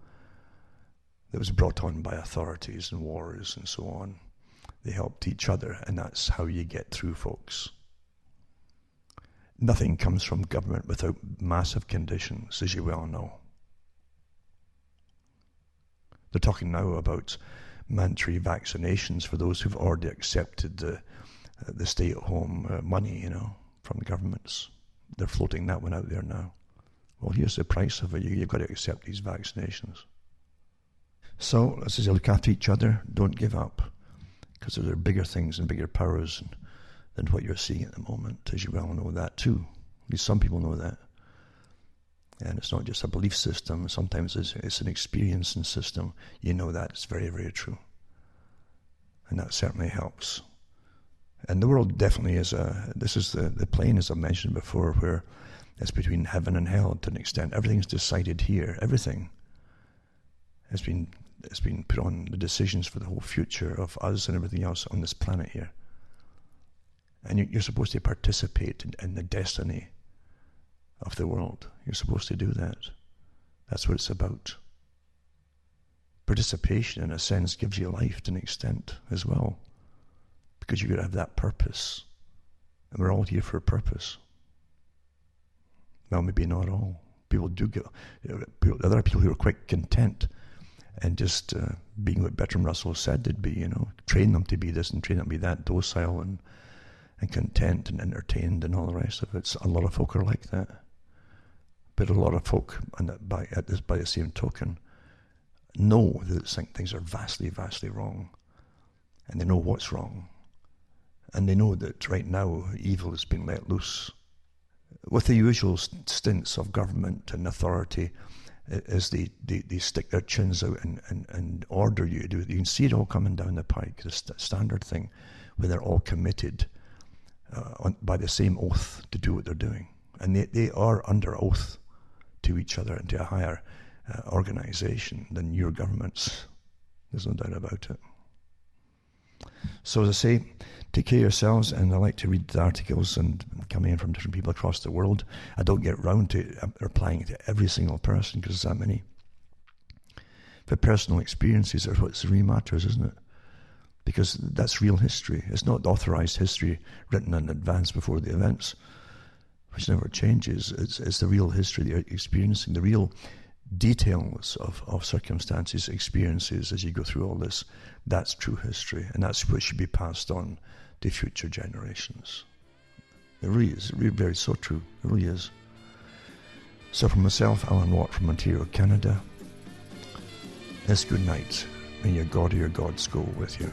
That was brought on by authorities and wars and so on. They helped each other, and that's how you get through, folks. Nothing comes from government without massive conditions, as you well know. They're talking now about mandatory vaccinations for those who've already accepted the stay-at-home money, from the governments. They're floating that one out there now. Well, here's the price of it. You've got to accept these vaccinations. So, as I say, look after each other. Don't give up, because there are bigger things and bigger powers than what you're seeing at the moment, as you well know that too. At least some people know that. And it's not just a belief system. Sometimes it's an experiencing system. You know that. It's very, very true. And that certainly helps. And the world definitely is this is the plane, as I mentioned before, where it's between heaven and hell to an extent. Everything's decided here. Everything has been put on the decisions for the whole future of us and everything else on this planet here. And you're supposed to participate in the destiny of the world. You're supposed to do that. That's what it's about. Participation, in a sense, gives you life to an extent as well, because you've got to have that purpose. And we're all here for a purpose. Well, maybe not all. People do get... There are people who are quite content and just being what Bertrand Russell said they'd be, train them to be this and train them to be that, docile and content and entertained and all the rest of it. A lot of folk are like that. But a lot of folk, by the same token, know that things are vastly, vastly wrong. And they know what's wrong. And they know that right now evil has been let loose. With the usual stints of government and authority, as they stick their chins out and order you to do it. You can see it all coming down the pike, the standard thing, where they're all committed by the same oath to do what they're doing. And they are under oath to each other and to a higher organization than your governments. There's no doubt about it. So as I say, take care of yourselves, and I like to read the articles and coming in from different people across the world. I don't get round to replying to every single person because there's that many. But personal experiences are what really matters, isn't it? Because that's real history. It's not authorized history written in advance before the events, which never changes. It's the real history that you're experiencing, the real details of circumstances, experiences as you go through all this. That's true history, and that's what should be passed on to future generations. It really is. It really very so true. It really is. So from myself, Alan Watt from Ontario, Canada, it's good night. May your God or your gods go with you.